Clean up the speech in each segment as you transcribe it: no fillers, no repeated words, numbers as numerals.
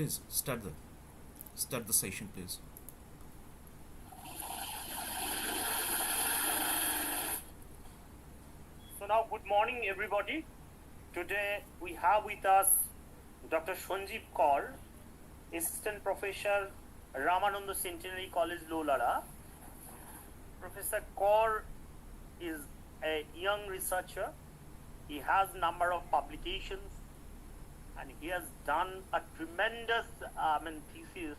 Please start the session, please. So now, good morning, everybody. Today we have with us Dr. Sanjib Kaur, Assistant Professor, Ramananda Centenary College, Lolara. Professor Kaur is a young researcher. He has a number of publications, and he has done a tremendous thesis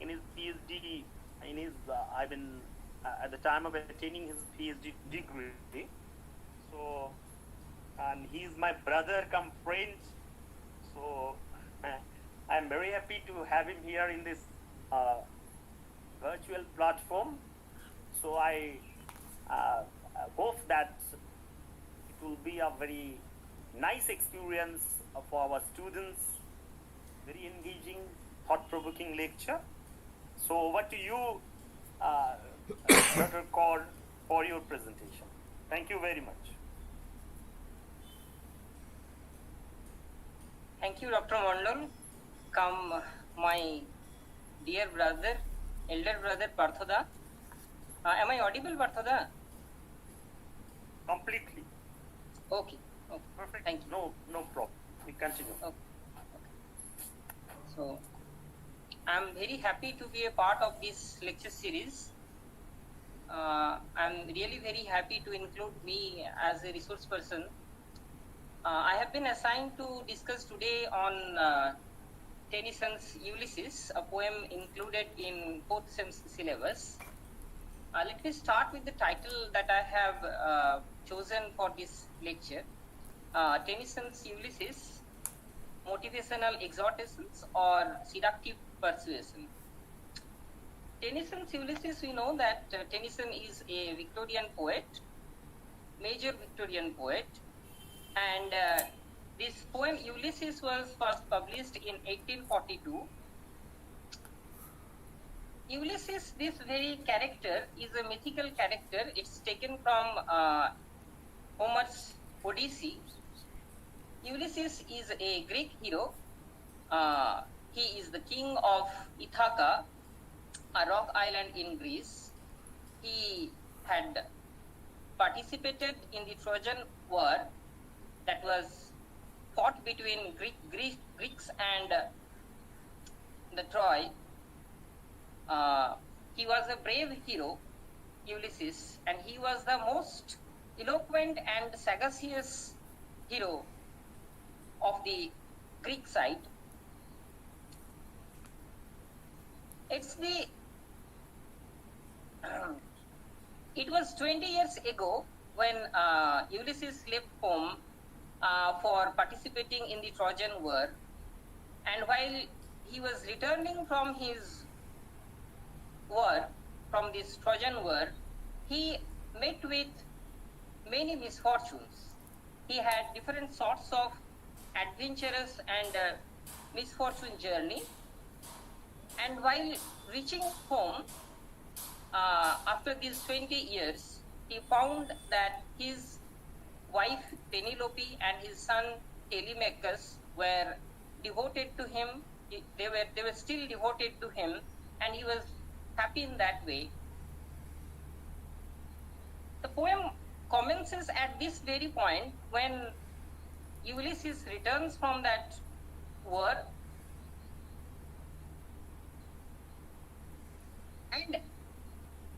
in his PhD, in his, at the time of attaining his PhD degree. So, and he is my brother come friend. So, I am very happy to have him here in this virtual platform. So I hope that it will be a very nice experience for our students, very engaging, thought-provoking lecture. So over to you, Dr. Kaur, for your presentation. Thank you very much. Thank you, Dr. Mandal. Come, my dear brother, elder brother Parthoda. Am I audible, Parthoda? Completely. Okay. Perfect. Thank you. No problem. We continue. Okay. So, I'm very happy to be a part of this lecture series. I'm really very happy to include me as a resource person. I have been assigned to discuss today on Tennyson's Ulysses, a poem included in 4th semester syllabus. Let me start with the title that I have chosen for this lecture. Tennyson's Ulysses, Motivational Exhortations or Seductive Persuasion. Tennyson's Ulysses, we know that Tennyson is a Victorian poet, major Victorian poet, and this poem Ulysses was first published in 1842. Ulysses, this very character, is a mythical character. It's taken from Homer's Odyssey. Ulysses is a Greek hero. He is the king of Ithaca, a rock island in Greece. He had participated in the Trojan War that was fought between Greeks and the Troy. He was a brave hero, Ulysses, and he was the most eloquent and sagacious hero of the Greek side. It was 20 years ago when Ulysses left home for participating in the Trojan War, and while he was returning from his war, from this Trojan War, he met with many misfortunes. He had different sorts of adventurous and misfortune journey, and while reaching home after these 20 years, he found that his wife Penelope and his son Telemachus were devoted to him. They were still devoted to him, and he was happy in that way. The poem commences at this very point when Ulysses returns from that war, and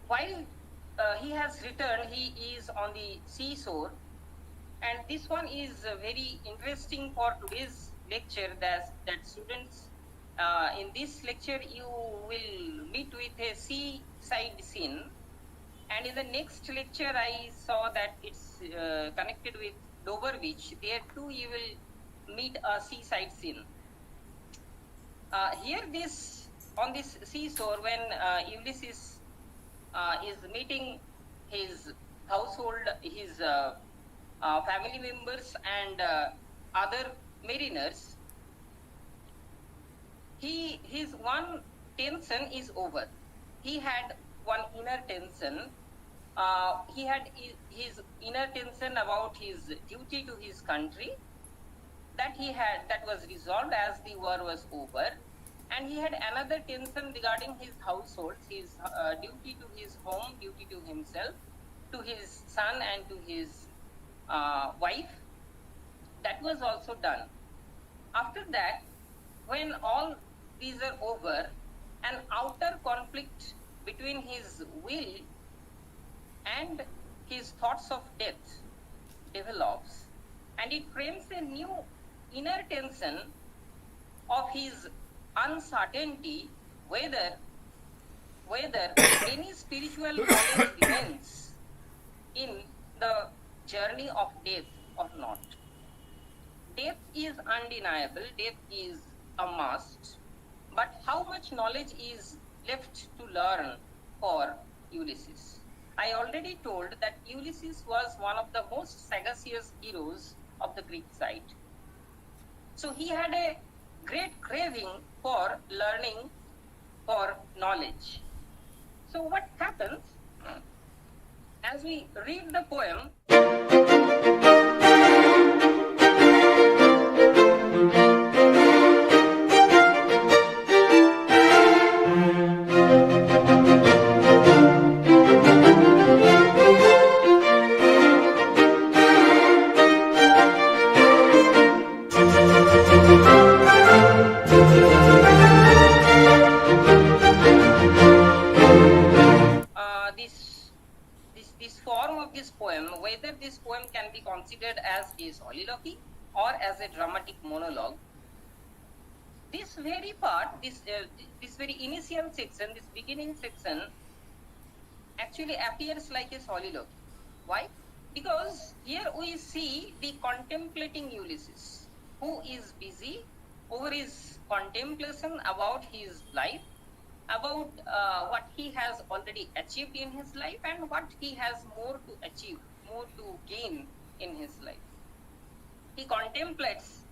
while he has returned, he is on the seashore. And this one is very interesting for today's lecture, that students, in this lecture you will meet with a seaside scene, and in the next lecture I saw that it's connected with Dover Beach. There too you will meet a seaside scene. Here on this seashore, when Ulysses is meeting his household, his family members and other mariners, his one tension is over. He had one inner tension. He had his inner tension about his duty to his country that was resolved as the war was over. and he had another tension regarding his household, his duty to his home, duty to himself, to his son and to his wife. That was also done. After that, when all these are over, an outer conflict between his will and his thoughts of death develops, and it frames a new inner tension of his uncertainty whether any spiritual knowledge remains in the journey of death or not. Death is undeniable, death is a must, but how much knowledge is left to learn for Ulysses? I already told that Ulysses was one of the most sagacious heroes of the Greek side. So he had a great craving for learning, for knowledge. So what happens as we read the poem? This form of this poem, whether this poem can be considered as a soliloquy or as a dramatic monologue, this very part, this very initial section, this beginning section, actually appears like a soliloquy. Why? Because here we see the contemplating Ulysses, who is busy over his contemplation about his life, about what he has already achieved in his life and what he has more to achieve, more to gain in his life. He contemplates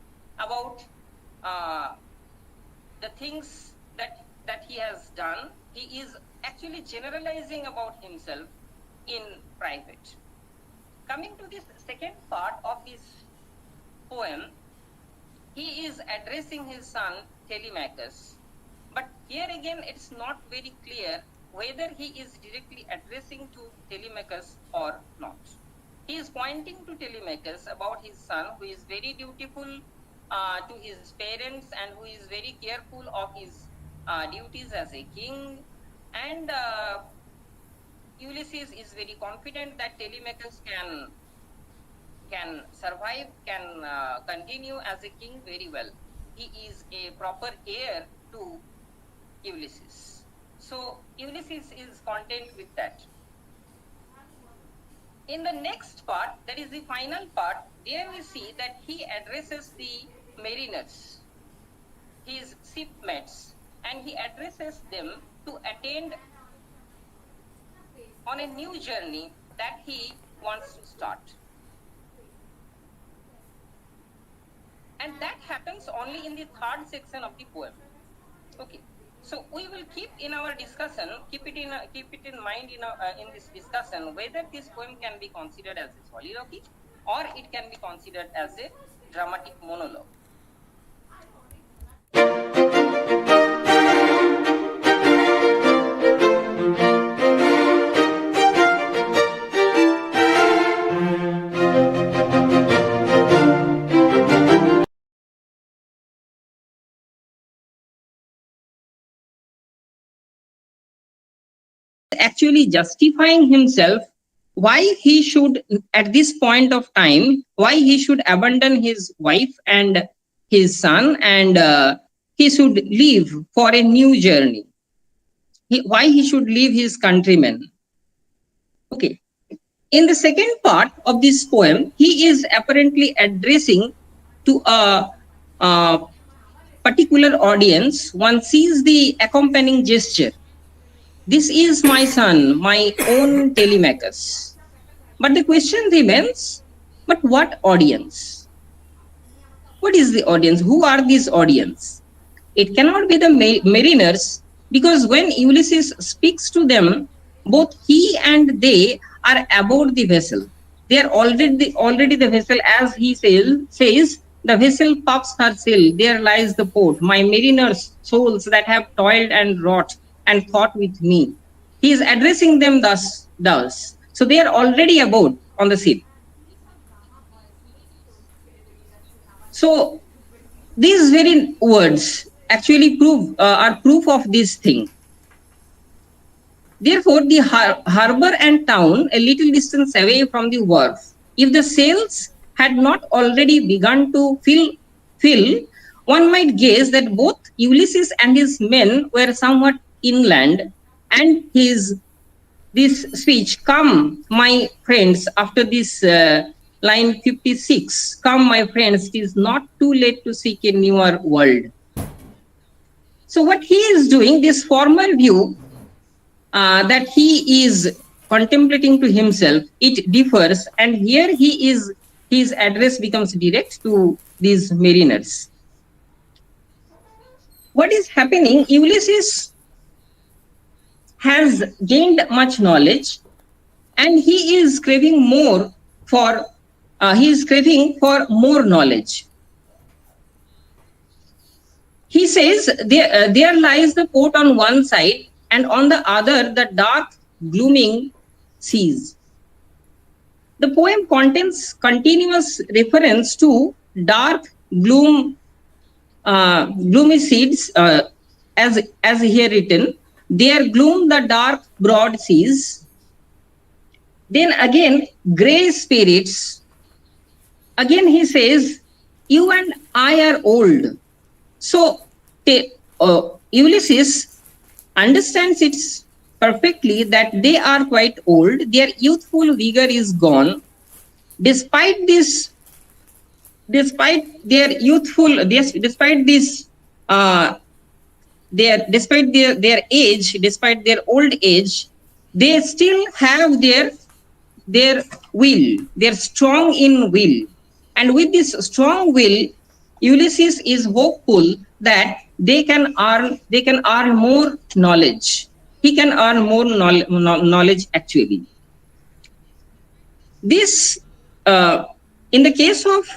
about the things that he has done. He is actually generalizing about himself in private. Coming to this second part of this poem, he is addressing his son Telemachus. But here again, it's not very clear whether he is directly addressing to Telemachus or not. He is pointing to Telemachus about his son, who is very dutiful to his parents and who is very careful of his duties as a king. And Ulysses is very confident that Telemachus can survive, can continue as a king very well. He is a proper heir to Ulysses. So Ulysses is content with that. In the next part, that is the final part, there we see that he addresses the mariners, his shipmates, and he addresses them to attend on a new journey that he wants to start. And that happens only in the third section of the poem. Okay. So we will keep in our discussion, keep it in mind in this discussion whether this poem can be considered as a soliloquy or it can be considered as a dramatic monologue. Actually justifying himself why he should, at this point of time, why he should abandon his wife and his son and he should leave for a new journey. Why he should leave his countrymen. Okay. In the second part of this poem, he is apparently addressing to a particular audience. One sees the accompanying gesture. This is my son, my own Telemachus. But the question remains, but what audience? What is the audience? Who are these audience? It cannot be the mariners, because when Ulysses speaks to them, both he and they are aboard the vessel. They are already the vessel, as he says, the vessel puffs her sail, there lies the port, my mariners' souls that have toiled and wrought and thought with me. He is addressing them thus. So they are already aboard on the ship. So these very words actually are proof of this thing. Therefore, the harbor and town, a little distance away from the wharf, if the sails had not already begun to fill, one might guess that both Ulysses and his men were somewhat inland, and this speech, "Come, my friends," after this line 56, "Come, my friends, it is not too late to seek a newer world." So what he is doing, this former view that he is contemplating to himself, it differs, and here his address becomes direct to these mariners. What is happening? Ulysses has gained much knowledge, and he is craving for more knowledge. He says, there lies the port on one side, and on the other, the dark, glooming seas. The poem contains continuous reference to dark, gloomy seas, as here written. There gloom the dark, broad seas. Then again, gray spirits. Again, he says, you and I are old. So Ulysses understands it perfectly that they are quite old. Their youthful vigor is gone. Despite their old age, they still have their will. They're strong in will, and with this strong will, Ulysses is hopeful that they can earn more knowledge. He can earn more knowledge actually. This, in the case of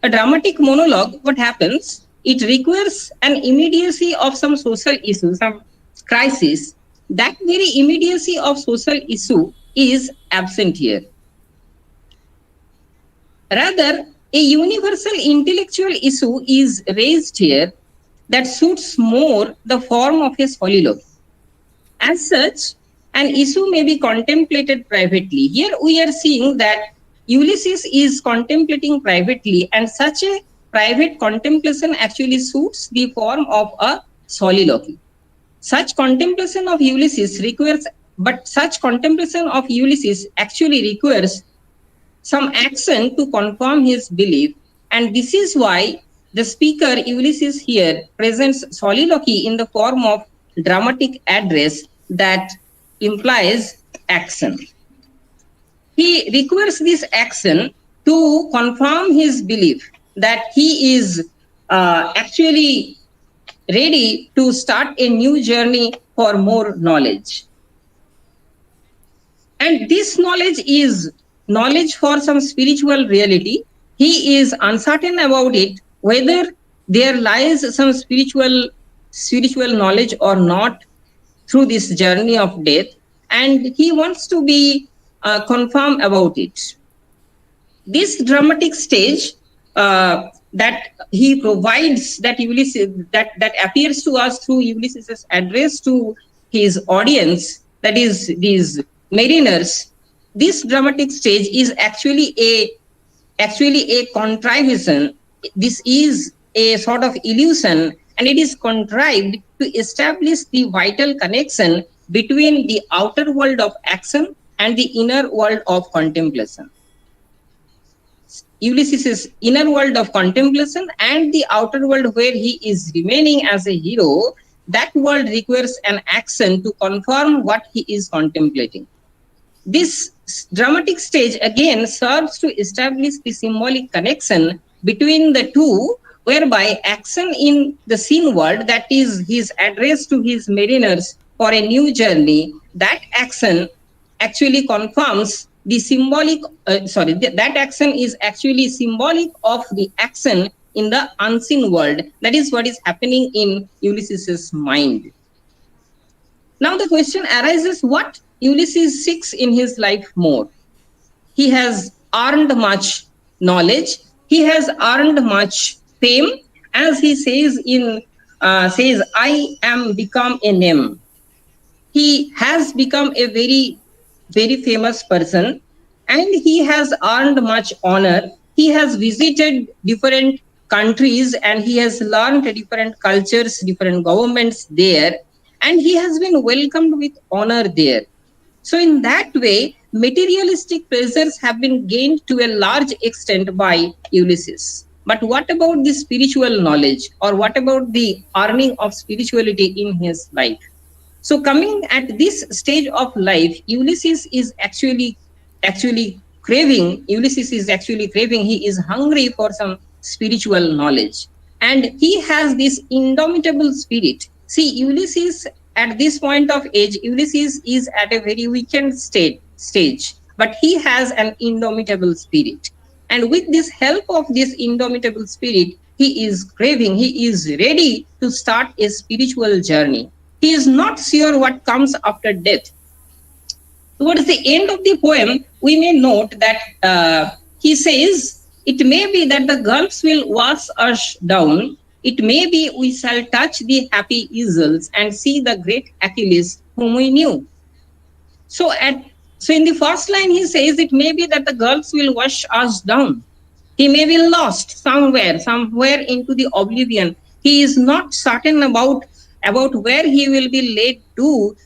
a dramatic monologue, what happens? It requires an immediacy of some social issue, some crisis. That very immediacy of social issue is absent here. Rather, a universal intellectual issue is raised here that suits more the form of a soliloquy. As such, an issue may be contemplated privately. Here we are seeing that Ulysses is contemplating privately, and such a private contemplation actually suits the form of a soliloquy. Such contemplation of Ulysses actually requires some action to confirm his belief, and this is why the speaker Ulysses here presents soliloquy in the form of dramatic address that implies action. He requires this action to confirm his belief that he is actually ready to start a new journey for more knowledge. And this knowledge is knowledge for some spiritual reality. He is uncertain about it, whether there lies some spiritual knowledge or not through this journey of death, and he wants to be confirmed about it. This dramatic stage that he provides, that Ulysses that appears to us through Ulysses' address to his audience, that is these mariners. This dramatic stage is actually a contrivation. This is a sort of illusion, and it is contrived to establish the vital connection between the outer world of action and the inner world of contemplation. Ulysses' inner world of contemplation and the outer world where he is remaining as a hero, that world requires an action to confirm what he is contemplating. This dramatic stage again serves to establish the symbolic connection between the two, whereby action in the scene world, that is his address to his mariners for a new journey, that action actually confirms the symbolic, that action is actually symbolic of the action in the unseen world. That is what is happening in Ulysses's mind. Now the question arises, what Ulysses seeks in his life more? He has earned much knowledge. He has earned much fame. As he says I am become a name. He has become a very, very famous person, and he has earned much honor. He has visited different countries and he has learned different cultures, different governments there, and he has been welcomed with honor there. So in that way, materialistic pleasures have been gained to a large extent by Ulysses. But what about the spiritual knowledge, or what about the earning of spirituality in his life? So coming at this stage of life, Ulysses is actually craving. Ulysses is actually craving. He is hungry for some spiritual knowledge, and he has this indomitable spirit. See, Ulysses at this point of age, Ulysses is at a very weakened stage, but he has an indomitable spirit. And with this help of this indomitable spirit, he is craving, he is ready to start a spiritual journey. He is not sure what comes after death. Towards the end of the poem, we may note that he says, it may be that the gulfs will wash us down. It may be we shall touch the happy easels and see the great Achilles whom we knew. So in the first line, he says, it may be that the gulfs will wash us down. He may be lost somewhere into the oblivion. He is not certain about where he will be led to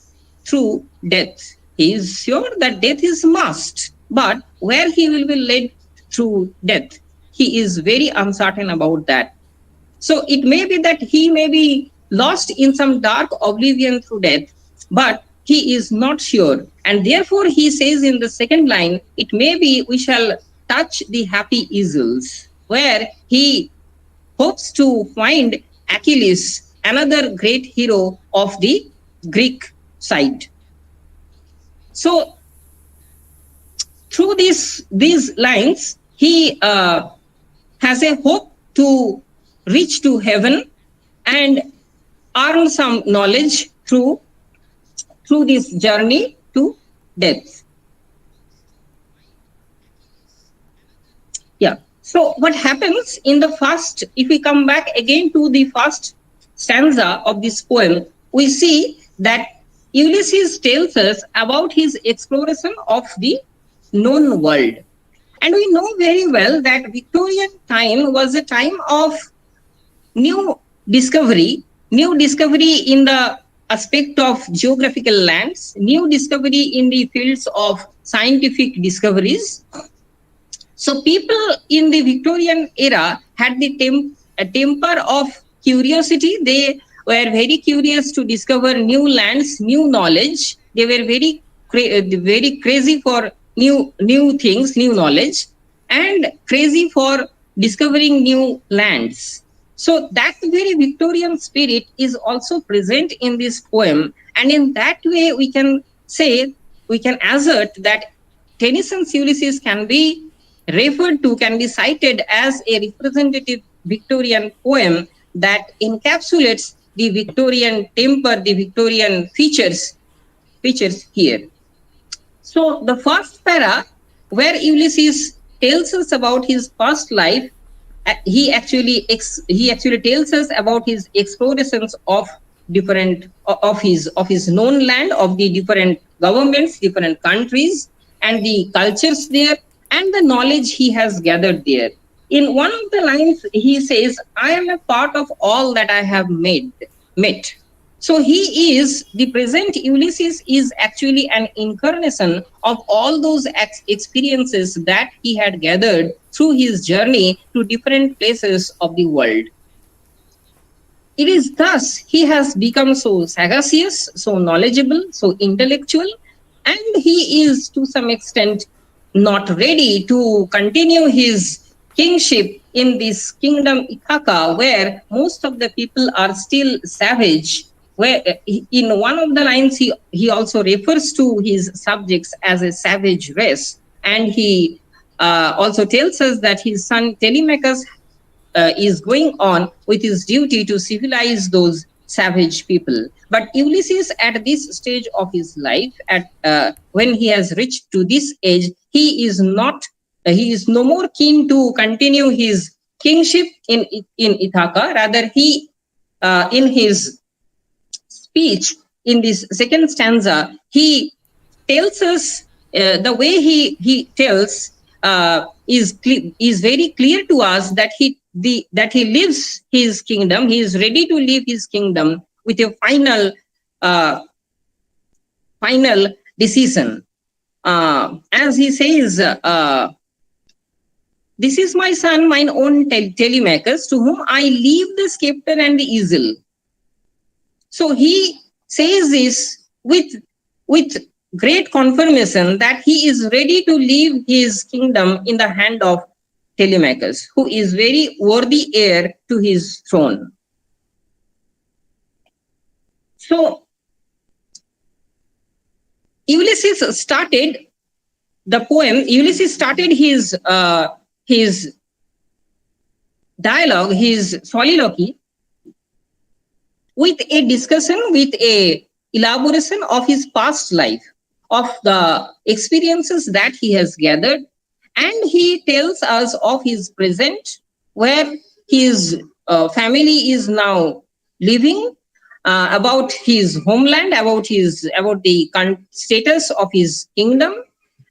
through death. He is sure that death is must, but where he will be led through death, he is very uncertain about that. So it may be that he may be lost in some dark oblivion through death, but he is not sure. And therefore he says in the second line, it may be we shall touch the happy easels, where he hopes to find Achilles, another great hero of the Greek side. So through these lines, he has a hope to reach to heaven and earn some knowledge through this journey to death. Yeah. So what happens in the first, if we come back again to the first stanza of this poem, we see that Ulysses tells us about his exploration of the known world. And we know very well that Victorian time was a time of new discovery in the aspect of geographical lands, new discovery in the fields of scientific discoveries. So people in the Victorian era had the temper of curiosity. They were very curious to discover new lands, new knowledge. They were very crazy for new things, new knowledge, and crazy for discovering new lands. So that very Victorian spirit is also present in this poem. And in that way, we can assert that Tennyson's Ulysses can be cited as a representative Victorian poem that encapsulates the Victorian temper, the Victorian features here. So the first para, where Ulysses tells us about his past life, he actually tells us about his explorations of his known land, of the different governments, different countries, and the cultures there, and the knowledge he has gathered there. In one of the lines, he says, I am a part of all that I have met. So the present Ulysses is actually an incarnation of all those experiences that he had gathered through his journey to different places of the world. It is thus he has become so sagacious, so knowledgeable, so intellectual, and he is to some extent not ready to continue his kingship in this kingdom Ithaca, where most of the people are still savage. Where in one of the lines he also refers to his subjects as a savage race, and he also tells us that his son Telemachus is going on with his duty to civilize those savage people. But Ulysses, at this stage of his life, when he has reached to this age, he is no more keen to continue his kingship in Ithaca. Rather, he in his speech in this second stanza, he tells us the way he tells is very clear to us that he lives his kingdom. He is ready to leave his kingdom with a final decision. As he says, "This is my son, mine own Telemachus, to whom I leave the scepter and the easel." So he says this with great confirmation that he is ready to leave his kingdom in the hand of Telemachus, who is very worthy heir to his throne. So Ulysses started the poem. Ulysses started his dialogue, his soliloquy, with a discussion, with a elaboration of his past life, of the experiences that he has gathered, and he tells us of his present, where his family is now living, about his homeland, about the status of his kingdom,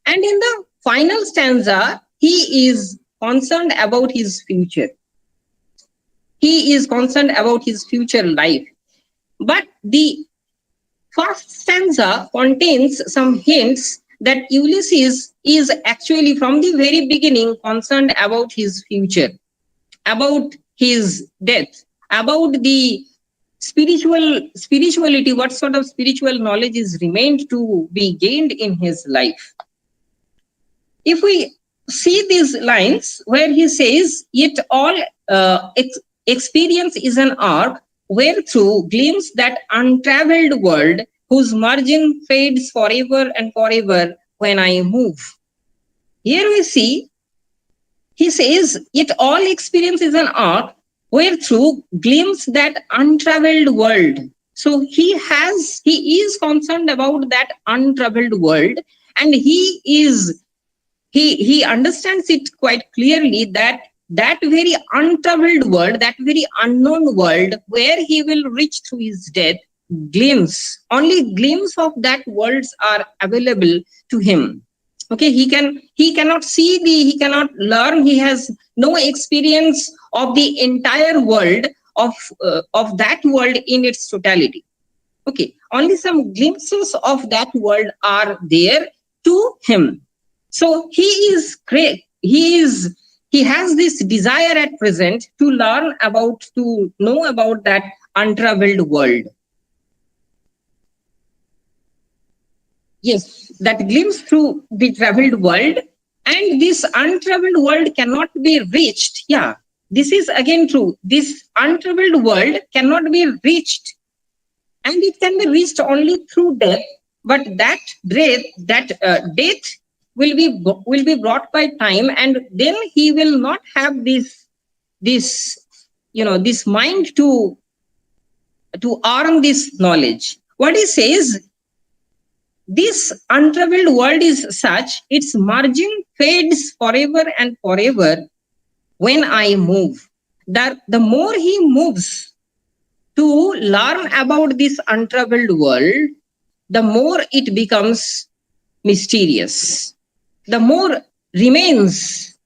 and in the final stanza, he is concerned about his future. He is concerned about his future life. But the first stanza contains some hints that Ulysses is actually from the very beginning concerned about his future, about his death, about the spirituality, what sort of spiritual knowledge is remained to be gained in his life. If we see these lines where he says, "Yet all experience is an arc, wherethrough gleams that untraveled world, whose margin fades forever and forever when I move." Here we see, he says, "Yet all experience is an arc, wherethrough gleams that untraveled world." So he is concerned about that untraveled world, and he understands it quite clearly that very untraveled world, that very unknown world where he will reach through his death, only glimpse of that worlds are available to him. Okay, he cannot see he cannot learn, he has no experience of the entire world, of that world in its totality. Okay, only some glimpses of that world are there to him. So he is great. He has this desire at present to know about that untraveled world. Yes, that glimpse through the traveled world, and this untraveled world cannot be reached. Yeah, this is again true. This untraveled world cannot be reached, and it can be reached only through death. But that death will be brought by time, and then he will not have this mind to earn this knowledge. What he says, this untraveled world is such, its margin fades forever and forever when I move. That the more he moves to learn about this untraveled world, the more it becomes mysterious. The more remains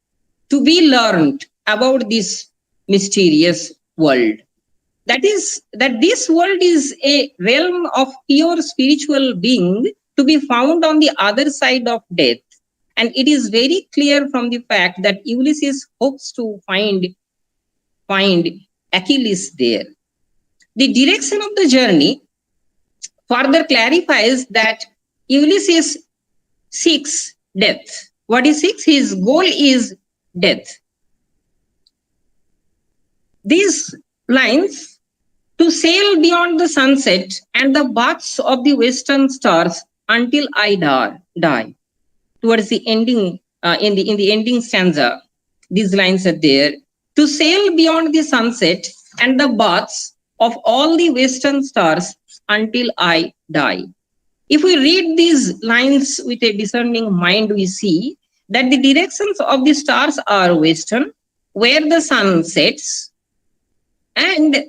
to be learned about this mysterious world. That this world is a realm of pure spiritual being to be found on the other side of death. And it is very clear from the fact that Ulysses hopes to find Achilles there. The direction of the journey further clarifies that Ulysses seeks death. What he seeks, his goal is death. These lines, "To sail beyond the sunset and the baths of the western stars until I die." Towards the ending, in the ending stanza, these lines are there. to sail beyond the sunset and the baths of all the western stars until I die. If we read these lines with a discerning mind, we see that the directions of the stars are western, where the sun sets, and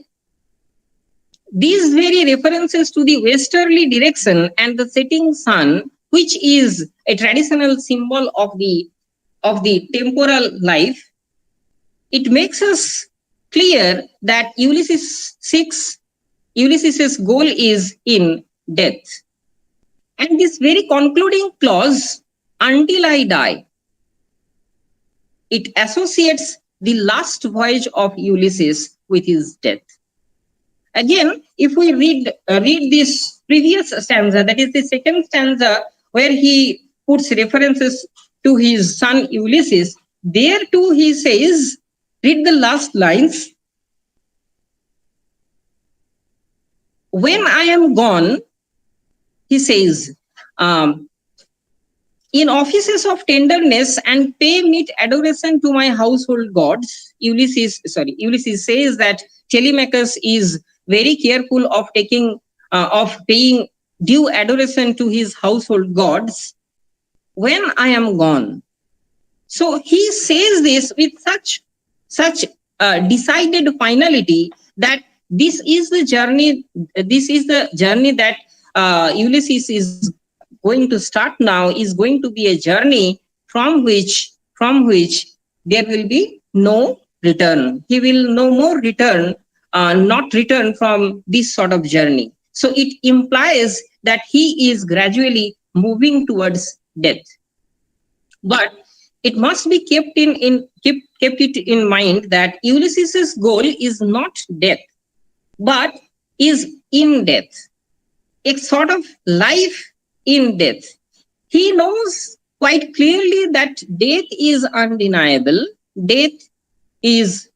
these very references to the westerly direction and the setting sun, which is a traditional symbol of the temporal life, it makes us clear that Ulysses's goal is in death. And this very concluding clause, until I die, it associates the last voyage of Ulysses with his death. Again, if we read this previous stanza, that is the second stanza, where he puts references to his son Ulysses, there too he says, read the last lines, when I am gone, he says, in offices of tenderness and pay meet adoration to my household gods, Ulysses says that Telemachus is very careful of paying due adoration to his household gods when I am gone. So he says this with such decided finality that this is the journey that Ulysses is going to start now, is going to be a journey from which there will be no return. He will no more return, not return from this sort of journey. So it implies that he is gradually moving towards death. But it must be kept in mind that Ulysses's goal is not death, but is in death, a sort of life in death. He knows quite clearly that death is undeniable, death is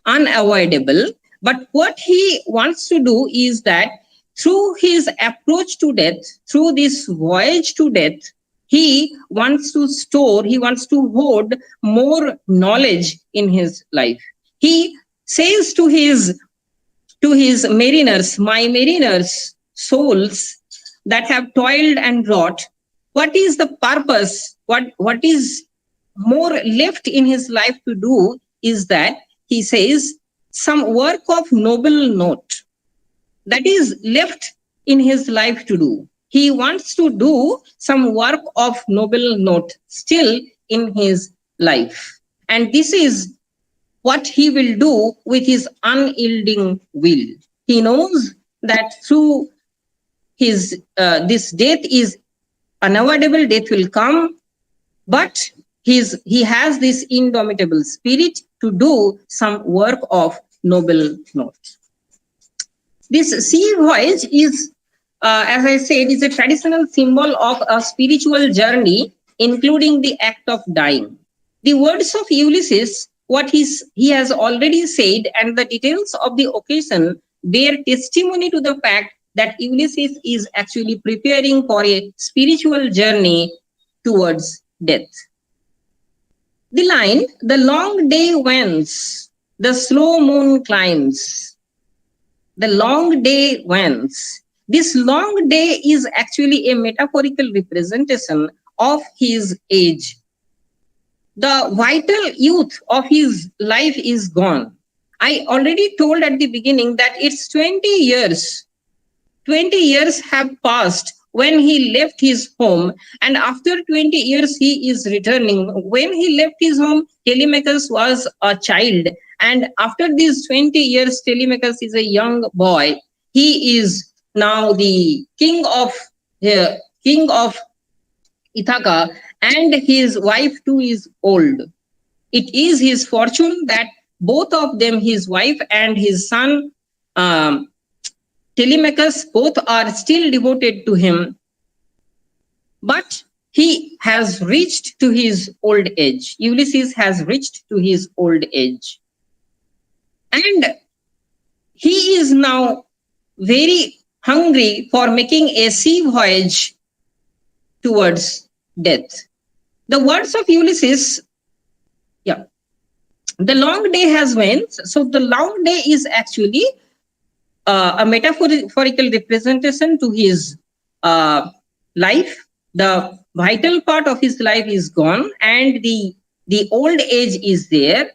unavoidable, but what he wants to do is that through his approach to death, through this voyage to death, he wants to hoard more knowledge in his life. He says to his mariners, my mariners, souls that have toiled and wrought, what is the purpose? What is more left in his life to do is that he says some work of noble note that is left in his life to do. He wants to do some work of noble note still in his life. And this is what he will do with his unyielding will. He knows that through his this death is unavoidable, death will come, but he has this indomitable spirit to do some work of noble note. This sea voyage is, as I said, is a traditional symbol of a spiritual journey, including the act of dying. The words of Ulysses, what he has already said, and the details of the occasion bear testimony to the fact that Ulysses is actually preparing for a spiritual journey towards death. The line, the long day wanes, the slow moon climbs. The long day wanes. This long day is actually a metaphorical representation of his age. The vital youth of his life is gone. I already told at the beginning that it's 20 years. 20 years have passed when he left his home, and after 20 years he is returning. When he left his home, Telemachus was a child, and after these 20 years, Telemachus is a young boy. He is now the king of Ithaca, and his wife too is old. It is his fortune that both of them, his wife and his son, Telemachus, both are still devoted to him, but he has reached to his old age. Ulysses has reached to his old age. And he is now very hungry for making a sea voyage towards death. The words of Ulysses, The long day has waned. So the long day is actually a metaphorical representation to his life. The vital part of his life is gone, and the old age is there.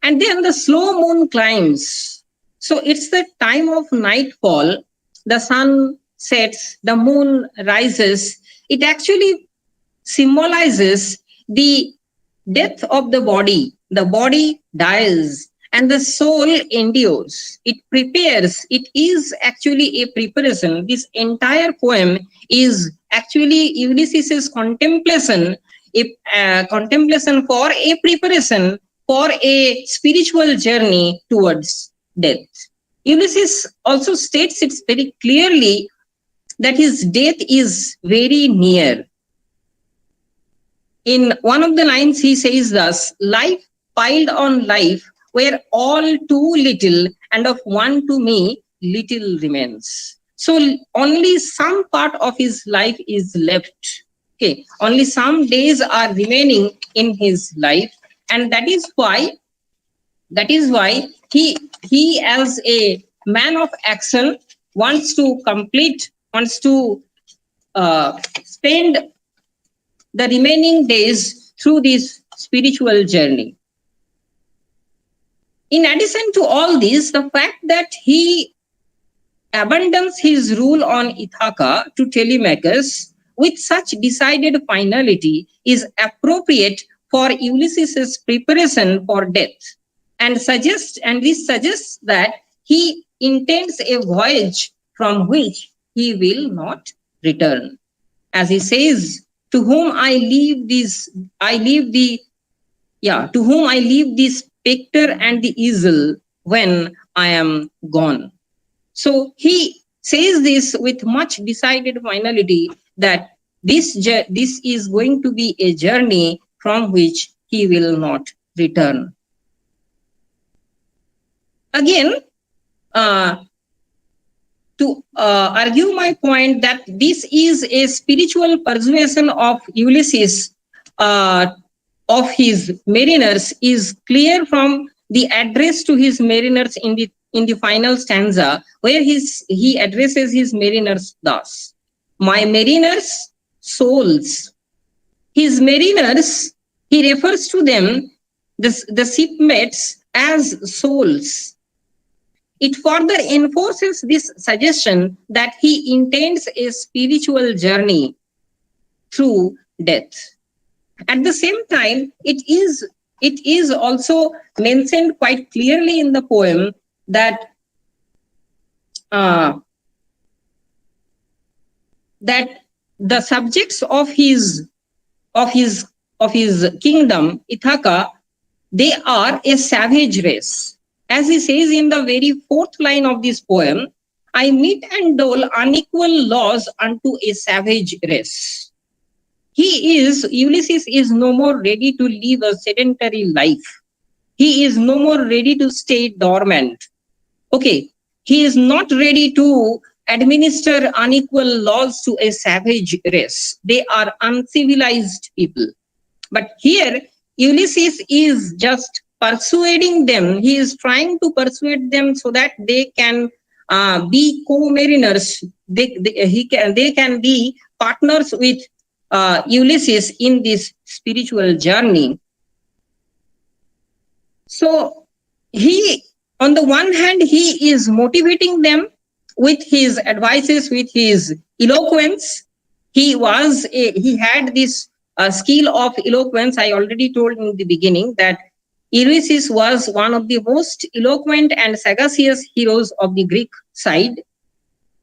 And then the slow moon climbs. So it's the time of nightfall. The sun sets, the moon rises. It actually symbolizes the death of the body. The body dies and the soul endures. It prepares. It is actually a preparation. This entire poem is actually Ulysses' contemplation, a contemplation for a preparation for a spiritual journey towards death. Ulysses also states it very clearly that his death is very near. In one of the lines, he says thus, life piled on life, where all too little, and of one to me, little remains. So only some part of his life is left. Okay, only some days are remaining in his life, and that is why he as a man of action wants to spend the remaining days through this spiritual journey. In addition to all this, the fact that he abandons his rule on Ithaca to Telemachus with such decided finality is appropriate for Ulysses' preparation for death, and this suggests that he intends a voyage from which he will not return. As he says, to whom I leave the spectre and the easel when I am gone. So he says this with much decided finality that this is going to be a journey from which he will not return. Again, to argue my point that this is a spiritual persuasion of Ulysses of his mariners is clear from the address to his mariners in the final stanza, where he addresses his mariners thus: my mariners, souls. His mariners, he refers to them, the shipmates, as souls. It further enforces this suggestion that he intends a spiritual journey through death. At the same time, it is also mentioned quite clearly in the poem that that the subjects of his kingdom, Ithaca, they are a savage race. As he says in the very fourth line of this poem, I meet and dole unequal laws unto a savage race. Ulysses is no more ready to live a sedentary life. He is no more ready to stay dormant. Okay, he is not ready to administer unequal laws to a savage race. They are uncivilized people. But here, Ulysses is just persuading them. He is trying to persuade them so that they can be co-mariners. They can be partners with Ulysses in this spiritual journey. So he, on the one hand, he is motivating them with his advices, with his eloquence. He had this skill of eloquence. I already told in the beginning that Ulysses was one of the most eloquent and sagacious heroes of the Greek side.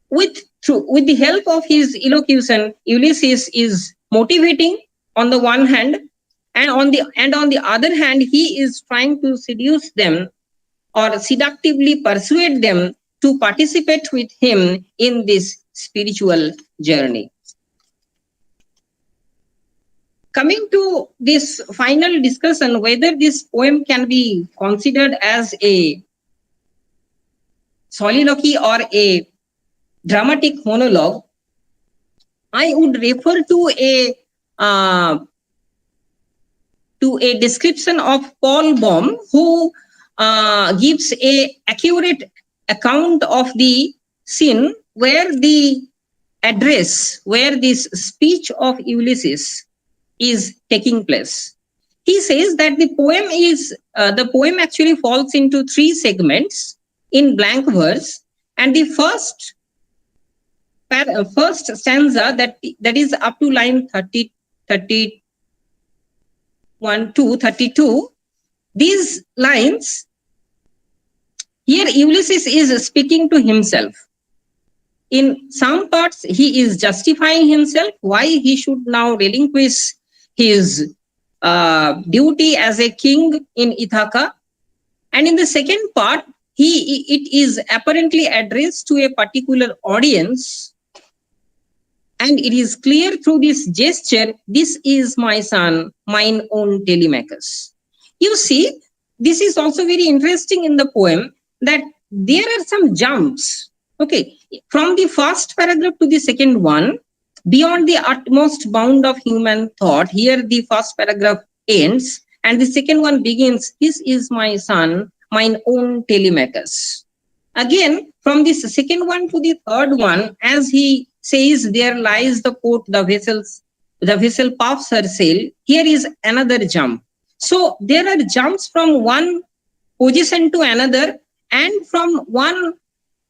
With the help of his elocution, Ulysses is motivating on the one hand, and on the other hand, he is trying to seduce them or seductively persuade them to participate with him in this spiritual journey. Coming to this final discussion, whether this poem can be considered as a soliloquy or a dramatic monologue, I would refer to to a description of Paul Baum, who gives a accurate account of the scene where the address, where this speech of Ulysses is taking place. He says that the poem actually falls into three segments in blank verse, and the first stanza that is up to line 31 to 32. These lines here, Ulysses is speaking to himself. In some parts, he is justifying himself why he should now relinquish his duty as a king in Ithaca, and in the second part, it is apparently addressed to a particular audience, and it is clear through this gesture, this is my son, mine own Telemachus. You see, this is also very interesting in the poem that there are some jumps. Okay, from the first paragraph to the second one, beyond the utmost bound of human thought, here the first paragraph ends and the second one begins, this is my son, mine own Telemachus. Again, from this second one to the third one, as he says, there lies the port, the vessel puffs her sail, here is another jump. So there are jumps from one position to another and from one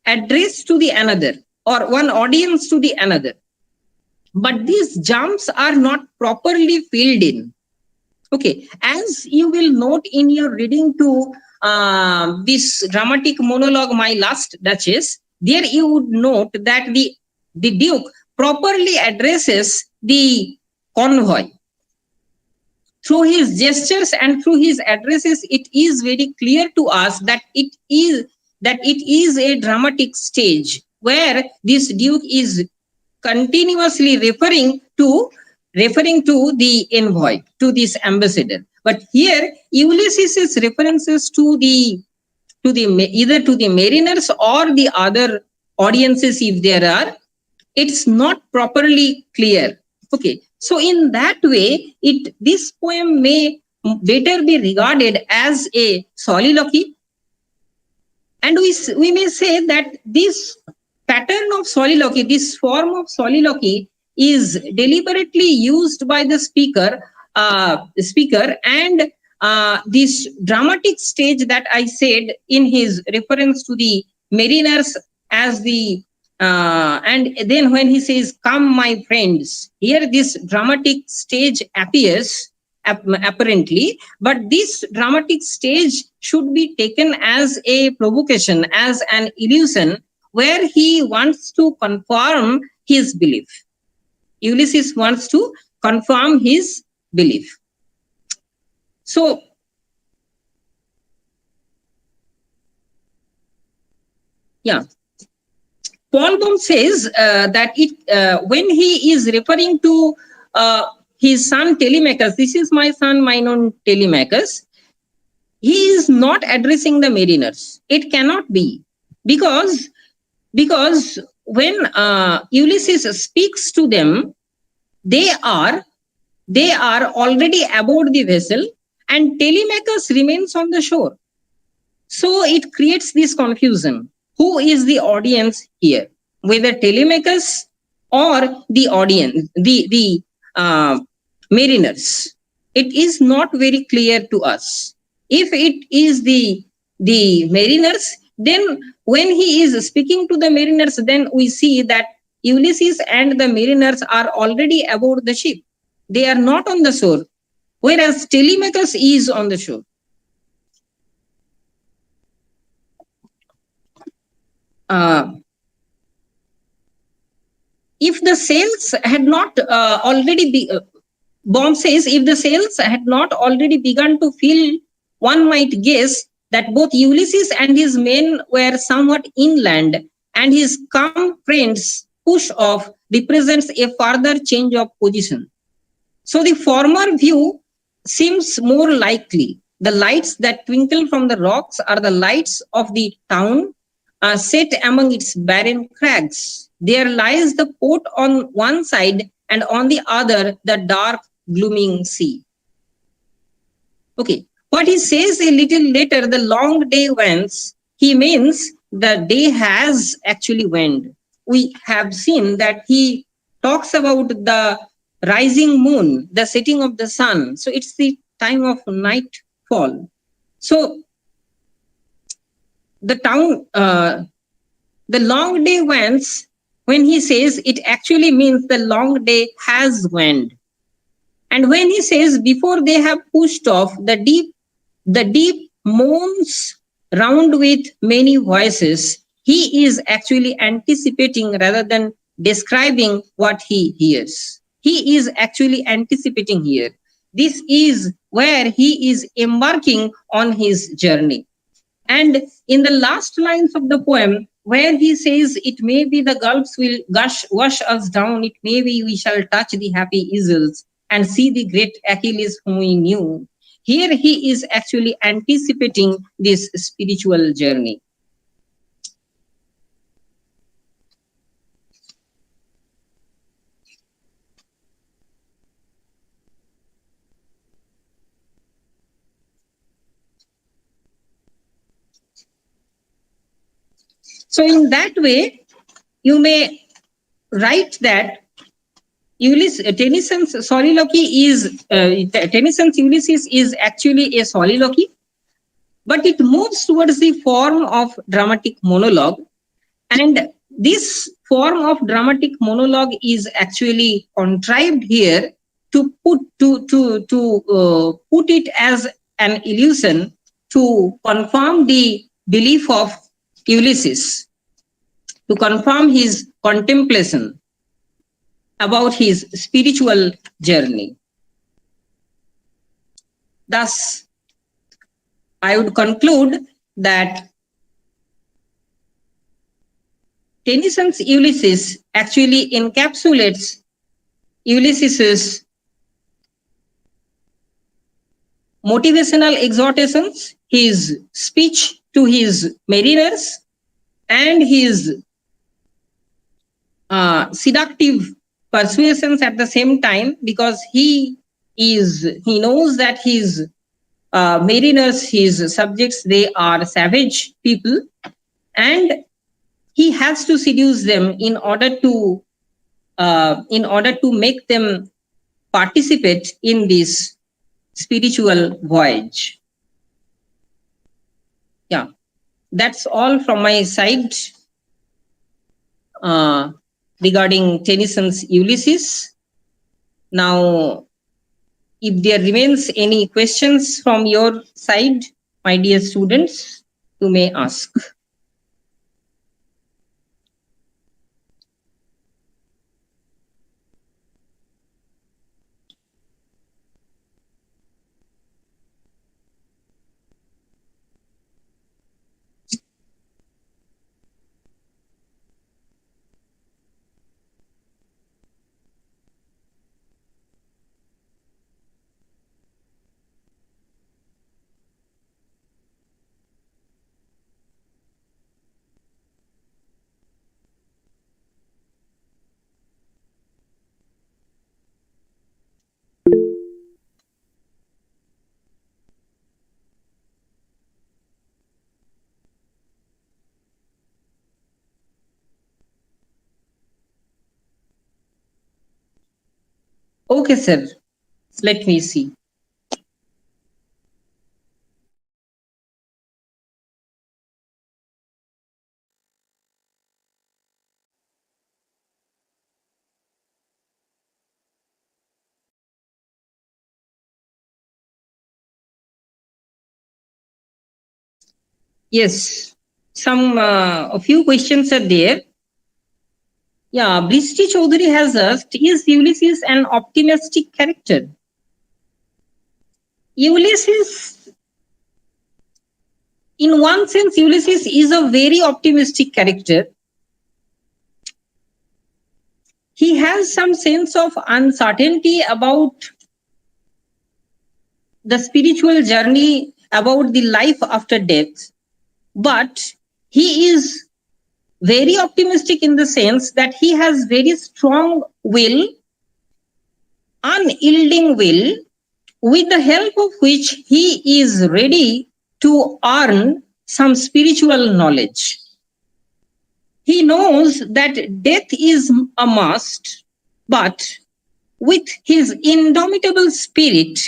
address to the another or one audience to the another. But these jumps are not properly filled in. Okay, as you will note in your reading to this dramatic monologue, My Last Duchess, there you would note that the Duke properly addresses the convoy. Through his gestures and through his addresses, it is very clear to us that it is a dramatic stage where this Duke is continuously referring to the envoy, to this ambassador. But here, Ulysses' references to either to the mariners or the other audiences, if there are, it's not properly clear. Okay, so in that way, this poem may better be regarded as a soliloquy, and we may say that this pattern of soliloquy, this form of soliloquy, is deliberately used by the speaker, and this dramatic stage that I said in his reference to the mariners as the and then when he says, come my friends, here this dramatic stage appears apparently, but this dramatic stage should be taken as a provocation, as an illusion, where he wants to confirm his belief. Ulysses wants to confirm his belief. So, yeah. Paul Baum says that when he is referring to his son Telemachus, this is my son, mine own Telemachus, he is not addressing the mariners. It cannot be, because when Ulysses speaks to them, they are already aboard the vessel and Telemachus remains on the shore. So it creates this confusion. Who is the audience here? Whether Telemachus or the audience, the mariners. It is not very clear to us. If it is the mariners, then when he is speaking to the mariners, then we see that Ulysses and the mariners are already aboard the ship. They are not on the shore, whereas Telemachus is on the shore. If the sails had not Baum says, if the sails had not already begun to fill, one might guess that both Ulysses and his men were somewhat inland, and his calm friend's push off represents a further change of position. So the former view seems more likely. The lights that twinkle from the rocks are the lights of the town set among its barren crags. There lies the port on one side, and on the other, the dark, glooming sea. Okay. What he says a little later, the long day wends, he means the day has actually waned. We have seen that he talks about the rising moon, the setting of the sun. So it's the time of nightfall. So the long day wends, when he says, it actually means the long day has waned. And when he says, before they have pushed off, the deep moans round with many voices, he is actually anticipating rather than describing what he hears. He is actually anticipating here. This is where he is embarking on his journey. And in the last lines of the poem, where he says, it may be the gulfs will wash us down, it may be we shall touch the happy easels and see the great Achilles whom we knew. Here he is actually anticipating this spiritual journey. So in that way, you may write that Tennyson's soliloquy is Tennyson's Ulysses is actually a soliloquy, but it moves towards the form of dramatic monologue, and this form of dramatic monologue is actually contrived here to put it as an illusion to confirm the belief of Ulysses, to confirm his contemplation about his spiritual journey. Thus, I would conclude that Tennyson's Ulysses actually encapsulates Ulysses's motivational exhortations, his speech to his mariners, and his seductive persuasions at the same time, because he knows that his mariners, his subjects, they are savage people, and he has to seduce them in order to make them participate in this spiritual voyage. Yeah, that's all from my side regarding Tennyson's Ulysses. Now, if there remains any questions from your side, my dear students, you may ask. Okay, sir. Let me see. Yes, a few questions are there. Yeah, Brishti Chaudhary has asked, is Ulysses an optimistic character? Ulysses, in one sense, Ulysses is a very optimistic character. He has some sense of uncertainty about the spiritual journey, about the life after death, but he is very optimistic in the sense that he has very strong will, unyielding will, with the help of which he is ready to earn some spiritual knowledge. He knows that death is a must, but with his indomitable spirit,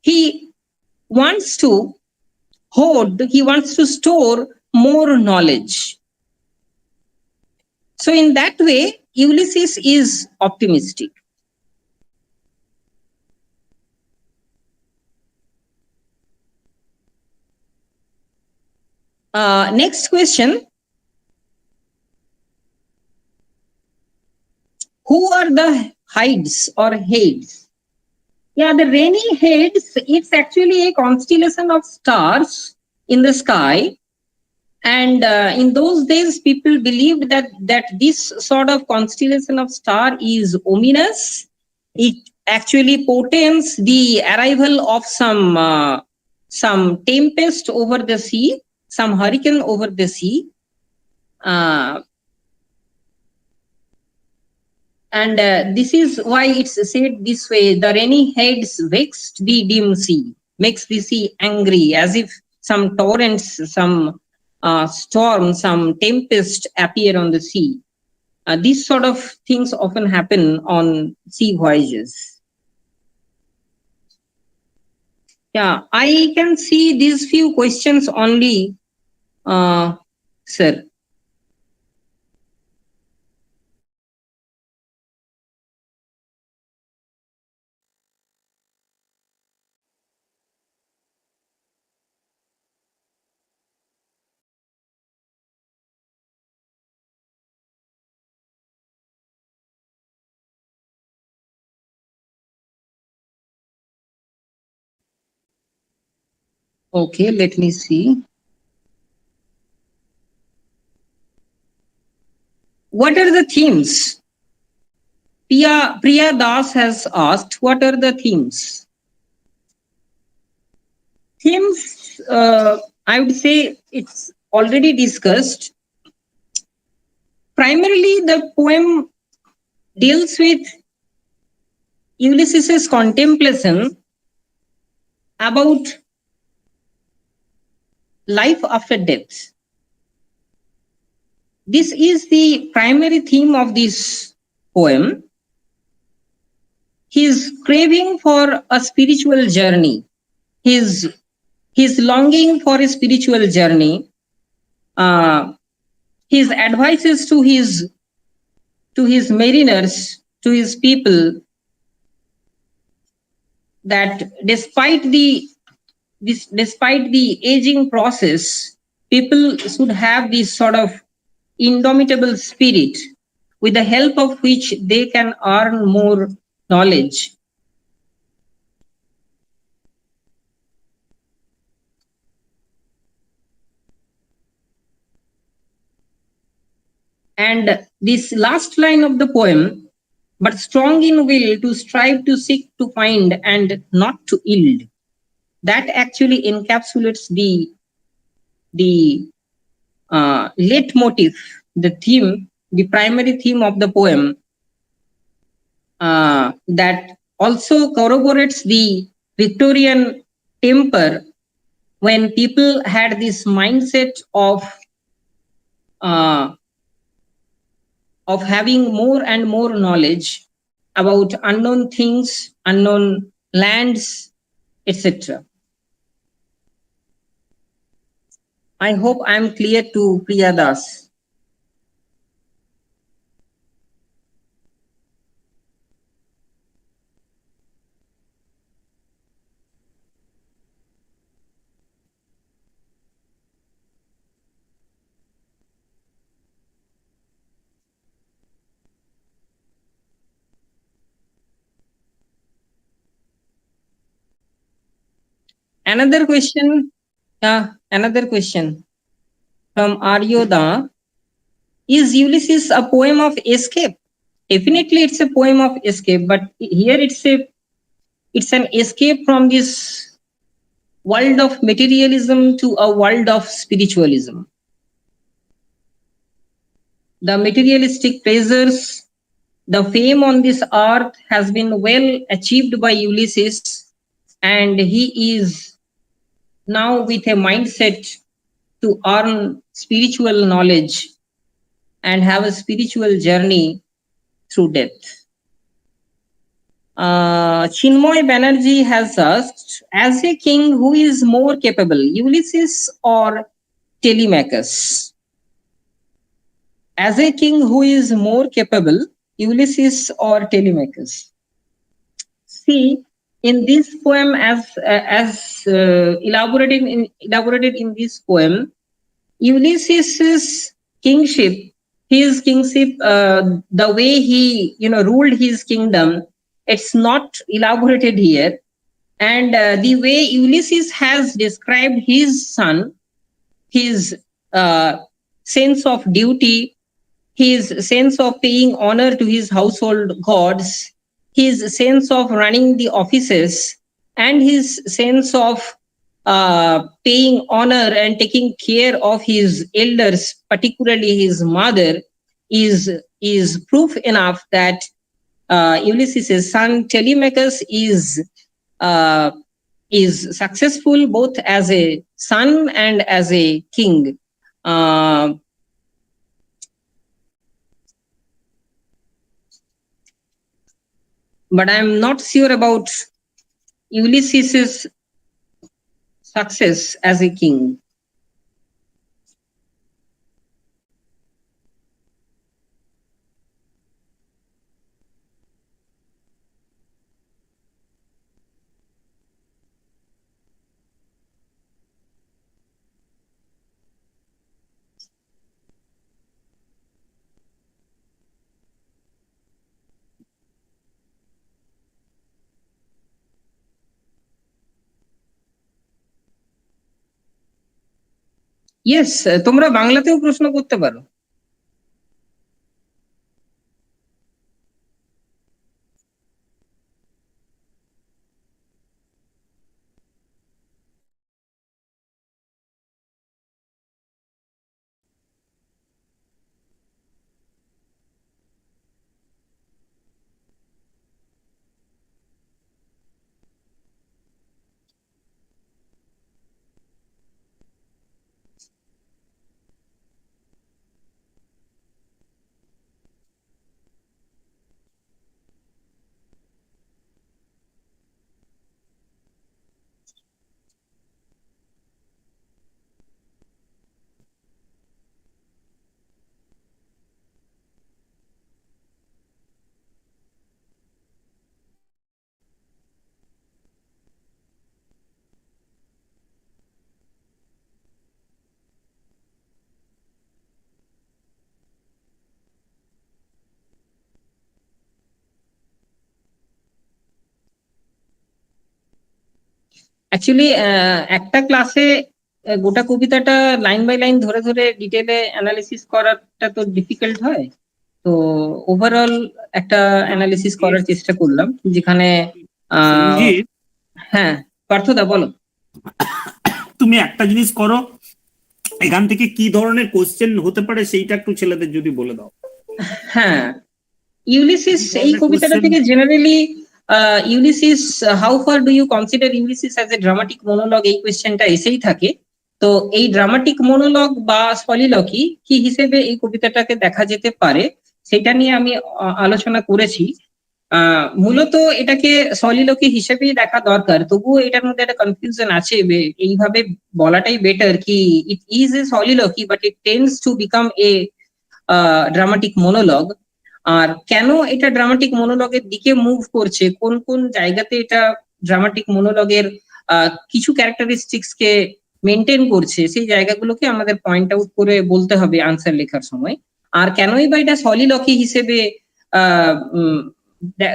he wants to he wants to store more knowledge. So in that way, Ulysses is optimistic. Next question. Who are the Hydes or Hades? Yeah, the rainy heads, it's actually a constellation of stars in the sky. And in those days, people believed that this sort of constellation of star is ominous. It actually portends the arrival of some tempest over the sea, some hurricane over the sea. And this is why it's said this way: the rainy heads vexed the dim sea, makes the sea angry, as if some torrents, some storm, some tempest appear on the sea. These sort of things often happen on sea voyages. Yeah, I can see these few questions only, sir. Okay, let me see. What are the themes? Priya Das has asked, what are the themes? Themes, I would say it's already discussed. Primarily, the poem deals with Ulysses' contemplation about life after death. This is the primary theme of this poem. His craving for a spiritual journey, his longing for a spiritual journey, his advices to his mariners, to his people, that despite the aging process, people should have this sort of indomitable spirit with the help of which they can earn more knowledge. And this last line of the poem, but strong in will to strive to seek to find and not to yield, that actually encapsulates the leitmotif, the theme, the primary theme of the poem, that also corroborates the Victorian temper, when people had this mindset of having more and more knowledge about unknown things, unknown lands, etc. I hope I am clear to Priya Das. Another question from Aryoda. Is Ulysses a poem of escape? Definitely it's a poem of escape, but here it's an escape from this world of materialism to a world of spiritualism. The materialistic pleasures, the fame on this earth has been well achieved by Ulysses, and he is now with a mindset to earn spiritual knowledge and have a spiritual journey through death. Chinmoy Banerjee has asked, as a king, who is more capable, Ulysses or Telemachus? As a king, who is more capable, Ulysses or Telemachus? See, in this poem, as elaborated in this poem, Ulysses's kingship, the way he ruled his kingdom, it's not elaborated here. And the way Ulysses has described his son, his sense of duty, his sense of paying honor to his household gods, his sense of running the offices, and his sense of paying honor and taking care of his elders, particularly his mother, is proof enough that Ulysses' son Telemachus is successful both as a son and as a king. But I'm not sure about Ulysses' success as a king. Yes, তোমরা বাংলাতেও প্রশ্ন করতে পারো। Actually একটা ক্লাসে গোটা কবিতাটা line by line ধরে ধরে ডিটেলে অ্যানালিসিস করাটা তো ডিফিকাল্ট হয়, তো ওভারঅল একটা অ্যানালিসিস করার চেষ্টা করলাম, যেখানে হ্যাঁ পার্থদা বলো। তুমি একটা জিনিস করো, এখান থেকে কি ধরনের কোশ্চেন হতে পারে সেইটা একটু ছেলেদের যদি বলে দাও। হ্যাঁ, ইউলিসিস এই কবিতাটা থেকে generally Ulysses, how far do you consider Ulysses as a dramatic monologue, এই কোয়েশ্চেনটা এসেই থাকে। তো এই ড্রামাটিক মনোলগ বা সলিলকি কি হিসেবে এই কবিতাটাকে দেখা যেতে পারে সেটা নিয়ে আমি আলোচনা করেছি। মূলত এটাকে সলিলকি হিসেবেই দেখা দরকার, তবুও এটার মধ্যে একটা কনফিউশন আছে, এইভাবে বলাটাই বেটার কি it is a soliloquy but it tends to become a dramatic monologue. আর কেন এটা ড্রামাটিক মনোলগের দিকে মুভ করছে, কোন কোন জায়গাতে এটা ড্রামাটিক মনোলগের কিছু ক্যারেক্টারিস্টিক্স কে মেনটেন করছে, সেই জায়গাগুলোকে আমাদের পয়েন্ট আউট করে বলতে হবে আনসার লেখার সময়। আর কেনই বা এটা সলিলকি হিসেবে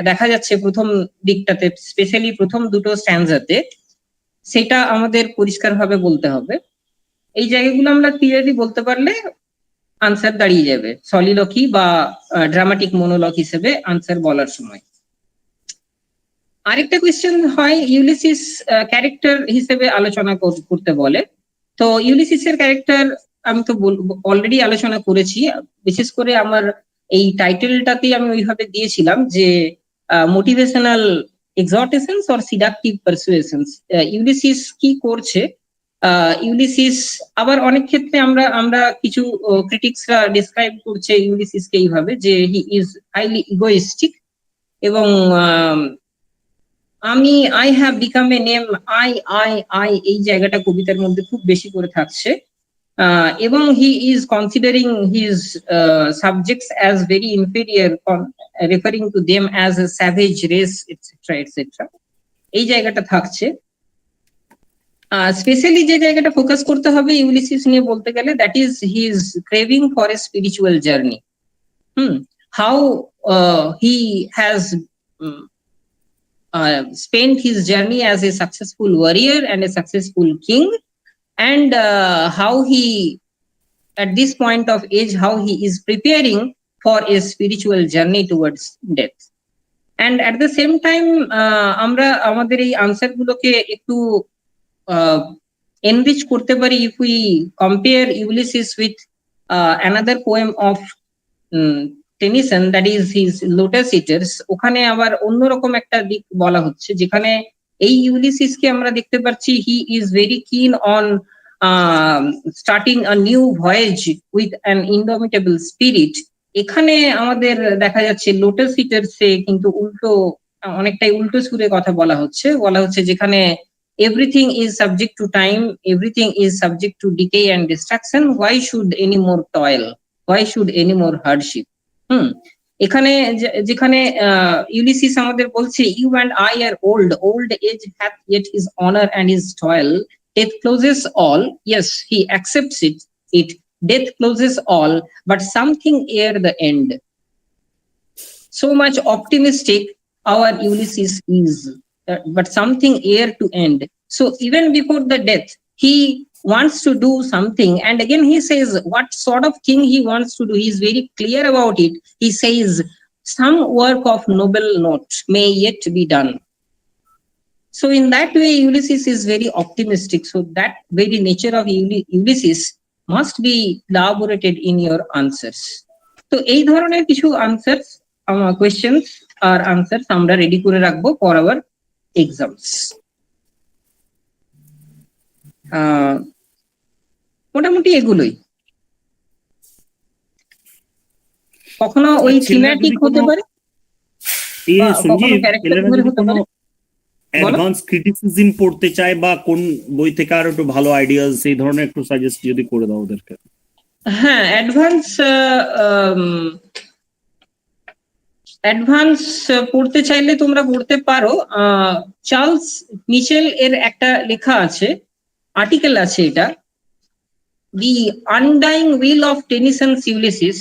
দেখা যাচ্ছে প্রথম দিকটাতে, স্পেশালি প্রথম দুটো স্ট্যান্ডাতে, সেটা আমাদের পরিষ্কারভাবে বলতে হবে। এই জায়গাগুলো আমরা ক্লিয়ারলি বলতে পারলে আনসার দাঁড়িয়ে যাবে সলিলকি বা ড্রামাটিক মনোলগ হিসেবে আনসার বলার সময়। আরেকটা কোয়েশ্চেন হয় ইউলিসিস ক্যারেক্টার হিসেবে আলোচনা করতে বলে। তো ইউলিসিসের ক্যারেক্টার আমি তো অলরেডি আলোচনা করেছি, বিশেষ করে আমার এই টাইটেলটাতেই আমি ওইভাবে দিয়েছিলাম যে motivational exhortations or seductive persuasions. Ulysses কি করছে, ইউলিসিস আবার অনেক ক্ষেত্রে আমরা আমরা কিছু ক্রিটিক্সরা ডিসক্রাইব করছে ইউলিসিসকে এইভাবে যে হি ইজ হাইলি ইগোইস্টিক এবং আমি I have become a name, I এই জায়গাটা কবিতার মধ্যে খুব বেশি করে থাকছে, এবং he is considering his subjects as very inferior, referring to them as a savage race etcetera etcetera, এই জায়গাটা থাকছে। স্পেশালি যে জায়গাটা ফোকাস করতে হবে ইউলিসিস নিয়ে বলতে গেলে, that is his craving for a spiritual journey. How he has spent his journey as a successful warrior and a successful king, and how he, at this point of age, how he is preparing for a spiritual journey towards death. And at the same time, আমরা আমাদের এই answer গুলোকে একটু enrich করতে পারি if we compare Ulysses with another poem of Tennyson, that is his Lotus Eaters. ওখানে আবার অন্যরকম একটা দিক বলা হচ্ছে, যেখানে এই ইউলিসিসকে আমরা দেখতে পাচ্ছি he is very keen on starting a new voyage with an indomitable spirit. এখানে আমাদের দেখা যাচ্ছে লোটাস ইটার্সে কিন্তু উল্টো, অনেকটাই উল্টো সুরে কথা বলা হচ্ছে যেখানে everything is subject to time, everything is subject to decay and destruction, why should any more toil, why should any more hardship. এখানে যেখানে ইউলিসিস আমাদের বলছে you and I are old age hath yet his honour and his toil, death closes all, yes he accepts it, death closes all, but something ere the end. So much optimistic our Ulysses is, but something ere to end. So even before the death, he wants to do something, and again he says what sort of thing he wants to do. He is very clear about it. He says some work of noble note may yet be done. So in that way Ulysses is very optimistic. So that very nature of Ulysses must be elaborated in your answers. So এই ধরনের কিছু answers, questions আর answers আমরা ready করে রাখবো for our exams. মোটামুটি এগুলোই। কখনো ওই থিমেটিক হতে পারে, কখনো ক্যারেক্টার ধরে হতে পারে। অ্যাডভান্স ক্রিটিসিজম পড়তে চায় বা কোন বই থেকে আরো একটু ভালো আইডিয়াস এই ধরনের একটু সাজেস্ট যদি করে দাও ওদেরকে। হ্যাঁ, অ্যাডভান্স পড়তে চাইলে তোমরা পড়তে পারো। চার্লস মিচেল এর একটা লেখা আছে, আর্টিকেল আছে, এটা দি আনডাইং উইল অফ টেনিসনস ইউলিসিস।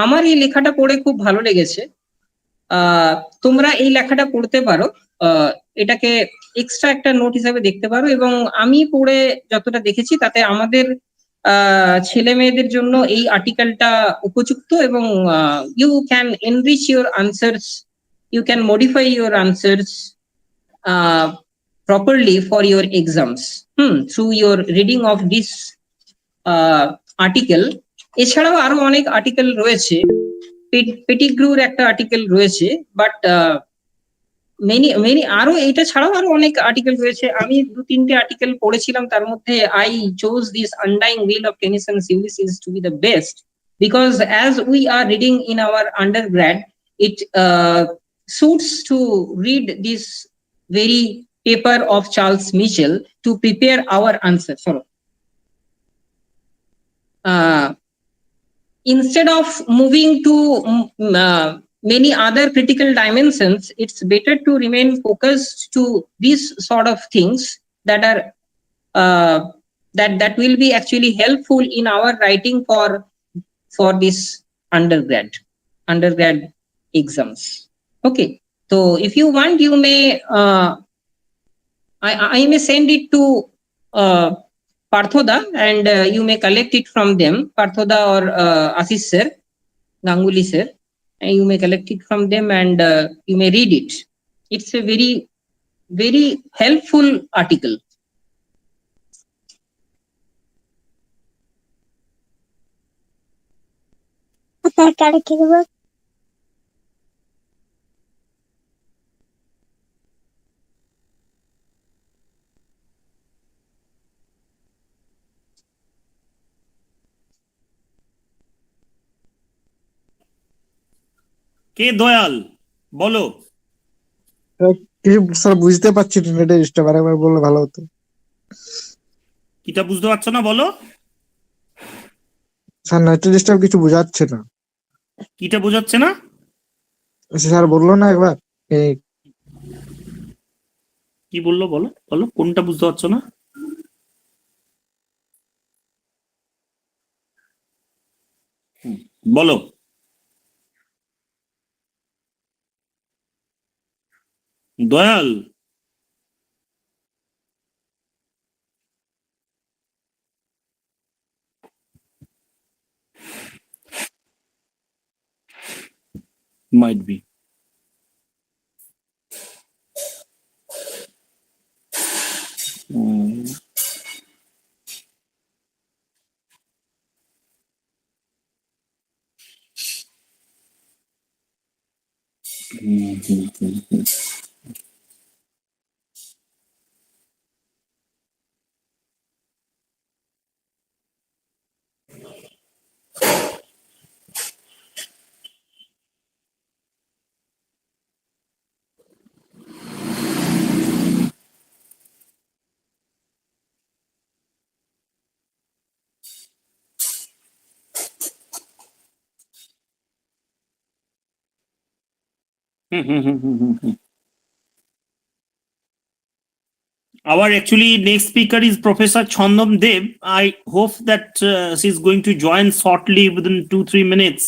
আমার এই লেখাটা পড়ে খুব ভালো লেগেছে। তোমরা এই লেখাটা পড়তে পারো, এটাকে এক্সট্রা একটা নোট হিসাবে দেখতে পারো, এবং আমি পড়ে যতটা দেখেছি তাতে আমাদের ছেলে মেয়েদের জন্য এই আর্টিকেলটা উপযুক্ত, এবং you can enrich your answers, you can modify your answers properly for your exams through your reading of this article. এছাড়াও আরো অনেক আর্টিকেল রয়েছে, পেটিগ্রুর একটা আর্টিকেল রয়েছে, বাট মেনি আরো এটা ছাড়াও আরো অনেক আর্টিকেল রয়েছে। আমি 2-3টে আর্টিকেল পড়েছিলাম, তার মধ্যে I chose this undying will of Tennyson's Ulysses to be the best, because as we are reading in our undergrad, it suits to read this very paper of Charles Michel to prepare our answer. Instead of moving to many other critical dimensions, it's better to remain focused to these sort of things that are that will be actually helpful in our writing for this undergrad exams. Okay, so if you want, you may I may send it to Parthoda, and you may collect it from them, Parthoda or Ashish sir, Ganguly sir, and you may collect it from them, and you may read it. It's a very, very helpful article. কে দয়াল বলো? কিছু sir বুঝতে পারছি না, নেটের disturb, আরেকবার বললে ভালো হতো। কিটা বুঝতে পারছো না বলো? স্যার নেটের ডিস্টার্ব কিছু বোঝাচ্ছে না। কিটা বোঝাচ্ছে না? স্যার বললো না একবার এই কি বললো বলো বলো, কোনটা বুঝতে পারছো না? বলো। Dayal might be. Our actually next speaker is Professor Chhandam Dev. I hope that she's going to join shortly within 2-3 minutes.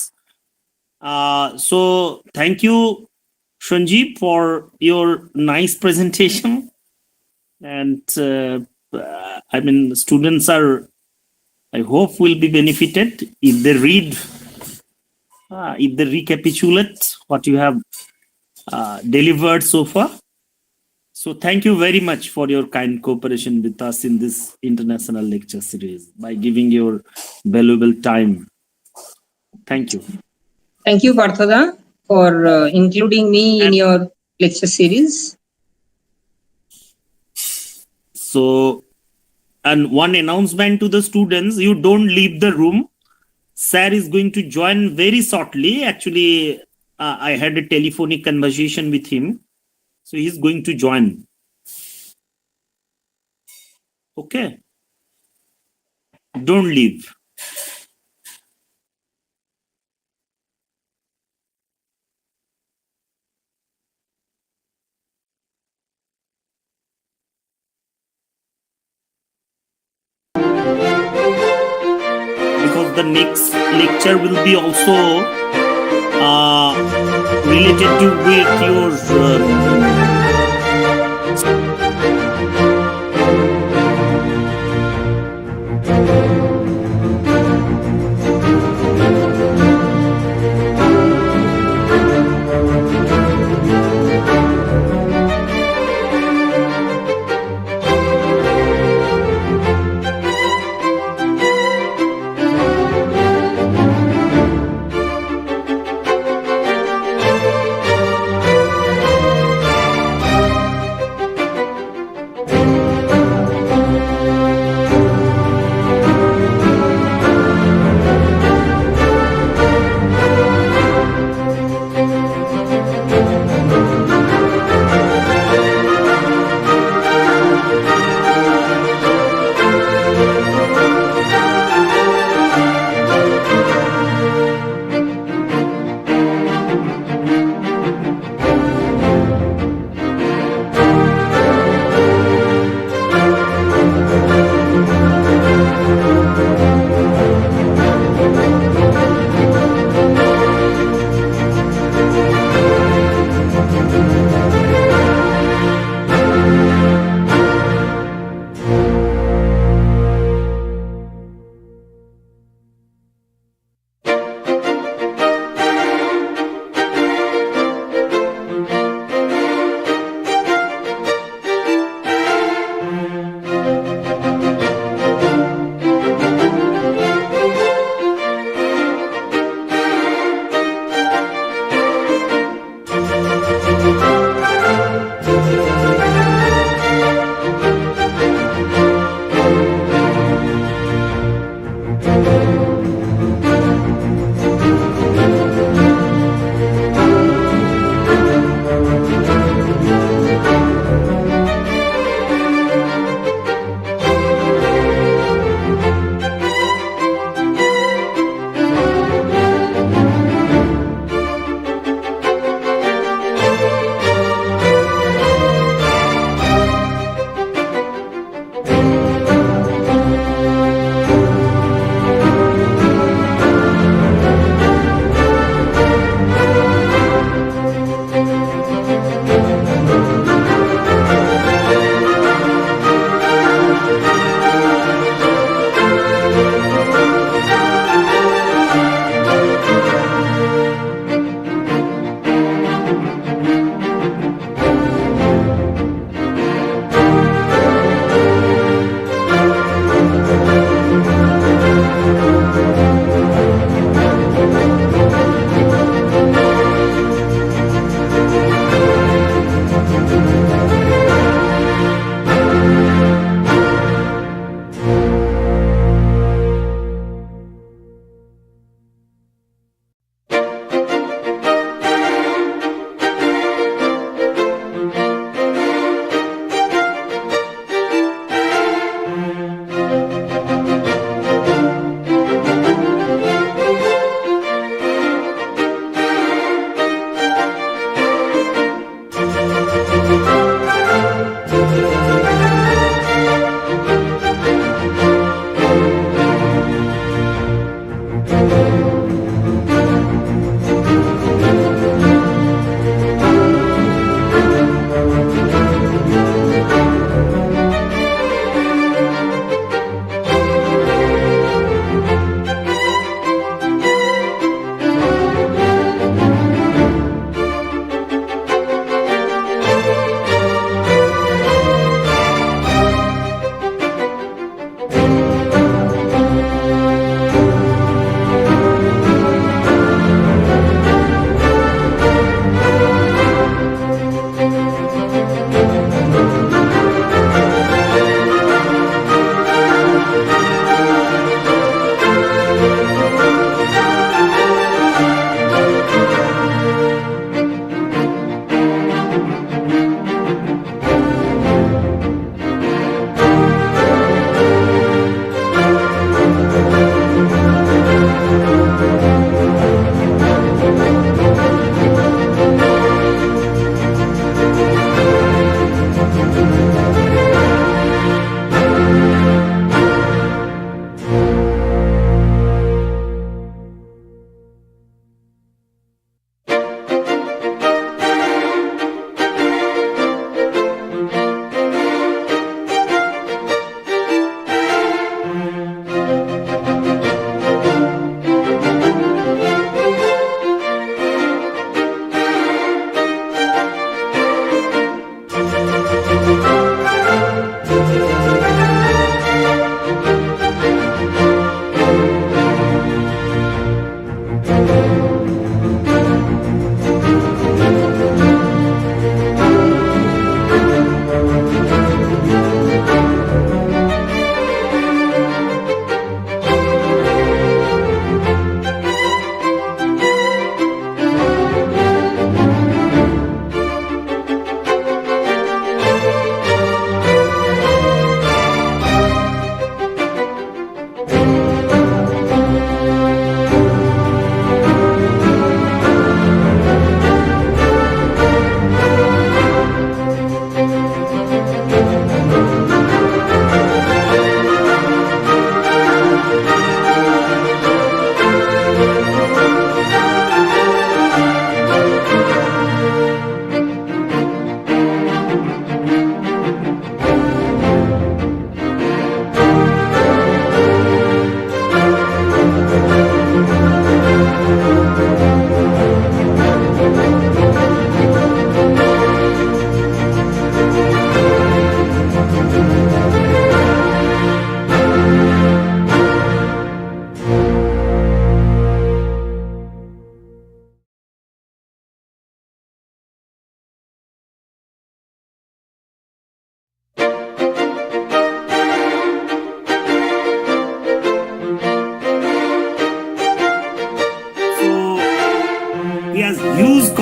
So thank you, Sanjib, for your nice presentation. And I mean, students are, I hope, will be benefited if they read, if they recapitulate what you have delivered so far. So thank you very much for your kind cooperation with us in this international lecture series by giving your valuable time. Thank you. Thank you, Parthada, for including me in your lecture series. So, and one announcement to the students, you don't leave the room. Sir is going to join very shortly. Actually, I had a telephonic conversation with him. So he's going to join. Okay. Don't leave. Because the next lecture will be also related to with your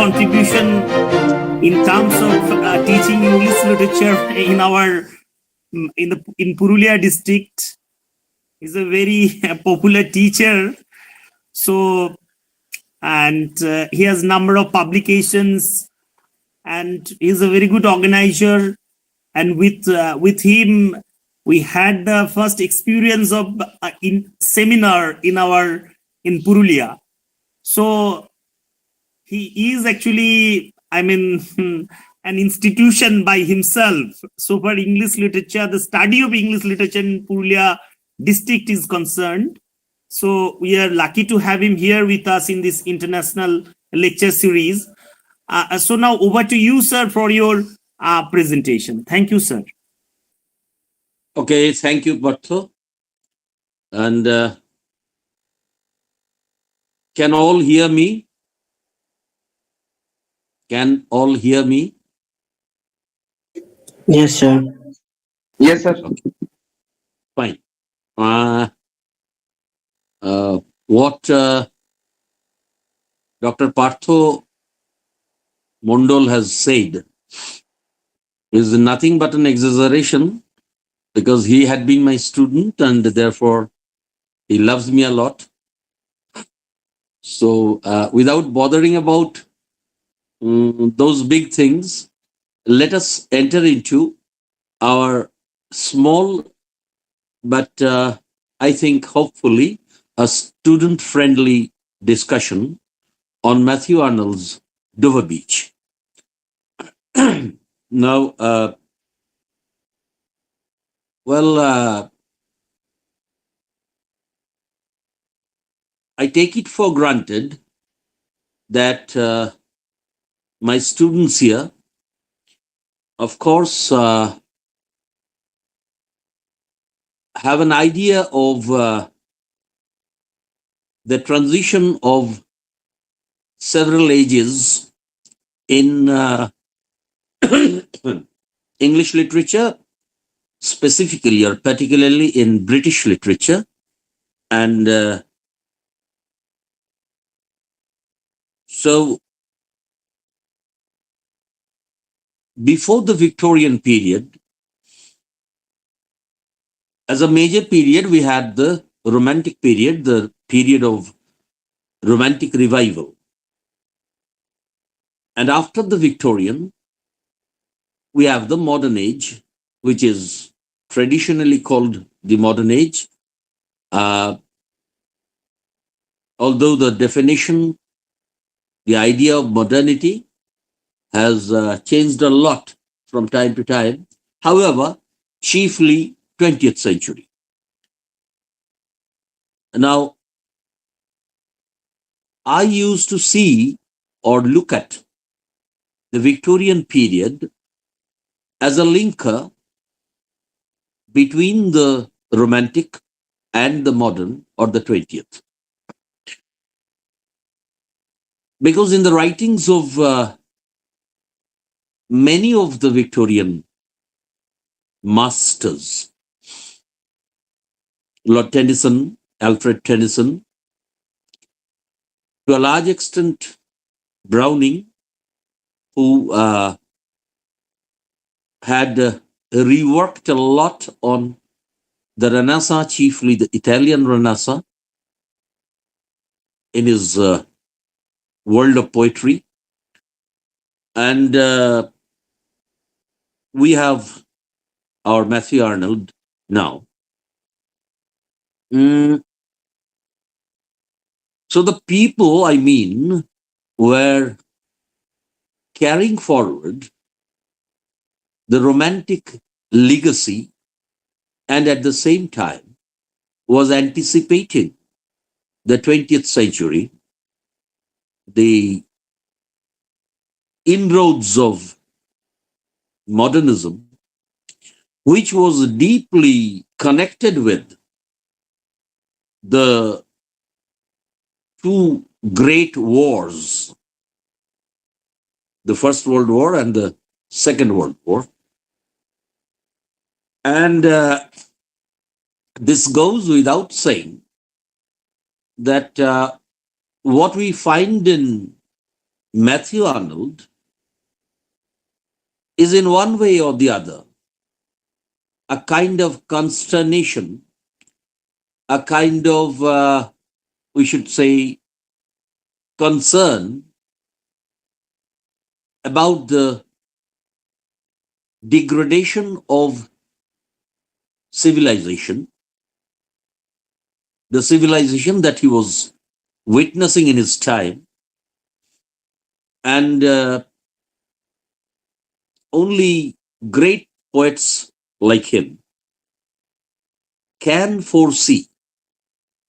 contribution in terms of teaching English literature in our in Purulia district. He's a very popular teacher. So, and he has number of publications, and he's a very good organizer. And with him, we had the first experience of in seminar in Purulia. So he is actually, I mean, an institution by himself. So for English literature, the study of English literature in Purulia district is concerned. So we are lucky to have him here with us in this international lecture series. So now over to you, sir, for your presentation. Thank you, sir. Okay, thank you, Partho. And can all hear me? Can all hear me? Yes, sir. Yes, sir. Okay. Fine. What Dr. Partho Mondol has said is nothing but an exaggeration, because he had been my student and therefore he loves me a lot. So without bothering about those big things, let us enter into our small but I think hopefully a student-friendly discussion on Matthew Arnold's Dover Beach. Now, I take it for granted that my students here, of course, have an idea of the transition of several ages in English literature, specifically or particularly in British literature. And so before the Victorian period, as a major period, we had the Romantic period, the period of Romantic revival. And after the Victorian, we have the modern age, which is traditionally called the modern age. Although the definition, the idea of modernity has changed a lot from time to time. However, chiefly 20th century. Now, I used to see or look at the Victorian period as a linker between the Romantic and the modern or the 20th. Because in the writings of many of the Victorian masters, Lord Tennyson, Alfred Tennyson, to a large extent Browning, who had reworked a lot on the Renaissance, chiefly the Italian Renaissance, in his world of poetry. And we have our Matthew Arnold now. So the people, I mean, were carrying forward the Romantic legacy and at the same time was anticipating the 20th century, the inroads of modernism, which was deeply connected with the two great wars, the First World War and the Second World War. And this goes without saying that what we find in Matthew Arnold is in one way or the other a kind of consternation, a kind of, we should say, concern about the degradation of civilization, the civilization that he was witnessing in his time, and only great poets like him can foresee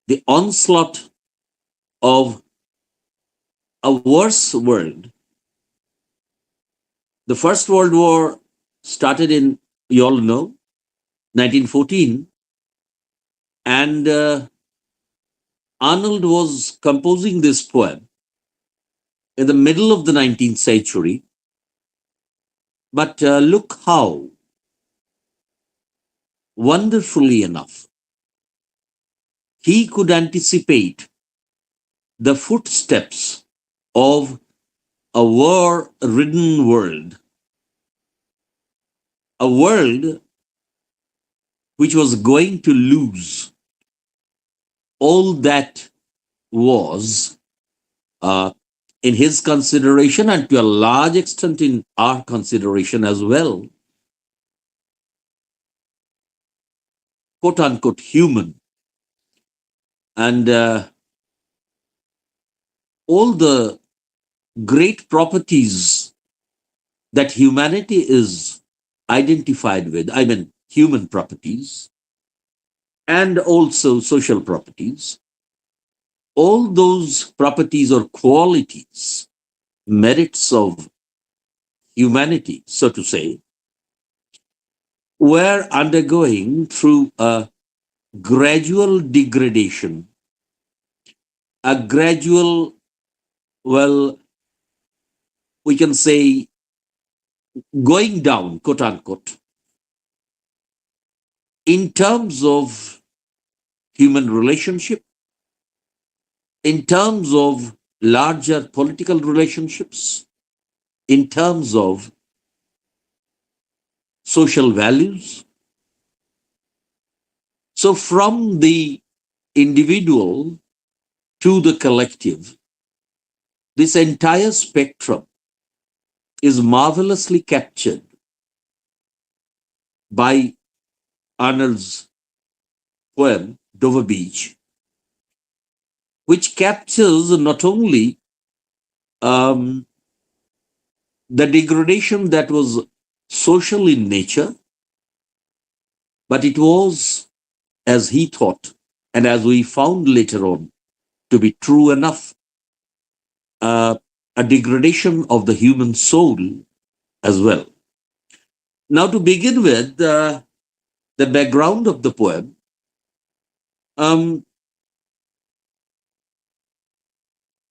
the onslaught of a worse world. The First World War started in, you all know, 1914, and Arnold was composing this poem in the middle of the 19th century. But look how, wonderfully enough, he could anticipate the footsteps of a war-ridden world, a world which was going to lose all that was, in his consideration and to a large extent in our consideration as well, quote unquote human. And all the great properties that humanity is identified with, I mean human properties, and also social properties, all those properties or qualities, merits of humanity, so to say, were undergoing through a gradual degradation, a gradual, well, we can say going down, quote unquote, in terms of human relationship, in terms of larger political relationships, in terms of social values. So from the individual to the collective, this entire spectrum is marvelously captured by Arnold's poem, Dover Beach, which captures not only the degradation that was social in nature, but it was, as he thought, and as we found later on to be true enough, a degradation of the human soul as well. Now, to begin with, the background of the poem,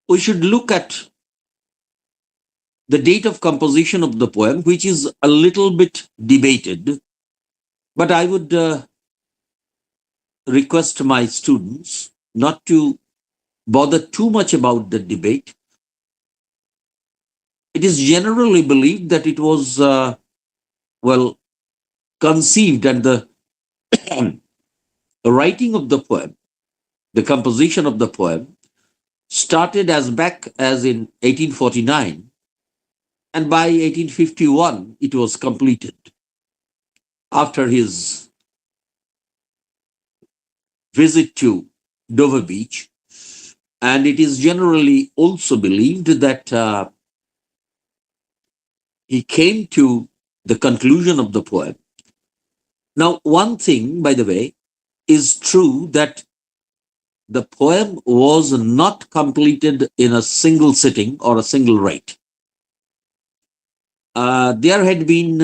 we should look at the date of composition of the poem, which is a little bit debated, but I would request my students not to bother too much about the debate. It is generally believed that it was, conceived, and the writing of the poem, the composition of the poem, started as back as in 1849, and by 1851 it was completed after his visit to Dover Beach. And it is generally also believed that he came to the conclusion of the poem. Now, one thing, by the way, is true, that the poem was not completed in a single sitting or a single write. There had been,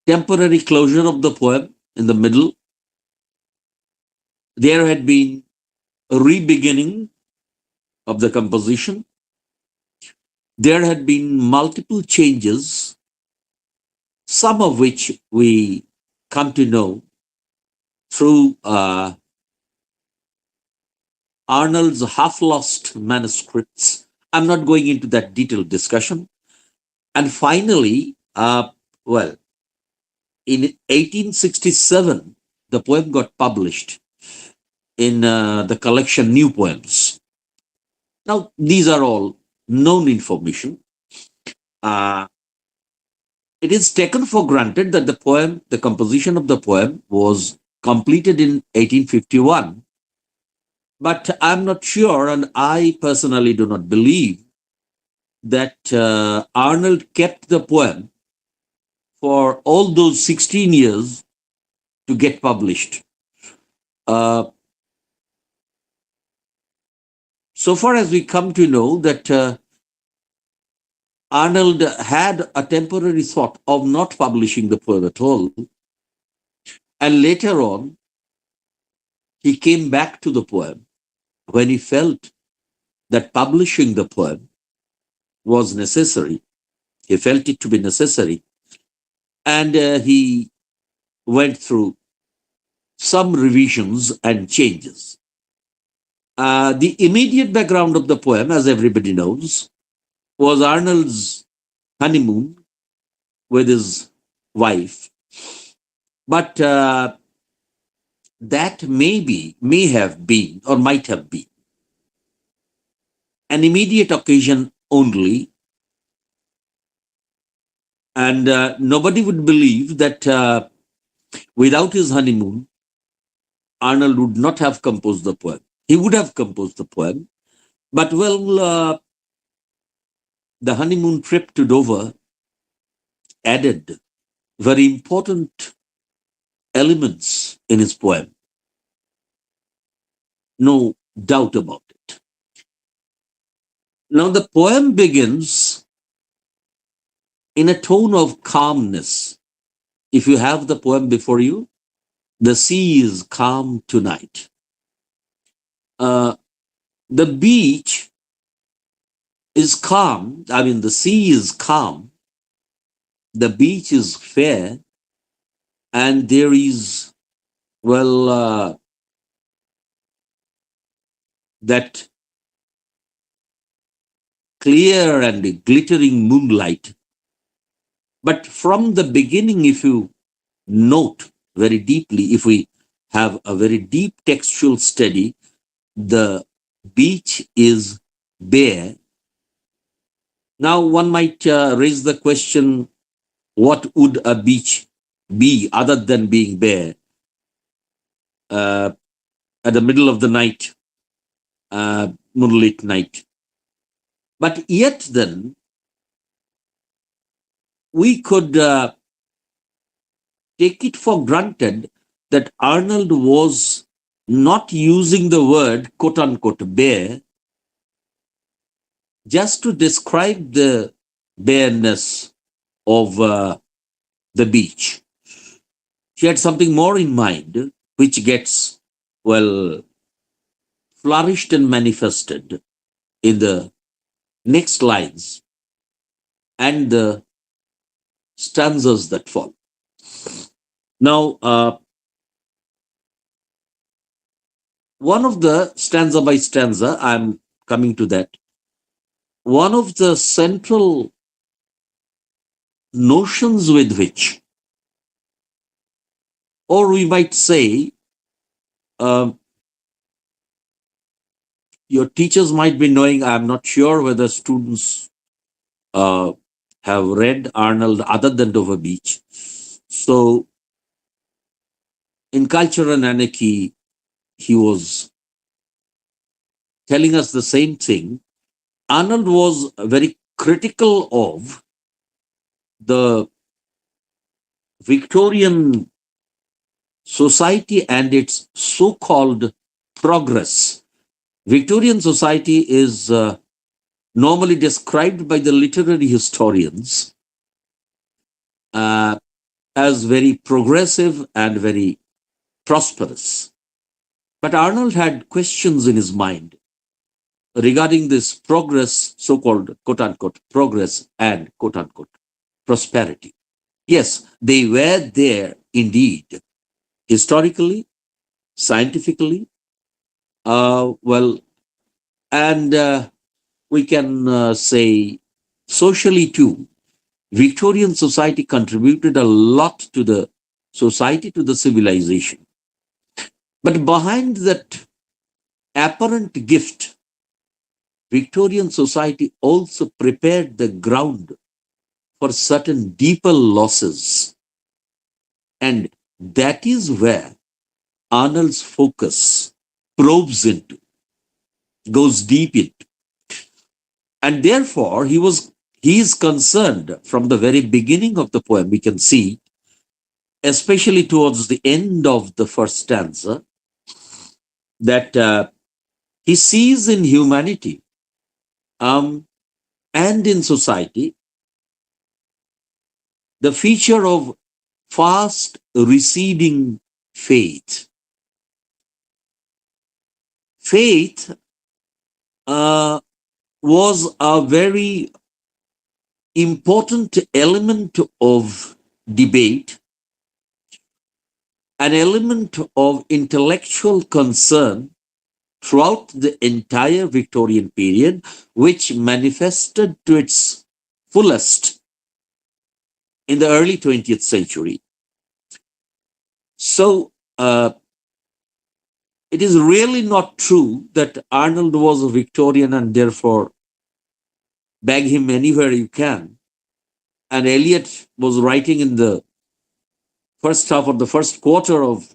temporary closure of the poem in the middle. There had been a re-beginning of the composition. There had been multiple changes, some of which we come to know through Arnold's half-lost manuscripts. I'm not going into that detailed discussion. And finally, in 1867, the poem got published in the collection New Poems. Now, these are all known information. It is taken for granted that the composition of the poem was completed in 1851. But I'm not sure, and I personally do not believe that Arnold kept the poem for all those 16 years to get published. So far as we come to know that Arnold had a temporary thought of not publishing the poem at all. And later on, he came back to the poem when he felt that publishing the poem was necessary. He felt it to be necessary. And he went through some revisions and changes. The immediate background of the poem, as everybody knows, was Arnold's honeymoon with his wife. But that may have been, or might have been, an immediate occasion only. And nobody would believe that without his honeymoon, Arnold would not have composed the poem. He would have composed the poem. But the honeymoon trip to Dover added very important elements in his poem. No doubt about it. Now the poem begins in a tone of calmness. If you have the poem before you, the sea is calm tonight. The beach is calm. I mean, the sea is calm. The beach is fair. And there is, that clear and glittering moonlight. But from the beginning, if you note very deeply, if we have a very deep textual study, the beach is bare. Now one might raise the question, what would a beach be other than being bare? At the middle of the night, moonlit night. But yet then, we could take it for granted that Arnold was not using the word quote unquote bare just to describe the bareness of the beach. She had something more in mind, which gets, flourished and manifested in the next lines and the stanzas that follow. Now, one of the stanza by stanza, I'm coming to that. One of the central notions with which, or we might say, your teachers might be knowing, I'm not sure whether students have read Arnold other than Dover Beach. So, in Culture and Anarchy, he was telling us the same thing. Arnold was very critical of the Victorian society and its so-called progress. Victorian society is normally described by the literary historians as very progressive and very prosperous. But Arnold had questions in his mind regarding this progress, so-called quote-unquote progress and quote-unquote prosperity. Yes, they were there indeed, historically, scientifically, Well, and we can say socially too, Victorian society contributed a lot to the society, to the civilization. But behind that apparent gift, Victorian society also prepared the ground for certain deeper losses. And that is where Arnold's focus probes into, goes deep into. And therefore, he is concerned from the very beginning of the poem. We can see, especially towards the end of the first stanza, that he sees in humanity and in society the feature of fast receding faith. Faith was a very important element of debate, an element of intellectual concern throughout the entire Victorian period, which manifested to its fullest in the early 20th century. So, it is really not true that Arnold was a Victorian and therefore bag him anywhere you can. And Eliot was writing in the first half of the first quarter of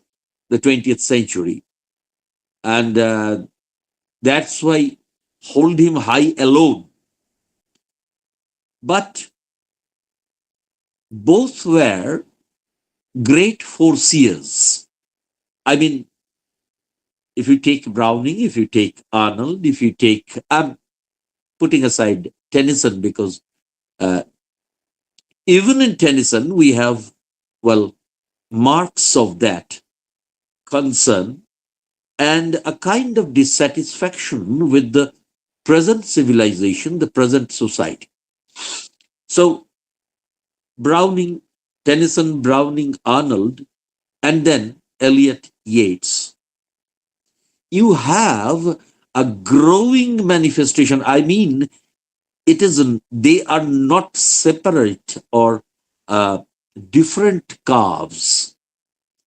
the 20th century. And that's why hold him high alone. But both were great foreseers. I mean, if you take Browning, if you take Arnold, if you take, I'm putting aside Tennyson because even in Tennyson, we have, well, marks of that concern and a kind of dissatisfaction with the present civilization, the present society. So, Browning, Tennyson, Browning, Arnold, and then Eliot Yeats. You have a growing manifestation. I mean, they are not separate or different curves.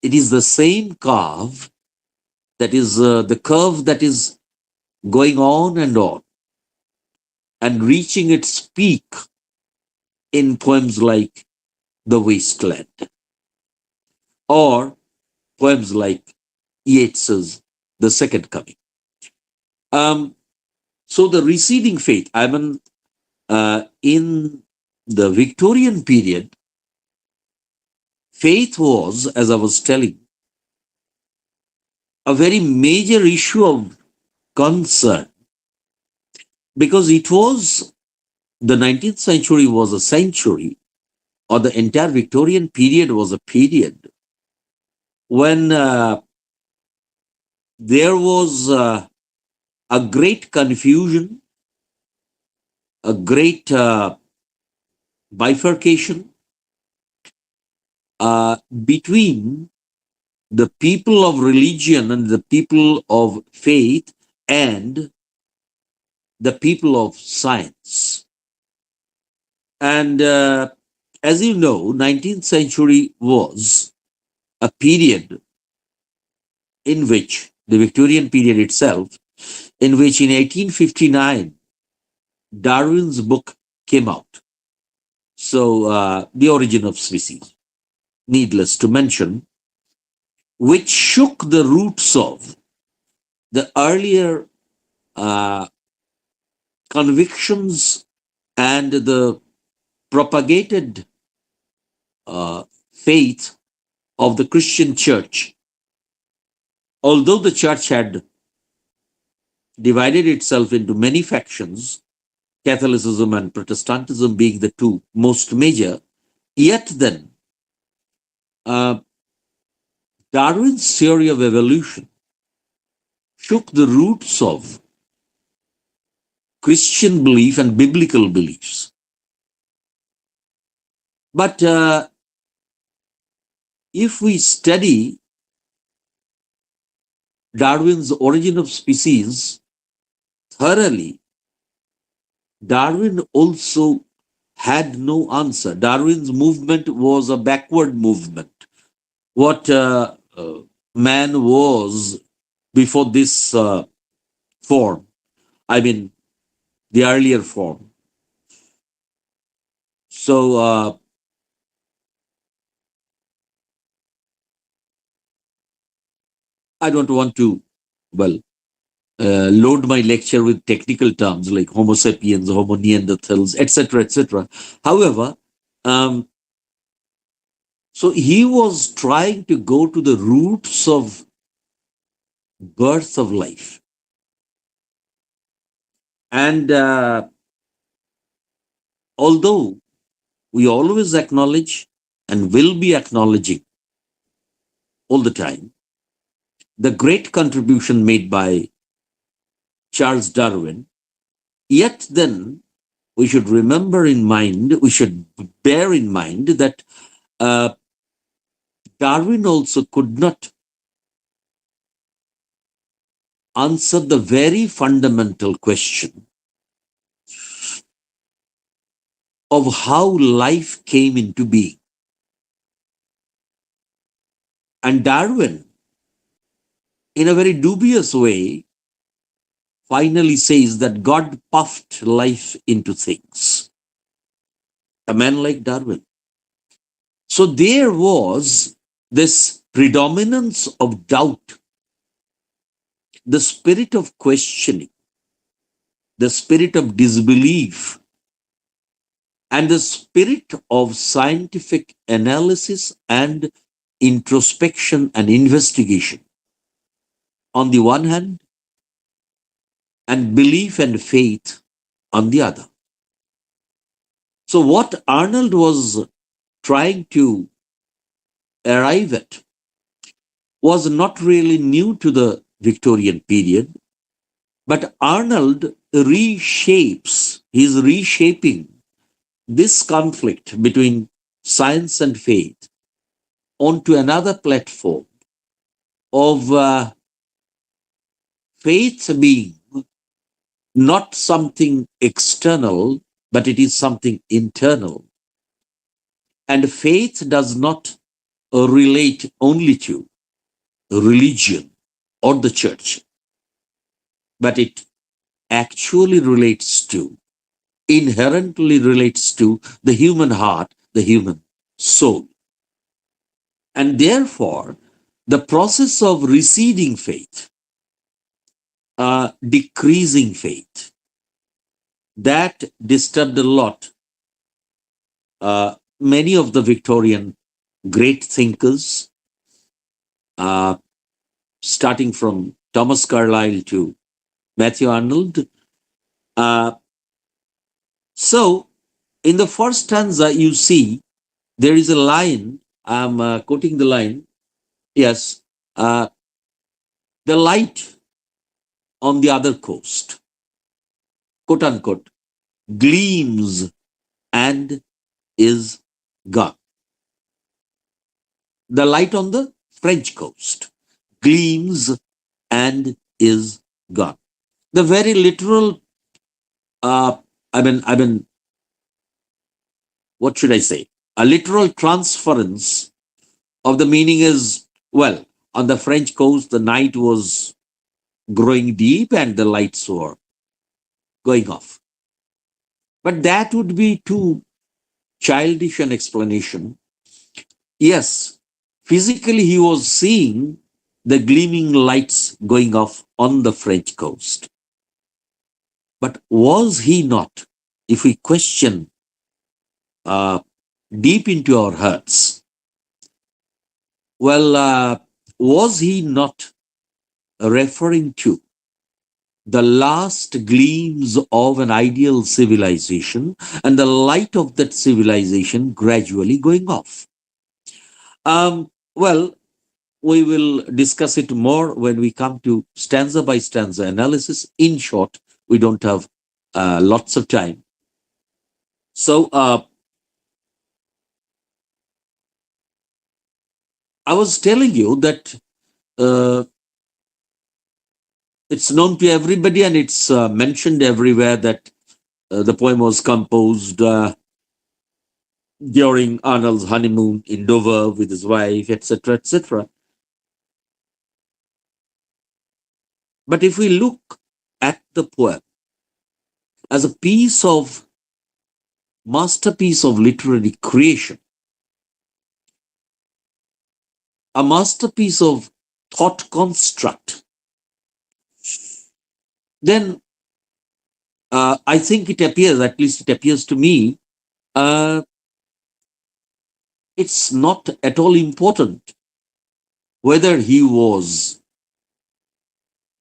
It is the same curve, that is the curve that is going on and reaching its peak in poems like The Wasteland or poems like Yeats's The Second Coming. So the receding faith, I mean, in the Victorian period, faith was, as I was telling, a very major issue of concern because it was, the 19th century was a century, or the entire Victorian period was a period when there was a great confusion, a great bifurcation between the people of religion and the people of faith and the people of science. And as you know, 19th century was a period in which, the Victorian period itself, in which in 1859, Darwin's book came out. So, The Origin of Species, needless to mention, which shook the roots of the earlier convictions and the propagated faith of the Christian church. Although the church had divided itself into many factions, Catholicism and Protestantism being the two most major, yet then Darwin's theory of evolution shook the roots of Christian belief and biblical beliefs. But if we study Darwin's Origin of Species thoroughly, Darwin also had no answer. Darwin's movement was a backward movement. What man was before this form, I mean, the earlier form. So, I don't want to, well, load my lecture with technical terms like Homo sapiens, Homo neanderthals, etc., etc. However, so he was trying to go to the roots of birth of life. And although we always acknowledge and will be acknowledging all the time the great contribution made by Charles Darwin, yet then we should remember in mind, we should bear in mind that Darwin also could not answer the very fundamental question of how life came into being. And Darwin, in a very dubious way, finally says that God puffed life into things. A man like Darwin. So there was this predominance of doubt, the spirit of questioning, the spirit of disbelief, and the spirit of scientific analysis and introspection and investigation on the one hand, and belief and faith on the other. So what Arnold was trying to arrive at was not really new to the Victorian period, but Arnold he's reshaping this conflict between science and faith onto another platform of faith being not something external, but it is something internal. And faith does not relate only to religion or the church, but it actually inherently relates to the human heart, the human soul. And therefore, the process of receding faith, decreasing faith, that disturbed a lot many of the Victorian great thinkers, starting from Thomas Carlyle to Matthew Arnold. So, in the first stanza, you see there is a line, I'm quoting the line, yes, the light on the other coast, quote unquote, gleams and is gone. The light on the French coast gleams and is gone. The very literal, what should I say? A literal transference of the meaning is, well, on the French coast, the night was growing deep and the lights were going off. But that would be too childish an explanation. Yes, physically he was seeing the gleaming lights going off on the French coast. But was he not, if we question deep into our hearts, well, was he not referring to the last gleams of an ideal civilization and the light of that civilization gradually going off? Well, we will discuss it more when we come to stanza by stanza analysis. In short, we don't have lots of time. So, I was telling you that it's known to everybody, and it's mentioned everywhere that the poem was composed during Arnold's honeymoon in Dover with his wife, etc., etc. But if we look at the poem as a masterpiece of literary creation, a masterpiece of thought construct, then I think it appears, at least it appears to me, it's not at all important whether he was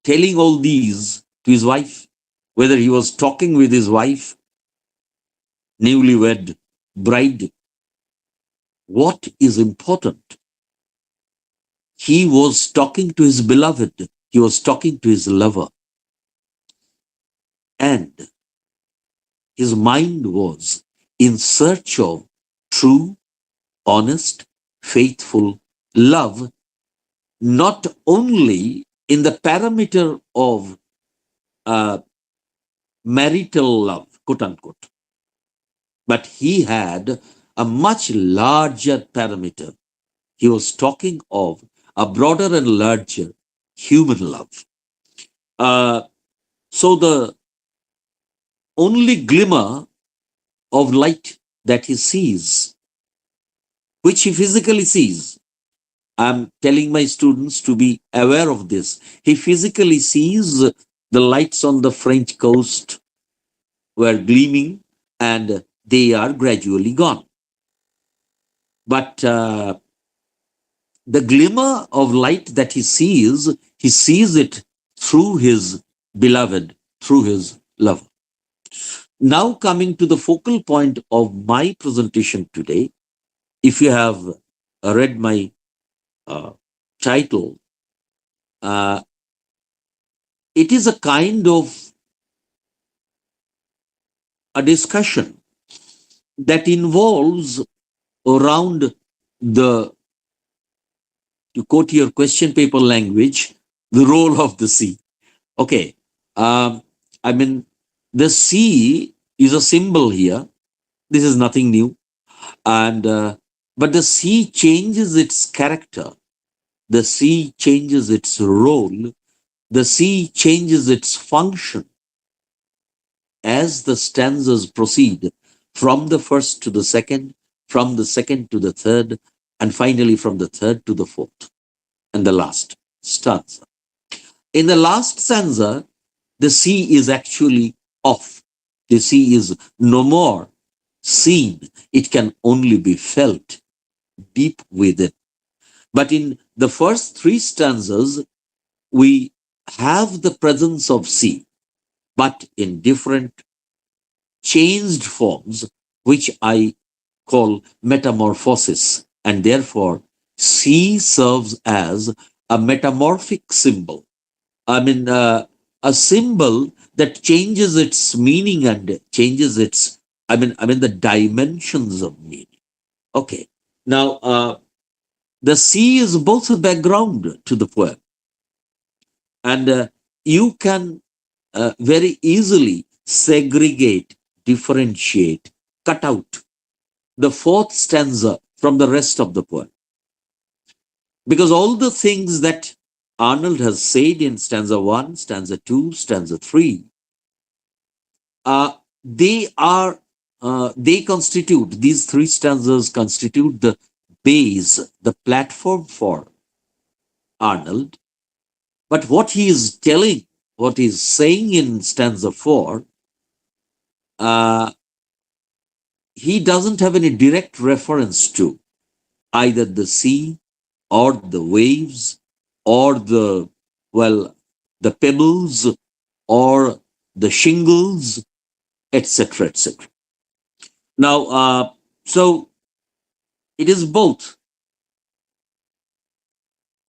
telling all these to his wife, whether he was talking with his wife, newlywed bride. What is important? He was talking to his beloved. He was talking to his lover. And his mind was in search of true, honest, faithful love, not only in the parameter of marital love, quote unquote, but he had a much larger parameter. He was talking of a broader and larger human love. So the only glimmer of light that he sees, which he physically sees, I'm telling my students to be aware of this. He physically sees the lights on the French coast were gleaming and they are gradually gone. But the glimmer of light that he sees it through his beloved, through his lover. Now coming to the focal point of my presentation today, if you have read my title, it is a kind of a discussion that involves around the, to quote your question paper language, the role of the sea. Okay, I mean, the sea is a symbol here. This is nothing new. And but the sea changes its character. The sea changes its role. The sea changes its function as the stanzas proceed from the first to the second, from the second to the third, and finally from the third to the fourth, and the last stanza. In the last stanza, the sea is actually off. The sea is no more seen. It can only be felt deep within. But in the first three stanzas, we have the presence of sea, but in different changed forms, which I call metamorphosis. And therefore, sea serves as a metamorphic symbol. I mean, a symbol that changes its meaning and changes its, the dimensions of meaning. Okay. Now, the sea is both a background to the poem. And you can very easily segregate, differentiate, cut out the fourth stanza from the rest of the poem. Because all the things that Arnold has said in stanza 1, stanza 2, stanza 3, they constitute, these three stanzas constitute the base, the platform for Arnold. But what he is telling, what he is saying in stanza 4, he doesn't have any direct reference to either the sea or the waves or the pebbles or the shingles, etc., etc. Now, so it is both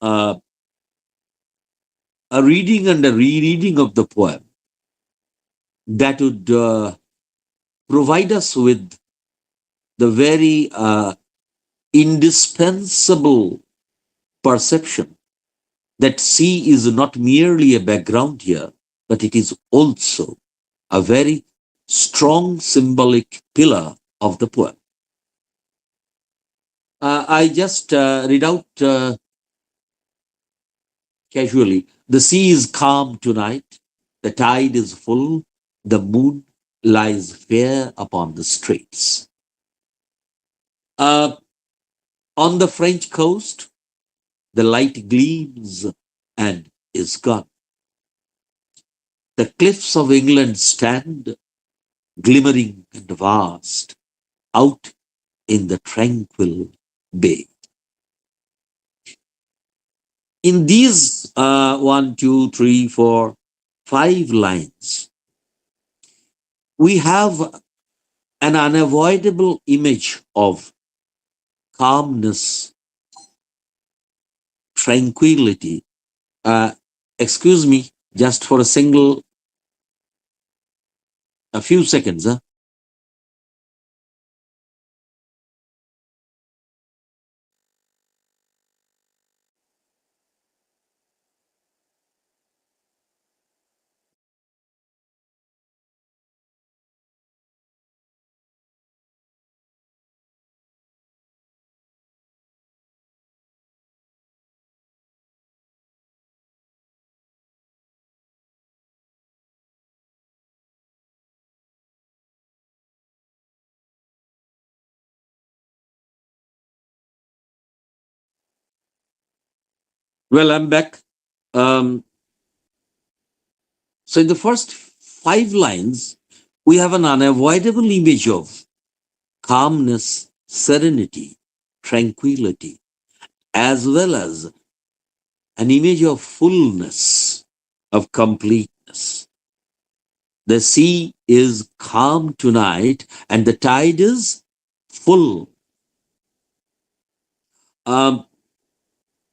a reading and a rereading of the poem that would provide us with the very indispensable perception that sea is not merely a background here, but it is also a very strong symbolic pillar of the poem. I just read out casually. The sea is calm tonight, the tide is full, the moon lies fair upon the straits. On the French coast, the light gleams and is gone. The cliffs of England stand glimmering and vast out in the tranquil bay. In these 1, 2, 3, 4, 5 lines, we have an unavoidable image of calmness, tranquility. Excuse me, just for a few seconds. Well, I'm back. So in the first 5 lines, we have an unavoidable image of calmness, serenity, tranquility, as well as an image of fullness, of completeness. The sea is calm tonight and the tide is full.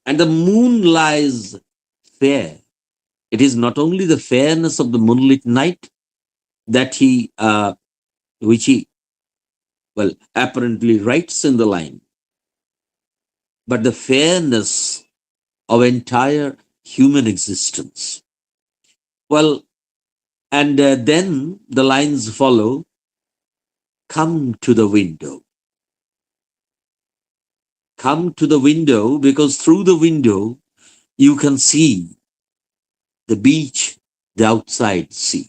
And the moon lies fair. It is not only the fairness of the moonlit night that which he apparently writes in the line, but the fairness of entire human existence. Well, and then the lines follow, come to the window. Come to the window, because through the window you can see the beach, the outside sea.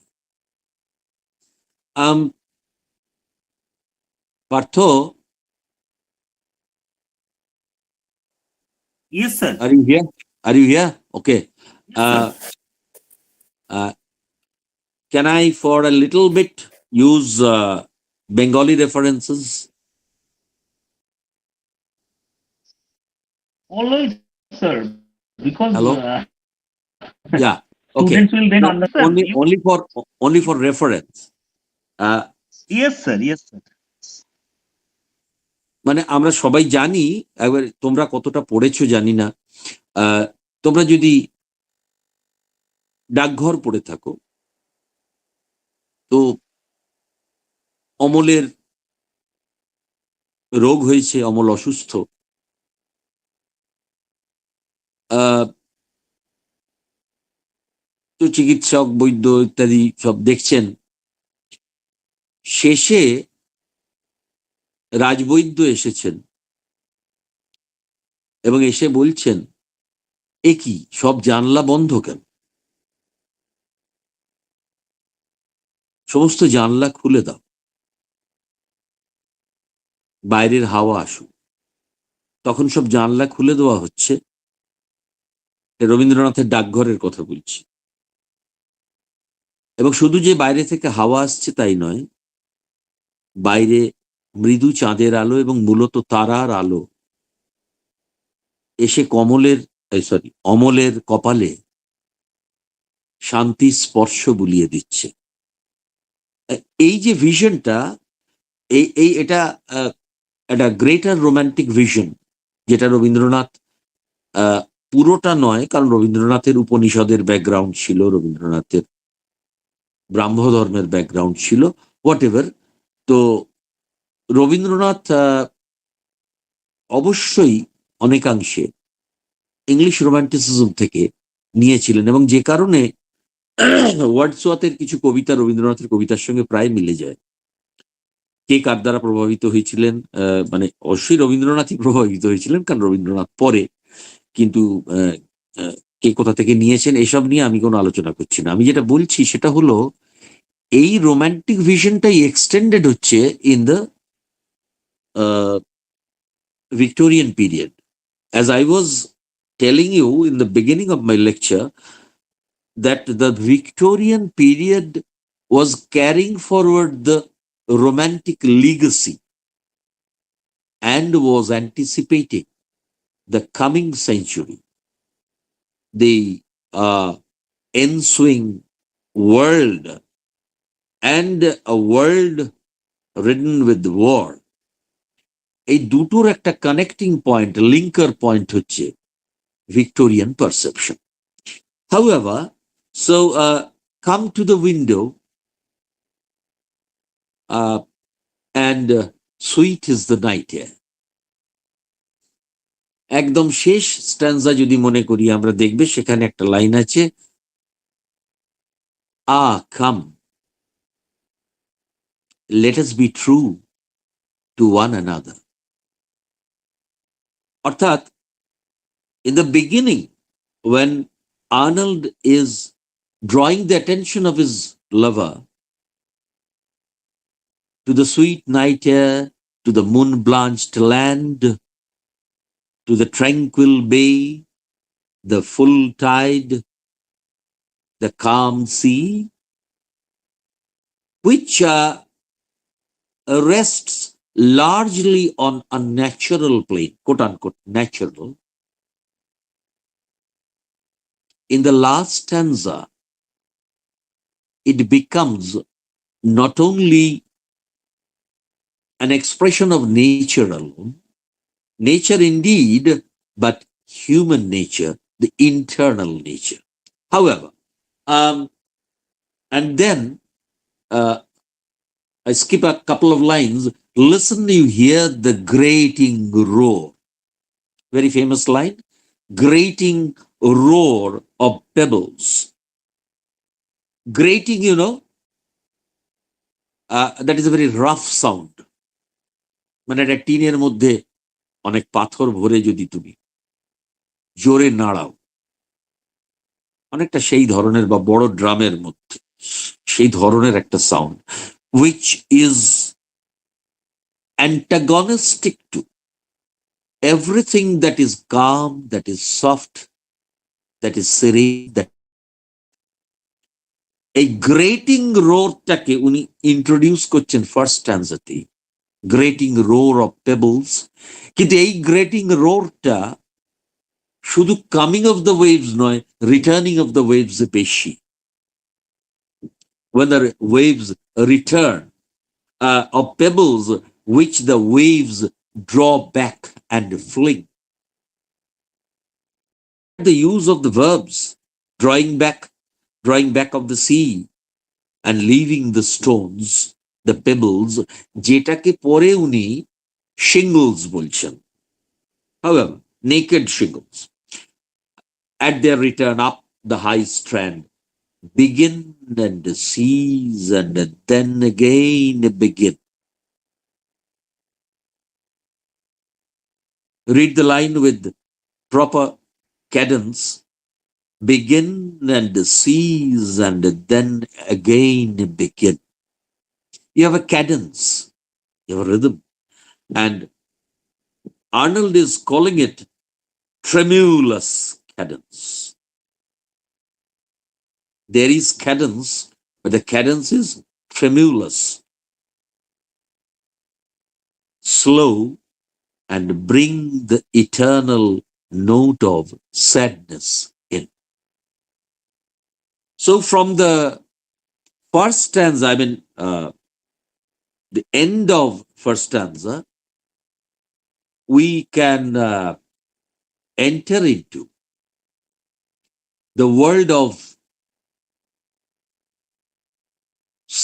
Partho, Yes, sir. are you here? Are you here? Okay. Yes, sir. Can I, for a little bit, use Bengali references? Always, sir. Because Hello? Yeah. Okay. students will then No, understand. only for reference. Yes, sir. Yes, sir. মানে আমরা সবাই জানি, একবার তোমরা কতটা পড়েছো জানি না, তোমরা যদি ডাকঘর পড়ে থাকো, তো অমলের রোগ হয়েছে, অমল অসুস্থ, তো চিকিৎসক, বৈদ্য ইত্যাদি সব দেখছেন। শেষে রাজবৈদ্য এসেছেন এবং এসে বলছেন, এ কি, সব জানলা বন্ধ কেন? সমস্ত জানলা খুলে দাও, বাইরের হাওয়া আসুক। তখন সব জানলা খুলে দেওয়া হচ্ছে। রবীন্দ্রনাথের ডাকঘরের কথা বলছি। এবং শুধু যে বাইরে থেকে হাওয়া আসছে তাই নয়, বাইরে মৃদু চাঁদের আলো এবং মূলত তারার আলো এসে অমলের কপালে শান্তি স্পর্শ বুলিয়ে দিচ্ছে। এই যে ভিশনটা, এটা একটা গ্রেটার রোমান্টিক ভিশন, যেটা রবীন্দ্রনাথ পুরোটা নয়, কারণ রবীন্দ্রনাথের উপনিষদের ব্যাকগ্রাউন্ড ছিল, রবীন্দ্রনাথের ব্রাহ্ম ধর্মের ব্যাকগ্রাউন্ড ছিল, হোয়াট এভার। তো রবীন্দ্রনাথ অবশ্যই অনেকাংশে ইংলিশ রোমান্টিসিজম থেকে নিয়েছিলেন, এবং যে কারণে ওয়ার্ডসওয়ার্থের কিছু কবিতা রবীন্দ্রনাথের কবিতার সঙ্গে প্রায় মিলে যায়। কে কার দ্বারা প্রভাবিত হয়েছিলেন, মানে অবশ্যই রবীন্দ্রনাথই প্রভাবিত হয়েছিলেন, কারণ রবীন্দ্রনাথ পরে, কিন্তু কে কোথা থেকে নিয়েছেন এসব নিয়ে আমি কোনো আলোচনা করছি না। আমি যেটা বলছি সেটা হলো এই রোমান্টিক ভিশনটাই এক্সটেন্ডেড হচ্ছে in the Victorian period. As I was telling you in the beginning of my lecture, that the Victorian period was carrying forward the romantic legacy and was anticipating the coming century, the ensuing world, and a world ridden with war. এই দুটোর একটা connecting point, linker point হচ্ছে Victorian perception. However, so come to the window, and sweet is the night air. একদম শেষ স্ট্যান্সা যদি মনে করি আমরা, দেখবে সেখানে একটা লাইন আছে, come, let us be true to one another. অর্থাৎ in the beginning, when Arnold is drawing the attention of his lover to the sweet night air, to the moon-blanched land, to the tranquil bay, the full tide, the calm sea, which rests largely on a natural plane, quote unquote natural. In the last stanza, it becomes not only an expression of nature alone, nature indeed, but human nature, the internal nature. However, and then I skip a couple of lines. Listen, you hear the grating roar. Very famous line. Grating roar of pebbles. Grating, you know, that is a very rough sound. মানে একটা টিনের মধ্যে অনেক পাথর ভরে যদি তুমি জোরে নাড়াও, অনেকটা সেই ধরনের, বা বড় ড্রামের মধ্যে সেই ধরনের একটা sound, which is antagonistic to everything that is calm, that is soft, that is serene. That এই গ্রেটিং রোরটাকে উনি ইন্ট্রোডিউস করছেন first স্ট্যান্জাতে, grating roar of pebbles. কিন্তু এই গ্রেটিং রোরটা শুধু কামিং অফ দ্য ওয়েভস নয়, রিটার্নিং অফ দ্য ওয়েভস বেশি। When the waves return, of pebbles which the waves draw back and fling. The use of the verbs, drawing back of the sea and leaving the stones, the pebbles, যেটাকে পরে উনি shingles বলছেন, however, naked shingles, at their return up the high strand, begin and cease and then again begin. Read the line with proper cadence. Begin and cease and then again begin. You have a cadence, you have a rhythm. And Arnold is calling it tremulous cadence. There is cadence, but the cadence is tremulous, slow, and bring the eternal note of sadness in. So from the first stanza, the end of first stanza, we can enter into the world of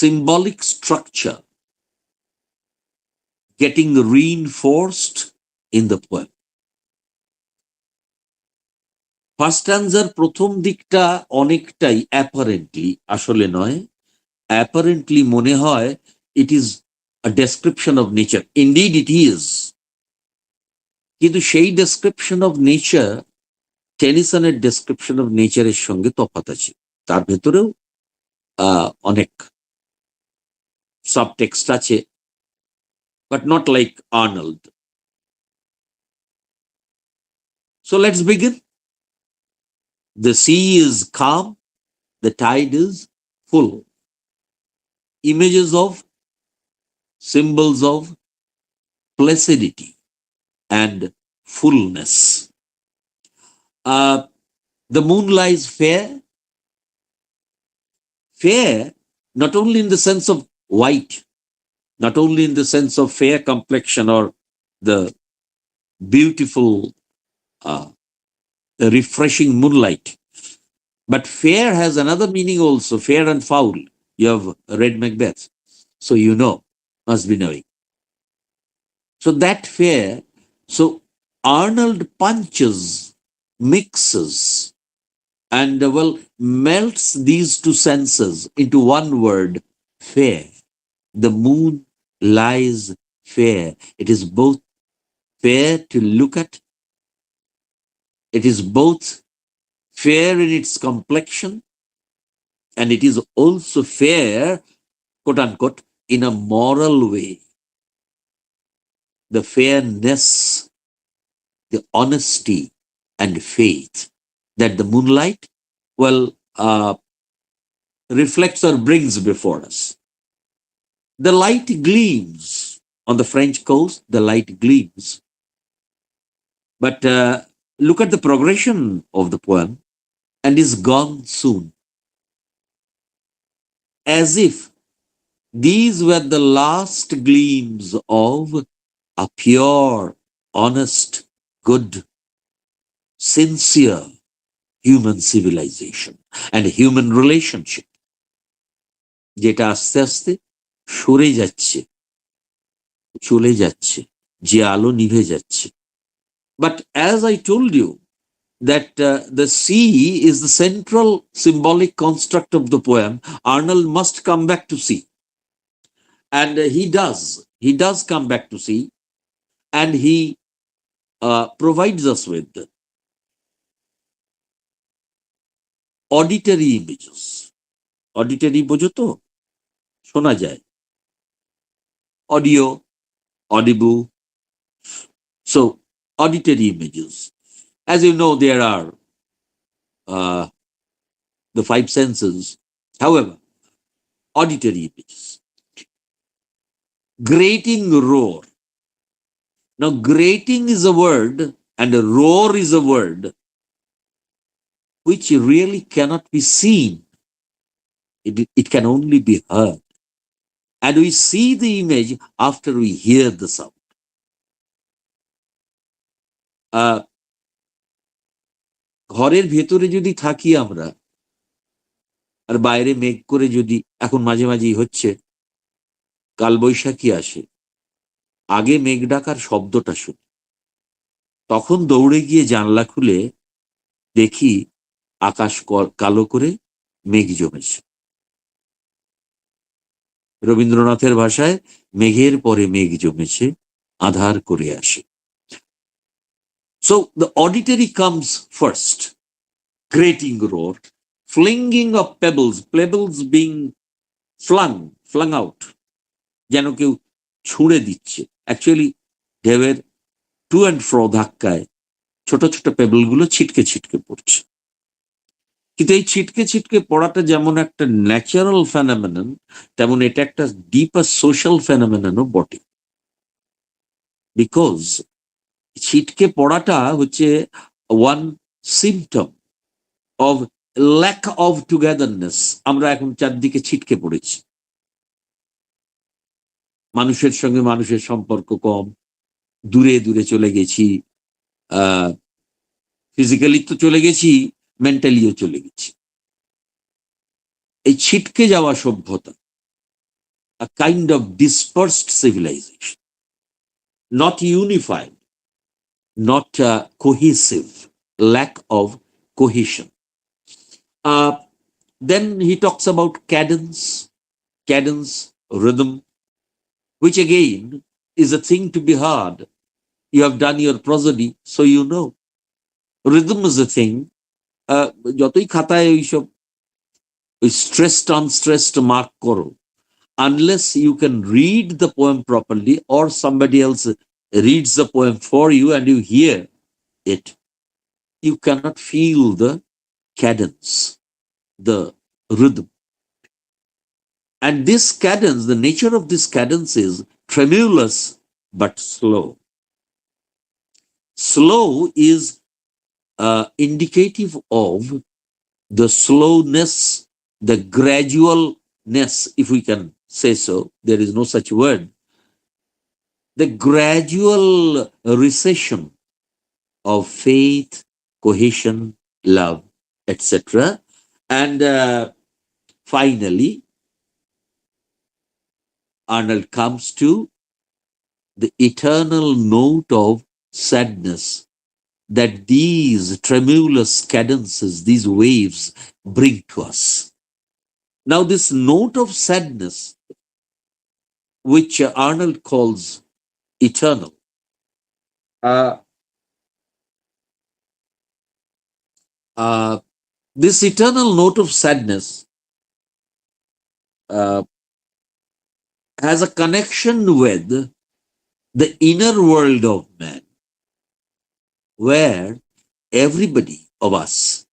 symbolic structure getting reinforced in the poem. First স্ট্যান্জার প্রথম দিকটা অনেকটাই apparently, আসলে নয়, apparently মনে হয় it is a description of nature, indeed it is, কিন্তু সেই ডেসক্রিপশন অফ নেচার টেনিসনের ডেসক্রিপশন অফ নেচারের সঙ্গে তফাৎ আছে। তার ভেতরেও অনেক সাবটেক্সট আছে, but not like Arnold. So let's begin. The sea is calm, the tide is full. Images of, symbols of placidity and fullness. The moon lies fair, fair not only in the sense of white, not only in the sense of fair complexion or the beautiful, refreshing moonlight, but fair has another meaning also, fair and foul. You have read Macbeth, so you know, must be knowing. So that fair, so Arnold punches, mixes, and well, melts these two senses into one word, fair. The moon lies fair. It is both fair to look at, it is both fair in its complexion, and it is also fair, quote unquote, in a moral way. The fairness, the honesty and faith that the moonlight, well, reflects or brings before us. The light gleams on the French coast, the light gleams. But look at the progression of the poem, and is gone soon. As if these were the last gleams of a pure, honest, good, sincere human civilization and human relationship, যেটা আস্তে আস্তে সরে যাচ্ছে, চলে যাচ্ছে, যে আলো নিভে যাচ্ছে। But as I told you, that the sea is the central symbolic construct of the poem, Arnold must come back to sea. And he does come back to sea, and he provides us with auditory images. Auditory বোঝো তো? শোনা যায়। Audio, audible. So, auditory images. As you know, there are the five senses. However, auditory images. Grating roar. Now, grating is a word and a roar is a word which really cannot be seen. It can only be heard. And we see the image after we hear the sound. ঘরের ভেতরে যদি থাকি আমরা, আর বাইরে মেঘ করে যদি, এখন মাঝে মাঝেই হচ্ছে, কালবৈশাখী আসে, আগে মেঘ ডাকার শব্দটা শুনি, তখন দৌড়ে গিয়ে জানলা খুলে দেখি আকাশ কালো করে মেঘ জমেছে। রবীন্দ্রনাথের ভাষায় মেঘের পরে মেঘ জমেছে, আধার করে আসে। So the auditory comes first, grating roar, flinging of pebbles being flung out, যেন কেউ ছুঁড়ে দিচ্ছে। অ্যাকচুয়ালি ঢেউয়ের টু অ্যান্ড ফ্রো ধাক্কায় ছোট ছোট পেবল গুলো ছিটকে ছিটকে পড়ছে। কিন্তু এই ছিটকে ছিটকে পড়াটা যেমন একটা ন্যাচারাল ফেনোমেনন, তেমন এটা একটা ডিপার সোশ্যাল ফেনোমেননও বটে। বিকজ ছিটকে পড়াটা হচ্ছে one symptom of lack of togetherness. আমরা এখন চারদিকে ছিটকে পড়েছি, মানুষের সঙ্গে মানুষের সম্পর্ক কম, দূরে দূরে চলে গেছি, ফিজিক্যালি তো চলে গেছি, মেন্টালিও চলে গেছি। এই ছিটকে যাওয়া সভ্যতা, a kind of dispersed civilization, not unified, not cohesive, lack of cohesion. Then he talks about cadence, rhythm, which again is a thing to be heard. You have done your prosody, so you know. Rhythm is a thing. যতই খাতায় ওইসব stressed unstressed mark করো, unless you can read the poem properly or somebody else reads the poem for you and you hear it, you cannot feel the cadence, the rhythm. And this cadence, the nature of this cadence is tremulous but slow. Slow is indicative of the slowness, the gradualness, if we can say so. There is no such word. The gradual recession of faith, cohesion, love, etc. And finally, Arnold comes to the eternal note of sadness that these tremulous cadences, these waves bring to us. Now, this note of sadness, which Arnold calls eternal, this eternal note of sadness has a connection with the inner world of man, where everybody of us,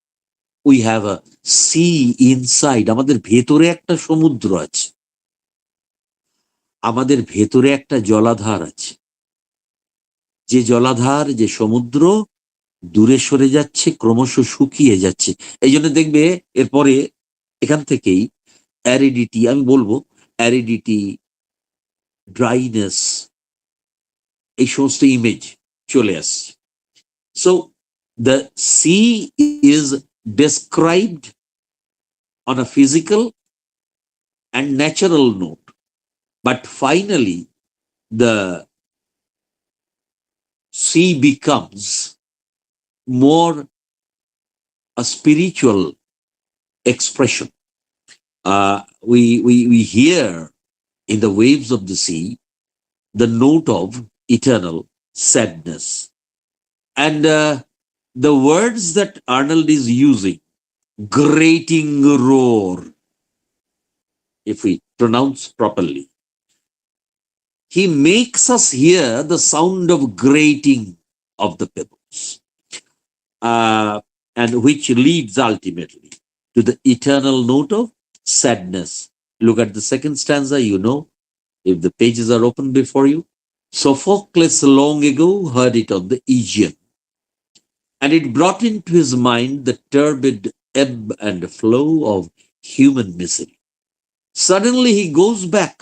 we have a sea inside. আমাদের ভেতরে একটা সমুদ্র আছে, আমাদের ভেতরে একটা জলাধার আছে, যে জলাধার, যে সমুদ্র দূরে সরে যাচ্ছে, ক্রমশ শুকিয়ে যাচ্ছে। এই জন্য দেখবে এরপরে এখান থেকেই অ্যারিডিটি, আমি বলবো অ্যারিডিটি, ড্রাইনেস, এই সমস্ত ইমেজ চলে আসছে। So the sea is described on a physical and natural note, but finally the sea becomes more a spiritual expression. We hear in the waves of the sea the note of eternal sadness. And the words that Arnold is using, grating roar, if we pronounce properly, he makes us hear the sound of grating of the pebbles, and which leads ultimately to the eternal note of sadness. Look at the second stanza, you know, if the pages are open before you. Sophocles long ago heard it on the Aegean, and it brought into his mind the turbid ebb and flow of human misery. Suddenly he goes back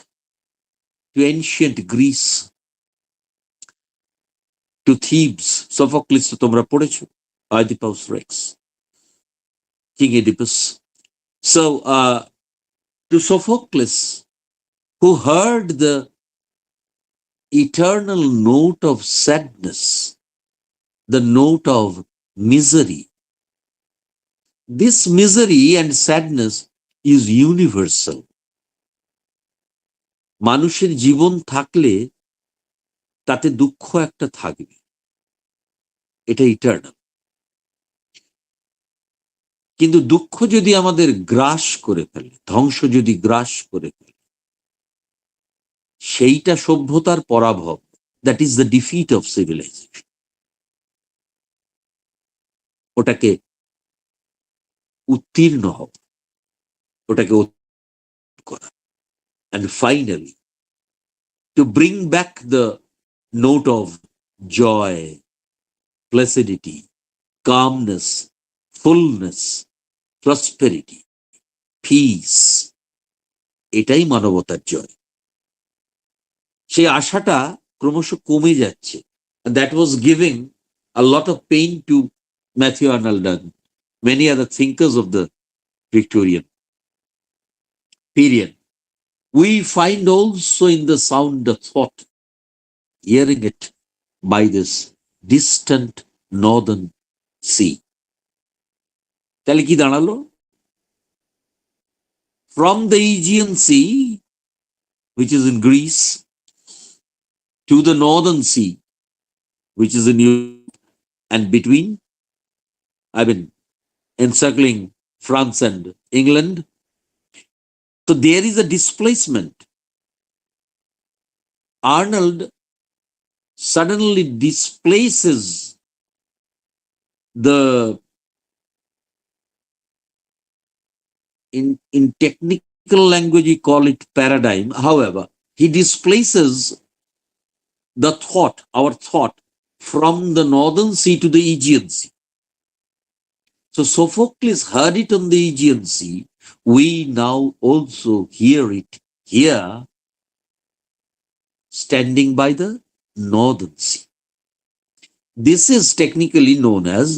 to ancient Greece, to Thebes. Sophocles to tomra porecho, Oedipus Rex, King Oedipus. So to Sophocles, who heard the eternal note of sadness, the note of misery. This misery and sadness is universal. মানুষের জীবন থাকলে তাতে দুঃখ একটা থাকবে, এটা eternal. কিন্তু দুঃখ যদি আমাদের গ্রাস করে ফেলে, ধ্বংস যদি গ্রাস করে ফেলে, সেইটা সভ্যতার পরাভব। That is the defeat of civilization. ওটাকে উত্তীর্ণ হওয়া, ওটাকে করা, and finally to bring back the note of joy, placidity, calmness, fullness, prosperity, peace, এটাই মানবতার জয়। সেই আশাটা ক্রমশ কমে যাচ্ছে, and that was giving a lot of pain to Matthew Arnold and many other thinkers of the Victorian period. We find also in the sound of thought, hearing it by this distant northern sea. তাহলে কি দাঁড়ালো? From the Aegean Sea, which is in Greece, to the Northern Sea, which is in Europe, and between, encircling France and England. So there is a displacement. Arnold suddenly displaces the, in technical language we call it paradigm. However, he displaces the thought, our thought, from the Northern Sea to the Aegean Sea. So Sophocles heard it on the Aegean Sea. We now also hear it here, standing by the Northern Sea. This is technically known as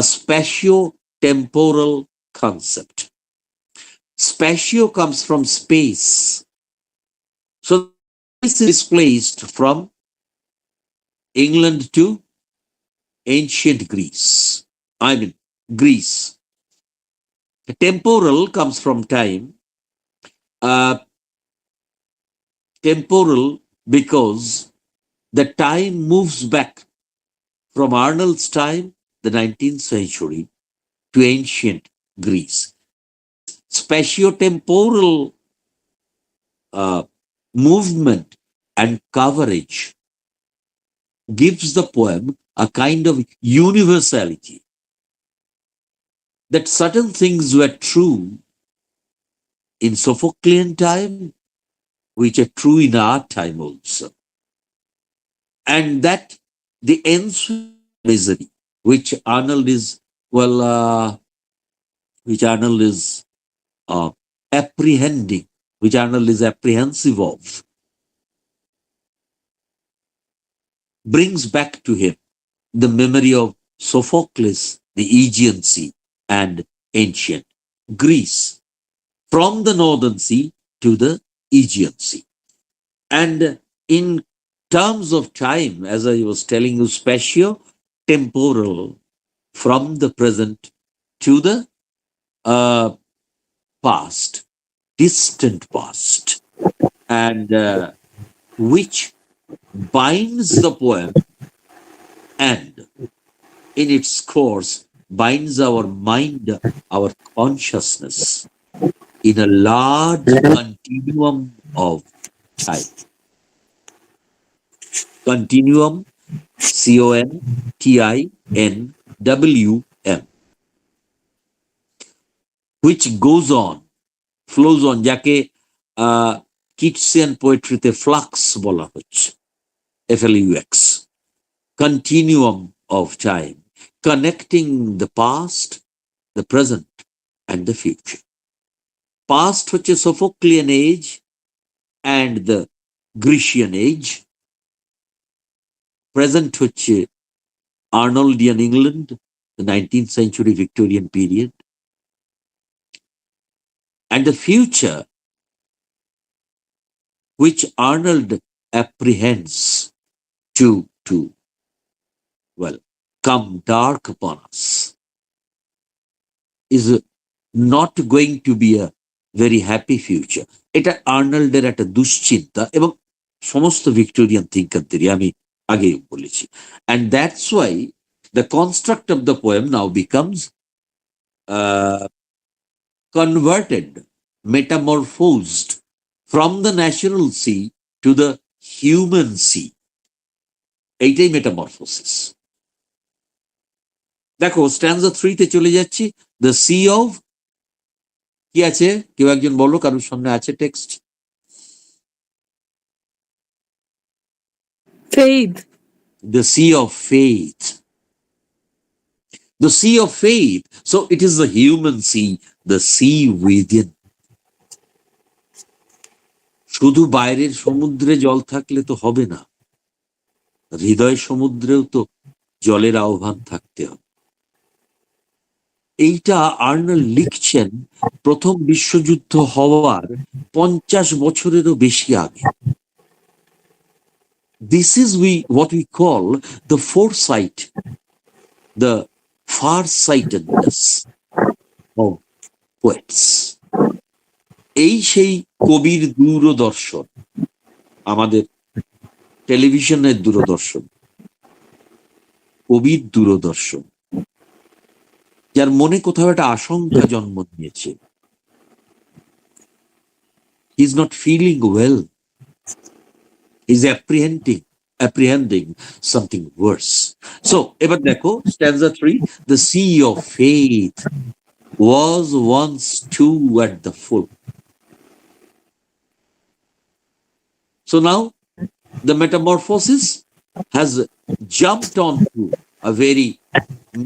a spatio-temporal concept. Spatio comes from space. So this is displaced from England to ancient Greece. Greece. Temporal comes from time. Temporal because the time moves back from Arnold's time, the 19th century, to ancient Greece. Spatio-temporal movement and coverage gives the poem a kind of universality, that certain things were true in Sophoclean time, which are true in our time also. And that the ensuing misery, which Arnold is apprehending, which Arnold is apprehensive of, brings back to him the memory of Sophocles, the Aegean Sea, and ancient Greece, from the Northern Sea to the Aegean Sea. And in terms of time, as I was telling you, spatio-temporal, from the present to the past, distant past, and which binds the poem and in its course binds our mind, our consciousness in a large continuum of time. Continuum, CONTINWM, which goes on, flows on, যাকে Keatsian poetryতে flux বলা হচ্ছে, FLUX, continuum of time, connecting the past, the present, and the future. Past হচ্ছে Sophoclean age and the Grecian age. Present হচ্ছে Arnoldian England, the 19th century Victorian period. And the future, which Arnold apprehends to come dark upon us, is not going to be a very happy future. এটা আর্নল্ডের একটা দুশ্চিন্তা এবং সমস্ত Victorian থিঙ্কারদেরই, আমি আগেই বলেছি। And that's why the construct of the poem now becomes converted, metamorphosed from the natural sea to the human sea. এইটাই metamorphosis. দেখো স্ট্যান্জা 3 তে চলে যাচ্ছি। দ্য সি অফ, কি আছে কেউ একজন বলো, কারোর সামনে আছে text? Faith. The sea of faith. The sea of faith. So it is the human sea, the sea within. শুধু বাইরের সমুদ্রে জল থাকলে তো হবে না, হৃদয় সমুদ্রেও তো জলের আহ্বান থাকতে হবে। এইটা আর্নল্ড লিখছেন প্রথম বিশ্বযুদ্ধ হওয়ার 50 বছরেরও বেশি আগে। This is what we call the foresight, the farsightedness of poets. এই সেই কবির দূরদর্শন, আমাদের টেলিভিশনের দূরদর্শন, কবির দূরদর্শন, যার মনে কোথাও একটা আশঙ্কা জন্ম নিয়েছে। He is not feeling well, he is apprehending something worse. So এবার দেখো stanza 3, the sea of faith was once too at the full. So now the metamorphosis has jumped on to a very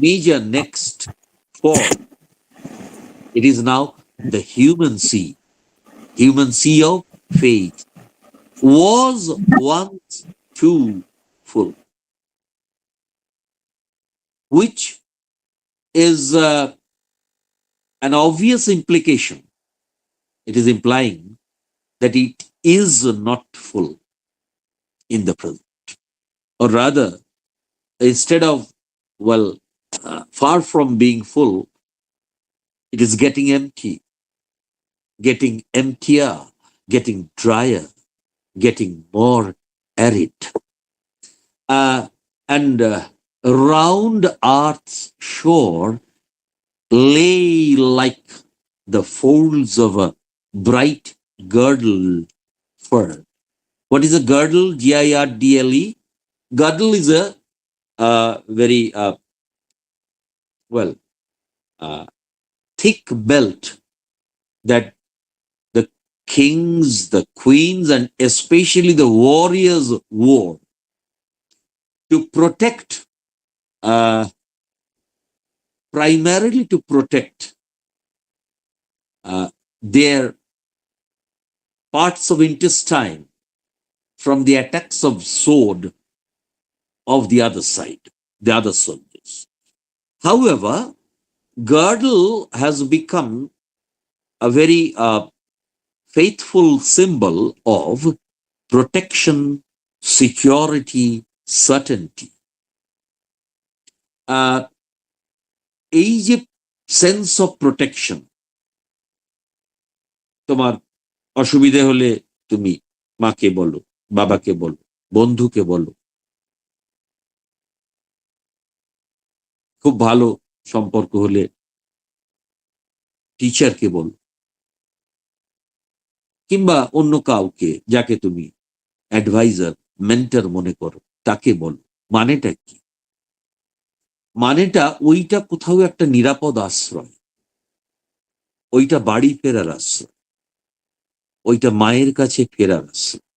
major next form. It is now the human sea of faith was once too full, which is an obvious implication. It is implying that it is not full in the present, or rather, instead of, far from being full, it is getting empty, getting emptier, getting drier, getting more arid. And round earth's shore lay like the folds of a bright girdle fur. What is a girdle? Girdle. Girdle is a very thick belt that the kings, the queens, and especially the warriors wore to protect, primarily to protect their parts of intestine from the attacks of sword of the other side, the other soldiers. However, girdle has become a very faithful symbol of protection, security, certainty. এই যে sense of protection, তোমার অসুবিধে হলে তুমি মাকে বলো, বাবাকে বলো, বন্ধুকে বলো, খুব ভালো সম্পর্ক হলে টিচারকে বলো, কিংবা অন্য কাউকে যাকে তুমি অ্যাডভাইজার, মেন্টর মনে করো, তাকে বলো। মানেটা কি? মানেটা ওইটা কোথাও একটা নিরাপদ আশ্রয়, ওইটা বাড়ি ফেরার আশ্রয়, ওইটা মায়ের কাছে ফেরার আশ্রয়,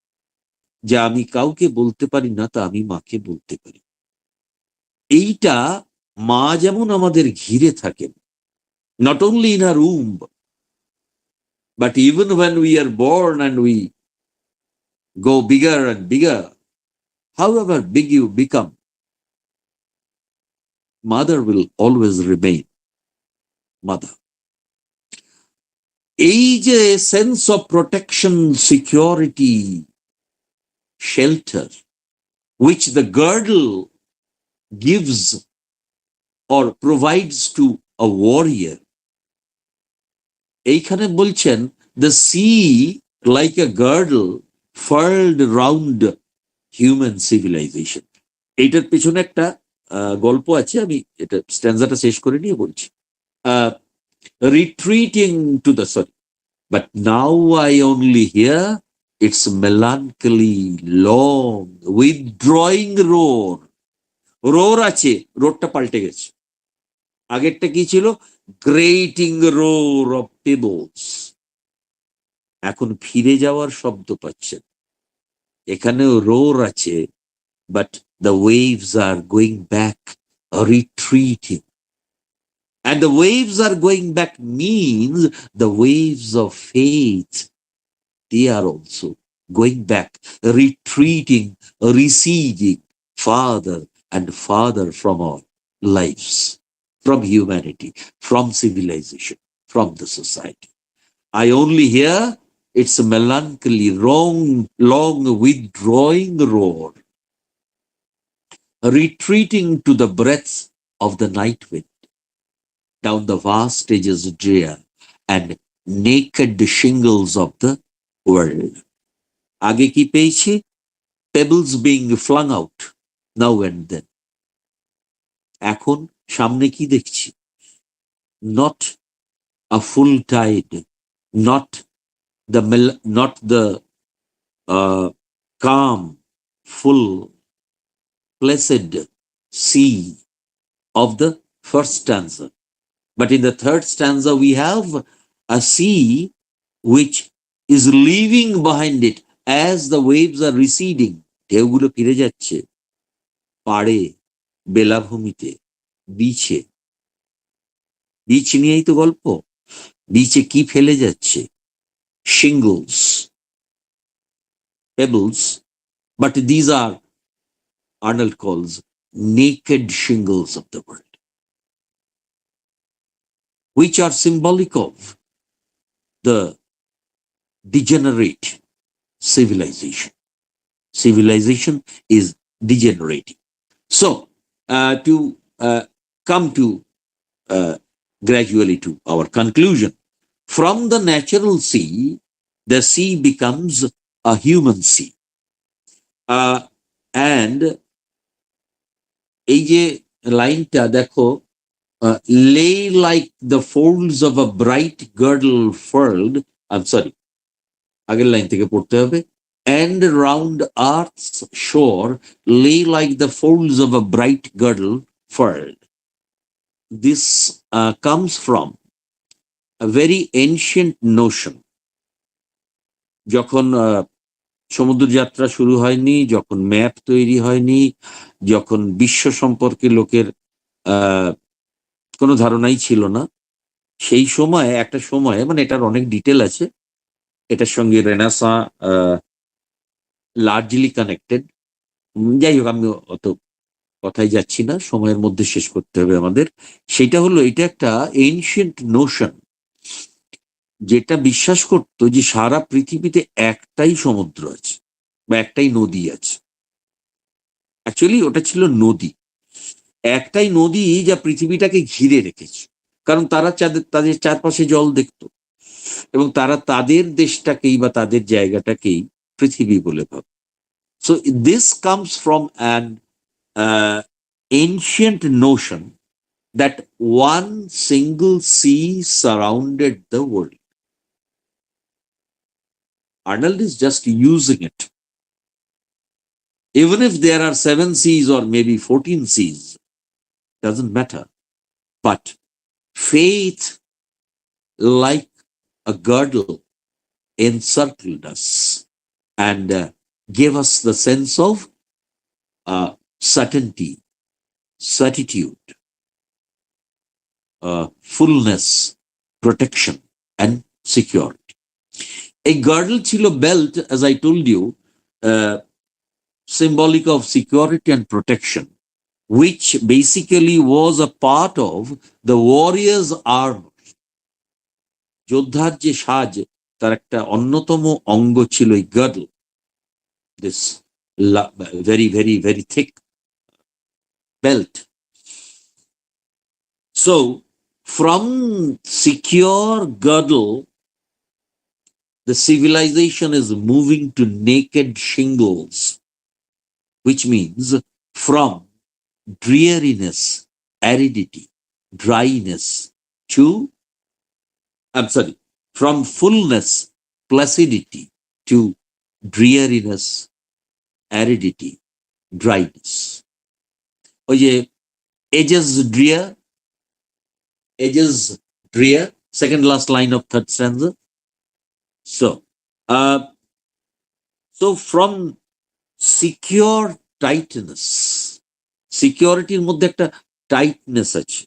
যা আমি কাউকে বলতে পারি না তা আমি মাকে বলতে পারি। এইটা মা যেমন আমাদের ঘিরে থাকেন, not only in our womb, but even when we are born and we go bigger and bigger, however big you become, mother will always remain mother. এই যে sense of protection, security, shelter, which the girdle gives or provides to a warrior. এইখানে বলছেন the sea like a girdle furled round human civilization. এইটার পেছনে একটা গল্প আছে, আমি এটা স্ট্যান্জাটা শেষ করে নিয়ে বলছি। retreating to the but now I only hear its melancholy long withdrawing roar. রোর আছে, রোরটা পাল্টে গেছে। আগেরটা কি ছিল? Grating roar of pebbles. এখন ফিরে যাওয়ার শব্দ পাচ্ছেন। এখানেও রোর আছে, but the waves are going back, retreating. And the waves are going back means the waves of faith, they are also going back, retreating, receding farther and farther from our lives, from humanity, from civilization, from the society. I only hear its melancholy, long withdrawing roar, retreating to the breaths of the night wind. down the vast edges drear and naked shingles of the world. আগে কি পেয়েছি? Pebbles being flung out now and then. এখন সামনে কি দেখছি? Not a full tide, not the calm, full, placid sea of the first stanza. But in the third stanza, we have a sea which is leaving behind it as the waves are receding. ঢেউগুলো ফিরে যাচ্ছে পাড়ে, বেলাভূমিতে, বিচে। Beach নিয়েই তো গল্প। বিচে কি ফেলে যাচ্ছে? Shingles, pebbles, but these are, Arnold calls, naked shingles of the world, which are symbolic of the degenerate civilization. Civilization is degenerating. So, to come to gradually to our conclusion, from the natural sea, the sea becomes a human sea. And এই যে লাইনটা দেখো, lay like the folds of a bright girdle furled, I'm sorry, আগের line থেকে পড়তে হবে, and round earth's shore lay like the folds of a bright girdle furled. This comes from a very ancient notion. যখন সমুদ্র যাত্রা শুরু হয়নি, যখন ম্যাপ তৈরি হয়নি, যখন বিশ্ব সম্পর্কে লোকের কোনো ধারণাই ছিল না, সেই সময় একটা সময়ে, মানে এটার অনেক ডিটেল আছে, এটার সঙ্গে রেনেসাঁ লার্জলি কানেক্টেড। যাই হোক, আমি অত কথাই যাচ্ছি না, সময়ের মধ্যে শেষ করতে হবে আমাদের। সেটা হলো, এটা একটা এনশিয়েন্ট নোশন, যেটা বিশ্বাস করতো যে সারা পৃথিবীতে একটাই সমুদ্র আছে বা একটাই নদী আছে। অ্যাকচুয়ালি ওটা ছিল নদী, একটাই নদী যা পৃথিবীটাকে ঘিরে রেখেছে, কারণ তারা তাদের চারপাশে জল দেখত এবং তারা তাদের দেশটাকেই বা তাদের জায়গাটাকেই পৃথিবী বলে ভাবে। So this comes from an ancient notion that one single sea surrounded the world. Arnold is just using it. Even if there are 7 seas or maybe 14 seas, doesn't matter. But faith, like a girdle, encircled us and gave us the sense of certainty, certitude, fullness, protection, and security. A girdle chilo belt, as I told you, symbolic of security and protection, which basically was a part of the warrior's armor. যোদ্ধার যে সাজ, তার একটা অন্যতম অঙ্গ ছিল এই girdle, this very, very, very thick belt. So, from secure girdle, the civilization is moving to naked shingles, which means from dreariness, aridity, dryness to, from fullness, placidity to dreariness, aridity, dryness. ওই যে edges drear, second last line of third stanza. So from secure tightness, সিকিউরিটির মধ্যে একটা tightness আছে,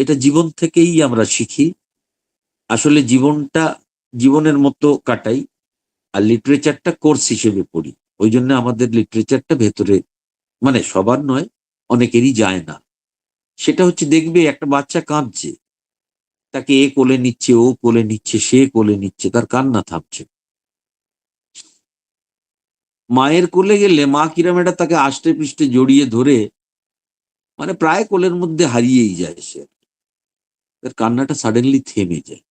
এটা জীবন থেকেই আমরা শিখি। আসলে জীবনের মতো কাটাই, আর লিটারেচারটা কোর্স হিসেবে পড়ি। ওই জন্য আমাদের লিটারেচারটা ভেতরে, মানে সবার নয়, অনেকেরই যায় না। সেটা হচ্ছে, দেখবে একটা বাচ্চা কাঁদছে, তাকে এ কোলে নিচ্ছে, ও কোলে নিচ্ছে, সে কোলে নিচ্ছে, তার কান্না থামছে। মায়ের কোলে গেলে মা কিরম এটা তাকে আষ্টে পৃষ্ঠে জড়িয়ে ধরে মানে প্রায় কোলের মধ্যে হারিয়েই যায় সে, তার কান্নাটা সাডেনলি থেমে যায়।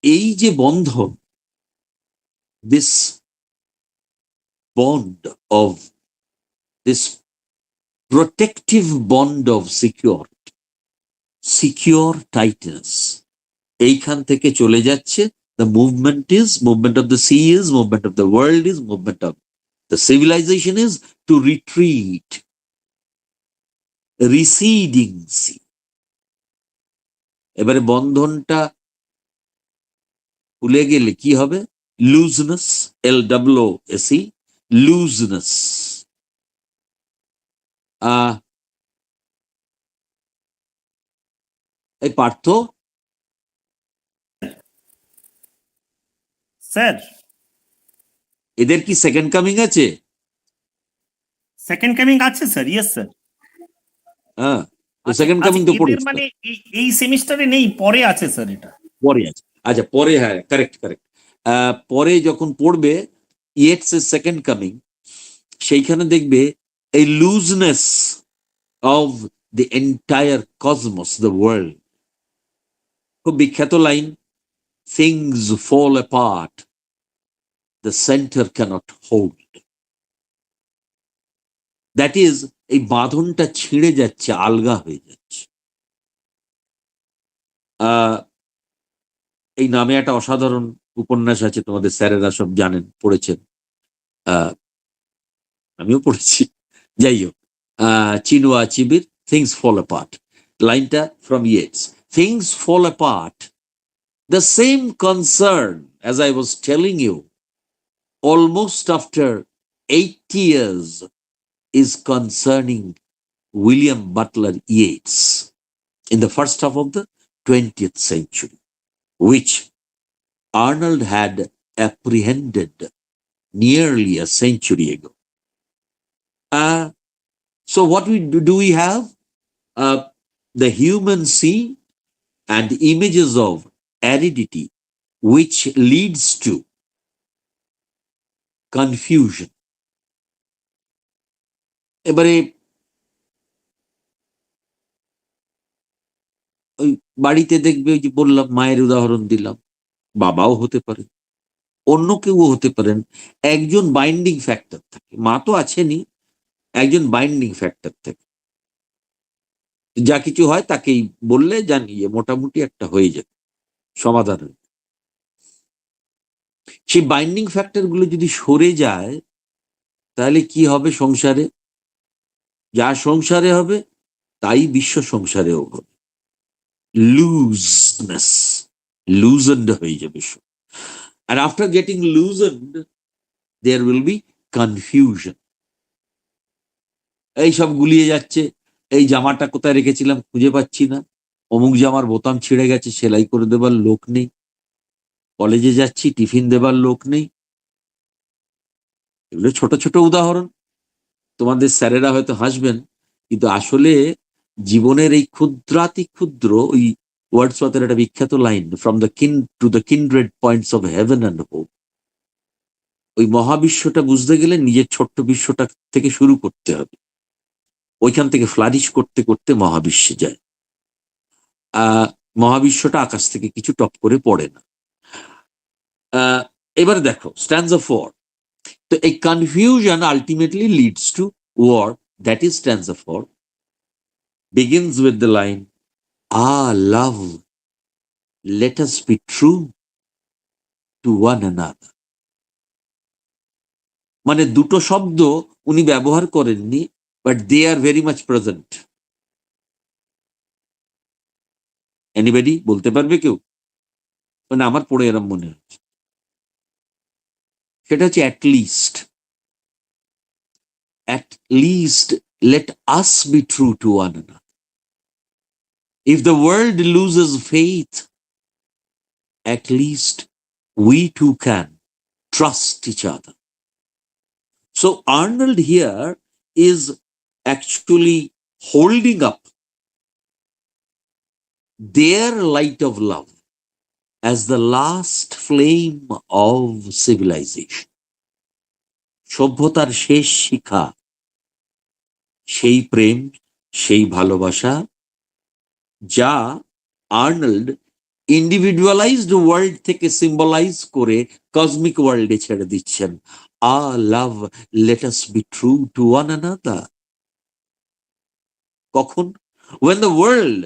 এই যে বন্ধন, this bond of, this protective bond of secure tightness, এইখান থেকে চলে যাচ্ছে। The movement of the sea is, movement of the world is, movement of the civilization is to retreat, receding sea. এবারে বন্ধনটা খুলে গেলে কি হবে? Looseness, LWOC, looseness. এই পার্থ, স্যার, এদের কি সেকেন্ড কামিং আছে? সেকেন্ড কামিং আছে স্যার, ইয়েস স্যার। হ্যাঁ, সেকেন্ড কামিং তো এদের পড়েছি, মানে এই সেমিস্টারে নেই, পরে আছে স্যার এটা। পরে আছে, আচ্ছা পরে, হ্যাঁ কারেক্ট। পরে যখন পড়বে ইয়েটস এর সেকেন্ড কামিং, সেইখানে দেখবে এই looseness of the entire cosmos, the world. খুব বিখ্যাত line, things fall apart, the centre cannot hold. That is, এই বাঁধনটা ছিঁড়ে যাচ্ছে, আলগা হয়ে যাচ্ছে। এই নামে একটা অসাধারণ উপন্যাস আছে, তোমাদের স্যারেরা সব জানেন, পড়েছেন, আমিও পড়েছি। যাই হোক, চিনুয়া চিবির থিংস ফল অ্যাপার্ট, লাইনটা from Yeats, things fall apart, the same concern as I was telling you almost after 80 years is concerning William Butler Yeats in the first half of the 20th century, which Arnold had apprehended nearly a century ago. So what do we have? The human sea and images of aridity, which leads to confusion. এবারে ওই বাড়িতে দেখবে, ওই যে বললাম, মায়ের উদাহরণ দিলাম, বাবাও হতে পারে, অন্য কেউ হতে পারেন, একজন বাইন্ডিং ফ্যাক্টর থাকে, মা তো আছেনই, একজন বাইন্ডিং ফ্যাক্টর থাকে, যা কিছু হয় তাকেই বললে জানিয়ে মোটামুটি একটা হয়ে যাবে সমাধান। সেই বাইন্ডিং ফ্যাক্টর গুলো যদি সরে যায়, তাহলে কি হবে সংসারে? যা সংসারে হবে তাই বিশ্ব সংসারেও হবে, লুজনেস, লুজেন্ড হয়ে যাবে। And after getting loosened, there will be confusion. এই সব গুলিয়ে যাচ্ছে, এই জামাটা কোথায় রেখেছিলাম খুঁজে পাচ্ছি না, অমুক জামার বোতাম ছিঁড়ে গেছে, সেলাই করে দেবার লোক নেই, কলেজে যাচ্ছি টিফিন দেবার লোক নেই। এগুলো ছোট ছোট উদাহরণ, তোমাদের স্যারেরা হয়তো হাসবেন, কিন্তু আসলে জীবনের এই ক্ষুদ্রাতি ক্ষুদ্র, ওই ওয়ার্ডসওয়ার্থের একটা বিখ্যাত line, from the to the kindred points of heaven and hope. ওই মহাবিশ্বটা বুঝতে গেলে নিজের ছোট্ট বিশ্বটা থেকে শুরু করতে হবে, ওইখান থেকে ফ্লারিশ করতে করতে মহাবিশ্বে যায়। মহাবিশ্বটা আকাশ থেকে কিছু টপ করে পড়ে না। এবারে দেখো স্ট্যান্জা 4, তো এই confusion ultimately leads to war. That is stanza 4, begins with the line, ah love, let us be true to one another. মানে দুটো শব্দ উনি ব্যবহার করেননি, but they are very much present. Anybody বলতে পারবে কেউ? মানে আমার পড়ে এরম মনে হচ্ছে, সেটা হচ্ছে at least let us be true to one another. If the world loses faith, at least we too can trust each other. So Arnold here is actually holding up their light of love as the last flame of civilization. সভ্যতার শেষ শিখা, সেই প্রেম, সেই ভালোবাসা যা Arnold individualized world থেকে symbolize করে cosmic ওয়ার্ল্ডে ছেড়ে দিচ্ছেন। Love, let us be true to one another. কখন? when the world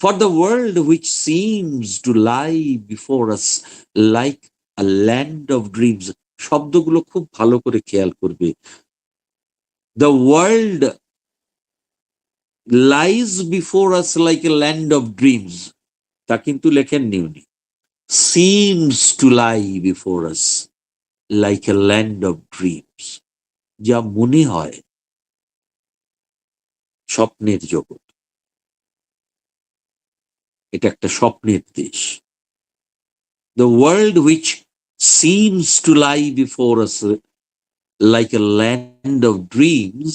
for the world which seems to lie before us like a land of dreams, শব্দগুলো খুব ভালো করে খেয়াল করবে। the world lies before us like a land of dreams, তা কিন্তু লেখেননি উনি। seems to lie before us like a land of dreams, যা মনে হয় স্বপ্নের জগৎ, এটা একটা স্বপ্নের দেশ। the world which seems to lie before us like a land of dreams,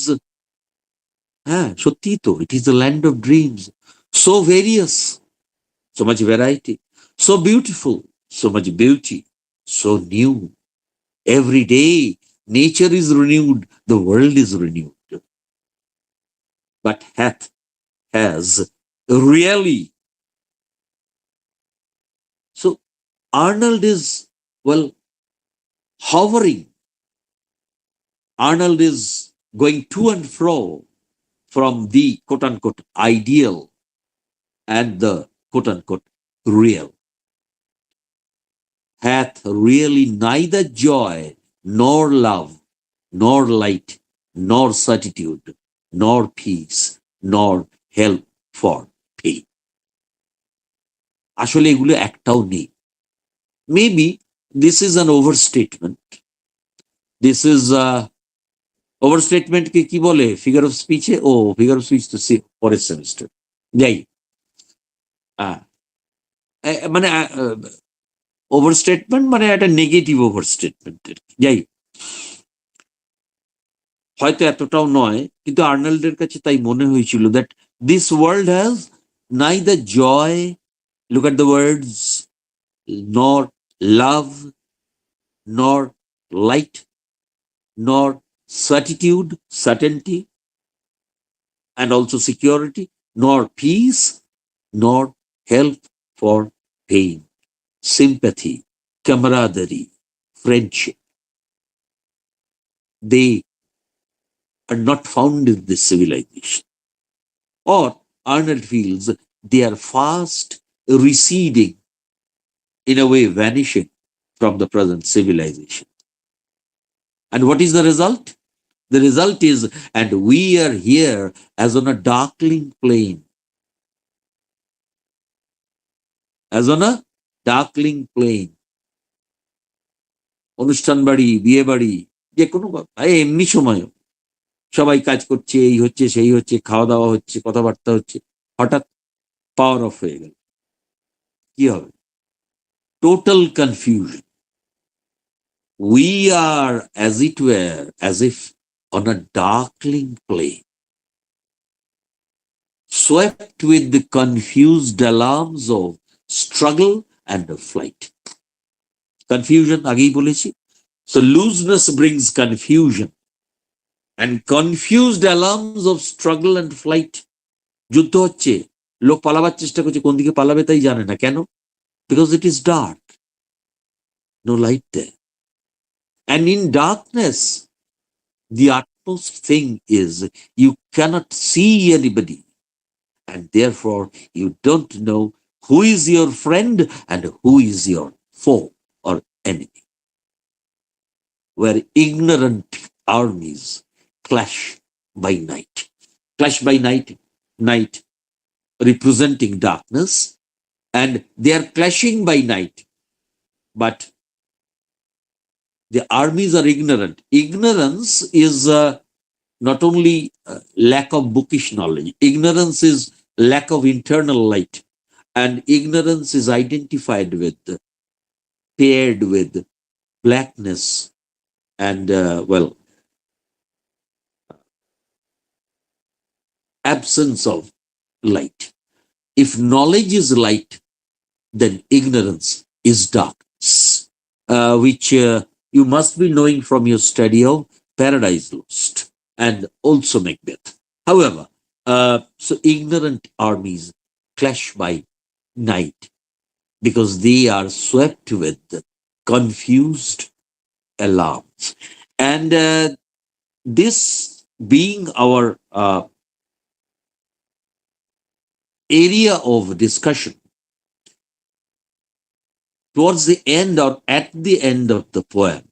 হ্যাঁ সত্যি তো, it is a land of dreams, so various, so much variety, so beautiful, so much beauty, so new. Every day nature is renewed, the world is renewed, but has really. So Arnold is, well, hovering. Arnold is going to and fro from the quote-unquote ideal and the quote-unquote real. Hath really neither joy, nor love, nor light, nor certitude, nor peace, nor help for pain. আসলে এগুলো একটাও নেই। Maybe this is an overstatement. This is overstatement কে কি বলে figure of স্পিচে? Figure of speech তো পরের সেমিস্টার। যাই, মানে ওভারস্টেটমেন্ট মানে একটা নেগেটিভ ওভারস্টেটমেন্ট। যাই, হয়তো এতটাও নয়, কিন্তু আর্নল্ডের কাছে তাই মনে হয়েছিল that this world has neither joy, look at the words, nor love, nor light, nor certitude, certainty, and also security, nor peace, nor help for pain, sympathy, camaraderie, friendship. They are not found in this civilization. Or Arnold feels they are fast receding, in a way vanishing from the present civilization. And what is the result? The result is, and we are here as on a darkling plain. As on a darkling plain. অনুষ্ঠান বাড়ি, বিয়ে বাড়ি, যে কোনো এমনি সময় সবাই কাজ করছে, এই হচ্ছে সেই হচ্ছে, খাওয়া দাওয়া হচ্ছে, কথাবার্তা হচ্ছে, হঠাৎ পাওয়ার অফ হয়ে গেল, কি হবে? Total confusion. We are, as it were, as if on a darkling plain, swept with the confused alarms of struggle and of flight. Confusion, আগেই বলেছি। So looseness brings confusion, and confused alarms of struggle and flight. যুদ্ধ হচ্ছে, লোক পালাবার চেষ্টা করছে, কোন দিকে পালাবে তাই জানে না। কেন? Because it is dark, no light there. And in darkness, the utmost thing is you cannot see anybody, and therefore you don't know who is your friend and who is your foe or enemy. Where ignorant armies clash by night. Clash by night, night representing darkness, and they are clashing by night. But the armies are ignorant. Ignorance is not only lack of bookish knowledge. Ignorance is lack of internal light. And ignorance is identified with, paired with blackness and, absence of light. If knowledge is light, then ignorance is darkness, which you must be knowing from your study of Paradise Lost and also Macbeth. However, So ignorant armies clash by night because they are swept with confused alarms. And this being our area of discussion, towards the end or at the end of the poem,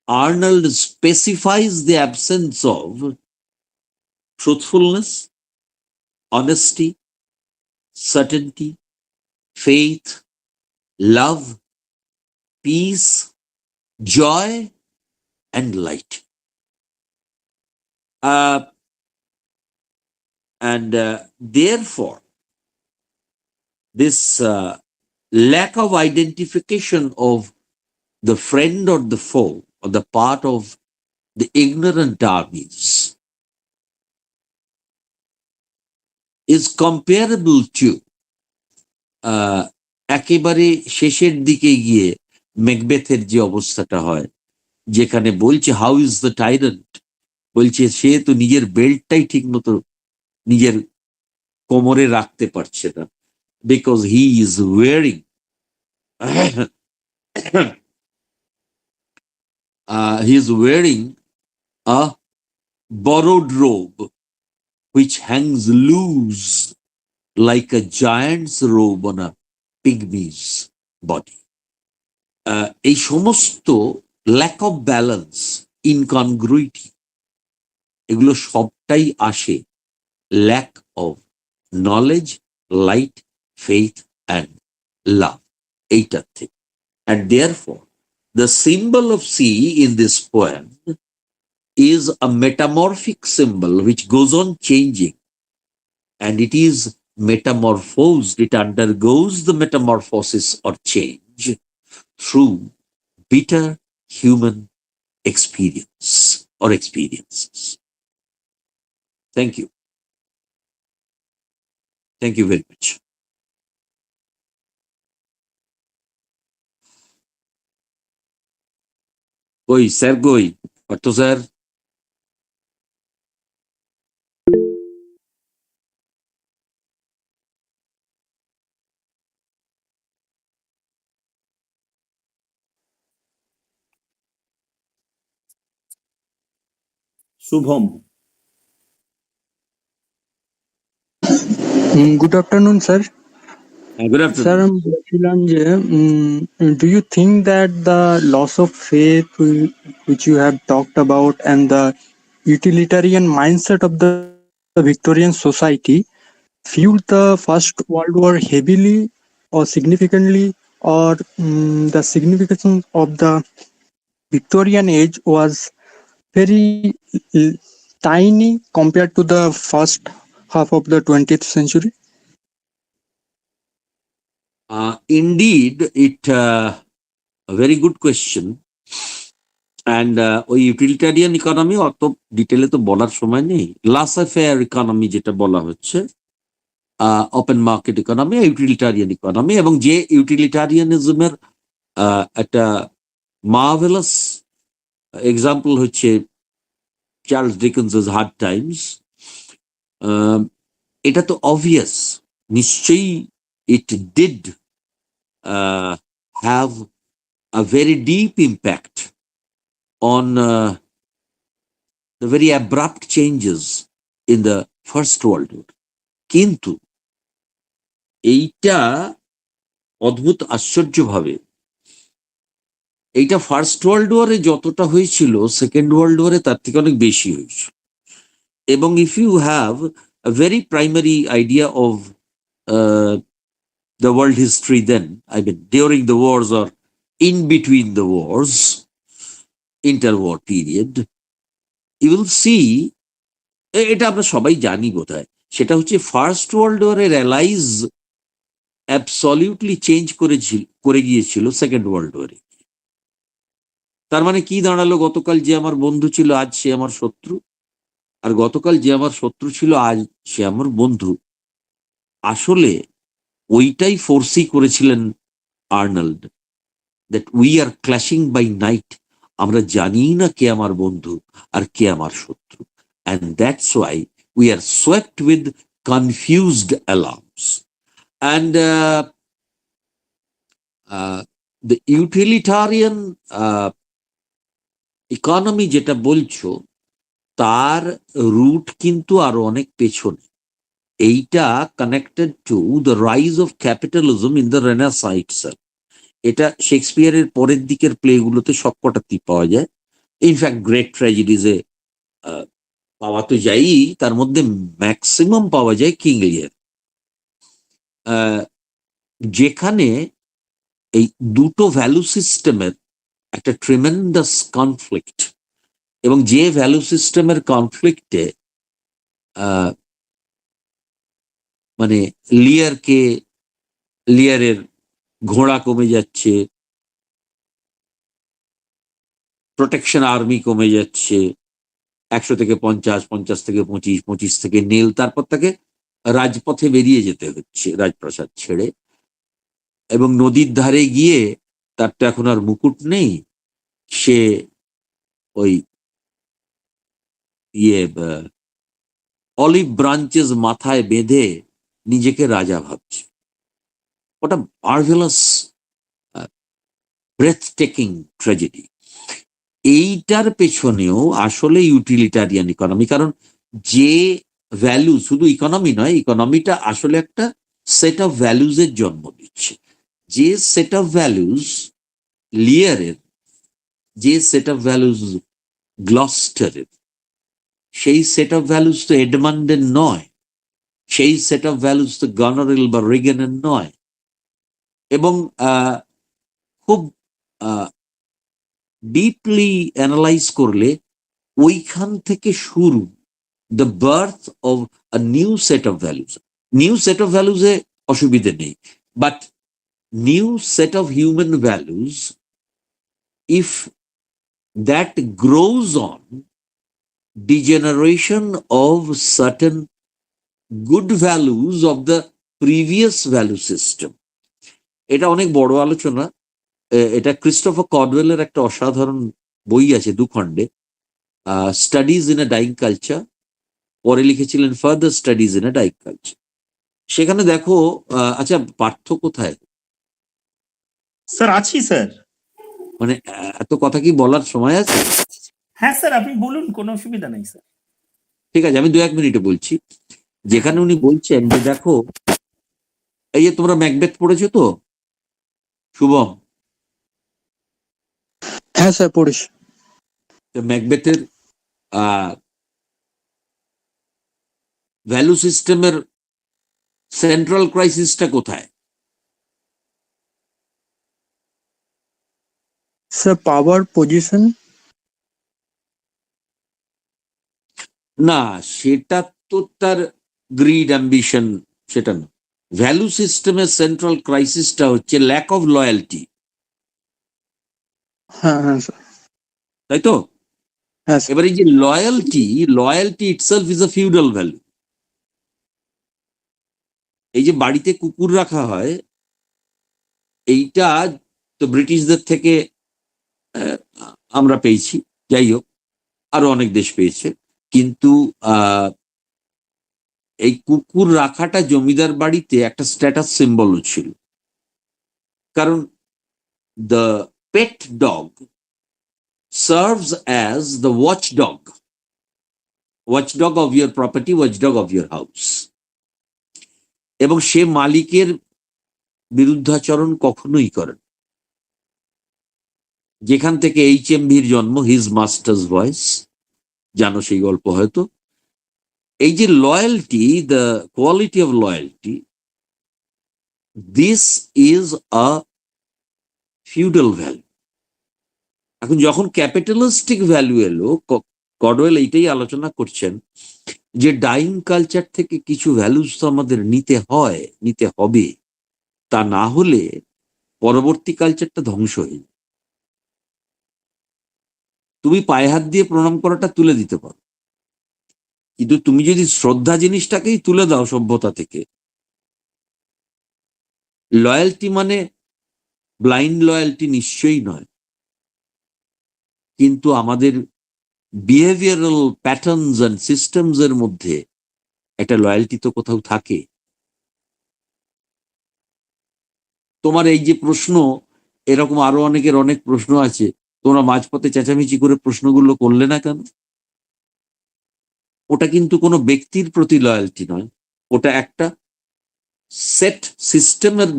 Arnold specifies the absence of truthfulness, honesty, certainty, faith, love, peace, joy, and light. And therefore, this lack of identification of the friend or the foe on the part of the ignorant armies is comparable to একেবারে শেষের দিকে গিয়ে ম্যাকবেথের যে অবস্থাটা হয়, যেখানে বলছে how is the টাইরেন্ট, বলছে সে তো নিজের বেল্টটাই ঠিক মতো নিজের কোমরে রাখতে পারছে না, because he is wearing he is wearing a borrowed robe which hangs loose like a giant's robe on a pygmy's body. এই সমস্ত lack of balance, incongruity, এগুলো সবটাই আসে lack of knowledge, light, faith and love, এইটার থেকে. And therefore the symbol of sea in this poem is a metamorphic symbol which goes on changing, and it is metamorphosed, it undergoes the metamorphosis or change through bitter human experience or experiences. Thank you. Thank you very much. Koi, sir, koi. Patto, sir. Shubham. Good afternoon, sir. Good afternoon. Sir, আমি বলছিলাম যে do you think that the loss of faith which you have talked about and the utilitarian mindset of the Victorian society fueled the First World War heavily or significantly, or the significance of the Victorian age was very tiny compared to the first half of the 20th century? Indeed, it a very good question. And ওই ইউটিলিটারিয়ান economy অত ডিটেলে তো বলার সময় নেই। লাসে fair economy যেটা বলা হচ্ছে, ওপেন মার্কেট ইকোনমি, ইউটিলিটারিয়ান ইকোনমি, এবং যে ইউটিলিটারিয়ানিজমের একটা মার্ভেলাস এক্সাম্পল হচ্ছে চার্লস ডিকেন্সের হার্ড টাইমস। এটা তো অবভিয়াস, নিশ্চয়ই it did have a very deep impact on the very abrupt changes in the First World War. কিন্তু এইটা অদ্ভুত আশ্চর্যভাবে এইটা ফার্স্ট ওয়ার্ল্ড ওয়ারে যতটা হয়েছিল সেকেন্ড ওয়ার্ল্ড ওয়ারে তার থেকে অনেক বেশি হয়েছিল। এবং if you have a very primary idea of the world history then, I mean during the wars or in between the wars, interwar period, you will see, এটা আমরা সবাই জানি বোধহয়, সেটা হচ্ছে ফার্স্ট ওয়ার্ল্ড ওয়ারের অ্যালাইজ অ্যাবসলিউটলি চেঞ্জ করে গিয়েছিল সেকেন্ড ওয়ার্ল্ড ওয়ারে। তার মানে কি দাঁড়ালো, গতকাল যে আমার বন্ধু ছিল আজ সে আমার শত্রু, আর গতকাল যে আমার শত্রু ছিল আজ সে আমার বন্ধু। আসলে ওইটাই ফোর্সি করেছিলেন Arnold, that we are clashing by night, আমরা জানি না কে আমার বন্ধু আর কে আমার শত্রু, and that's why we are swept with confused alarms. And the utilitarian economy যেটা বলছো তার রুট কিন্তু আরো অনেক পেছনে। এইটা connected to the rise of capitalism in the renaissance itself. এটা শেক্সপিয়ারের পরের দিকের প্লেগুলোতে সবকটাতেই পাওয়া যায়। ইনফ্যাক্ট গ্রেট ট্র্যাজেডিজে পাওয়া তো যাই, তার মধ্যে ম্যাক্সিমাম পাওয়া যায় কিং লিয়ার, যেখানে এই দুটো ভ্যালু সিস্টেমের একটা ট্রিমেন্ডাস কনফ্লিক্ট, এবং যে ভ্যালু সিস্টেমের কনফ্লিক্টে মানে লিয়ারের ঘোড়া কমে যাচ্ছে, প্রোটেকশন আর্মি কমে যাচ্ছে, 100 থেকে 50, 50 থেকে 25, 25 থেকে নীল, তারপর তাকে রাজপথে বেরিয়ে যেতে হচ্ছে রাজপ্রাসাদ ছেড়ে, এবং নদীর ধারে গিয়ে তার তো এখন আর মুকুট নেই, সে ওই অলিভ ব্রাঞ্চেস মাথায় বেঁধে নিজেকে রাজা ভাবছে। ওটা মার্ভেলাস ব্রেথ টেকিং ট্র্যাজেডি। এইটার পেছনেও আসলে ইউটিলিটারিয়ান ইকোনমি, কারণ যে ভ্যালু, শুধু ইকোনমি নয়, ইকোনমিটা আসলে একটা সেট অফ ভ্যালুজ এর জন্ম দিচ্ছে। যে সেট অফ ভ্যালুজ লিয়ারের, যে সেট অফ ভ্যালুজ গ্লস্টারের, সেই সেট অফ ভ্যালুজ তো এডমান্ডের নয়, সেই সেট অফ ভ্যালুজ তো গনারেল বা রিগেনের নয়। এবং খুব ডিপলি অ্যানালাইজ করলে ওইখান থেকে শুরু the birth of a new set of values. New set of ভ্যালুজে অসুবিধে নেই, but new set of human values, if that grows on degeneration of certain good values of the previous value system. এটা অনেক বড় আলোচনা। এটা Christopher কডওয়েলের একটা অসাধারণ বই আছে 2 খণ্ডে, studies in a dyeing culture, পরে লিখেছিলেন further studies in a dyeing culture. সেখানে দেখো, আচ্ছা পার্থ কোথায়? স্যার আছি স্যার। মানে এত কথা কি বলার সময় আছে? হ্যাঁ স্যার, আপনি বলুন, কোনো অসুবিধা নেই স্যার। ঠিক আছে, আমি 2-1 মিনিটে বলছি। যেখানে উনি বলছেন যে দেখো, এই যে তোমরা ম্যাকবেথ পড়েছো তো শুভম? হ্যাঁ স্যার পড়েছি। ম্যাকবেথের ভ্যালু সিস্টেমের সেন্ট্রাল ক্রাইসিসটা কোথায়? স্যার পাওয়ার পজিশন। না, সেটা তো তার গ্রিড অ্যাম্বিশন, সেটা না। ভ্যালু সিস্টেমের সেন্ট্রাল ক্রাইসিসটা হচ্ছে ল্যাক অফ লয়ালটি। হ্যাঁ হ্যাঁ স্যার। তাই তো? হ্যাঁ স্যার। এবার এই যে loyalty itself is a feudal value. এই যে বাড়িতে কুকুর রাখা হয়, এইটা তো ব্রিটিশদের থেকে আমরা পেয়েছি, যাই হোক আরো অনেক দেশ পেয়েছে, কিন্তু এই কুকুর রাখাটা জমিদার বাড়িতে একটা স্ট্যাটাস সিম্বলও ছিল। কারণ the pet dog serves as the watchdog of your property, watchdog of your house. এবং সে মালিকের বিরুদ্ধাচরণ কখনোই করে। যেখান থেকে HMVর জন্ম, হিজ মাস্টার্স ভয়েস, জানো সেই গল্প হয়তো। এই যে loyalty, the quality of loyalty, this is a feudal value. এখন যখন ক্যাপিটালিস্টিক ভ্যালু এলো, কডওয়েল এইটাই আলোচনা করছেন যে ডাইং কালচার থেকে কিছু ভ্যালুস তো আমাদের নিতে হবে, তা না হলে পরবর্তী কালচারটা ধ্বংস হয়ে যায়। তুমি পায়ে হাত দিয়ে প্রণাম করাটা তুলে দিতে পারো, কিন্তু তুমি যদি শ্রদ্ধা জিনিসটাকেই তুলে দাও সভ্যতা থেকে, লয়্যালটি মানে ব্লাইন্ড লয়্যালটি নিশ্চয়ই নয়, কিন্তু আমাদের বিহেভিয়ারাল প্যাটার্নস অ্যান্ড সিস্টেমস এর মধ্যে একটা লয়ালটি তো কোথাও থাকে। তোমার এই যে প্রশ্ন, এরকম আরো অনেকের অনেক প্রশ্ন আছে, তোমরা মাঝপথে চেঁচামেচি করে প্রশ্নগুলো করলে না কেন? ওটা কিন্তু কোনো ব্যক্তির প্রতি লয়ালটি নয়, ওটা একটা সেট সিস্টেমের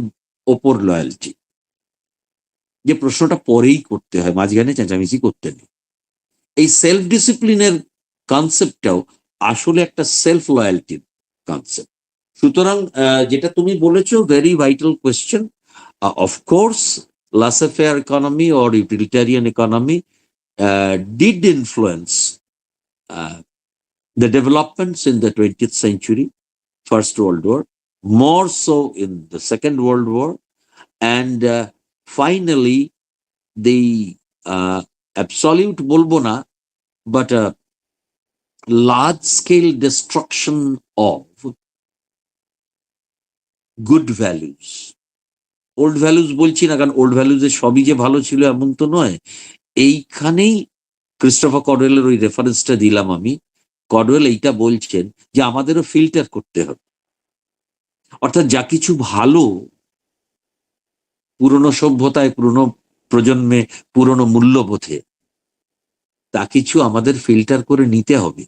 ওপর লয়ালটি, যে প্রশ্নটা পরেই করতে হয়, মাঝখানে চেঁচামেচি করতে নেই। এই সেলফ ডিসিপ্লিনের কনসেপ্টটাও আসলে একটা সেলফ লয়ালটির কনসেপ্ট। সুতরাং যেটা তুমি বলেছো, very vital question. Of course laissez-faire economy or utilitarian economy did influence the developments in the 20th century, First World War, more so in the Second World War, and finally the absolute bolbo na, but a large scale destruction of good values. Old values বলছি না, কারণ old ভ্যালুজে সবই যে ভালো ছিল এমন তো নয়। এইখানেই ক্রিস্টোফার কডওয়েলের ওই রেফারেন্সটা দিলাম আমি। কডওয়েল এইটা বলছেন যে আমাদেরও ফিল্টার করতে হবে, অর্থাৎ যা কিছু ভালো পুরনো সভ্যতায়, পুরনো প্রজন্মে, পুরনো মূল্যবোধে, তা কিছু আমাদের ফিল্টার করে নিতে হবে।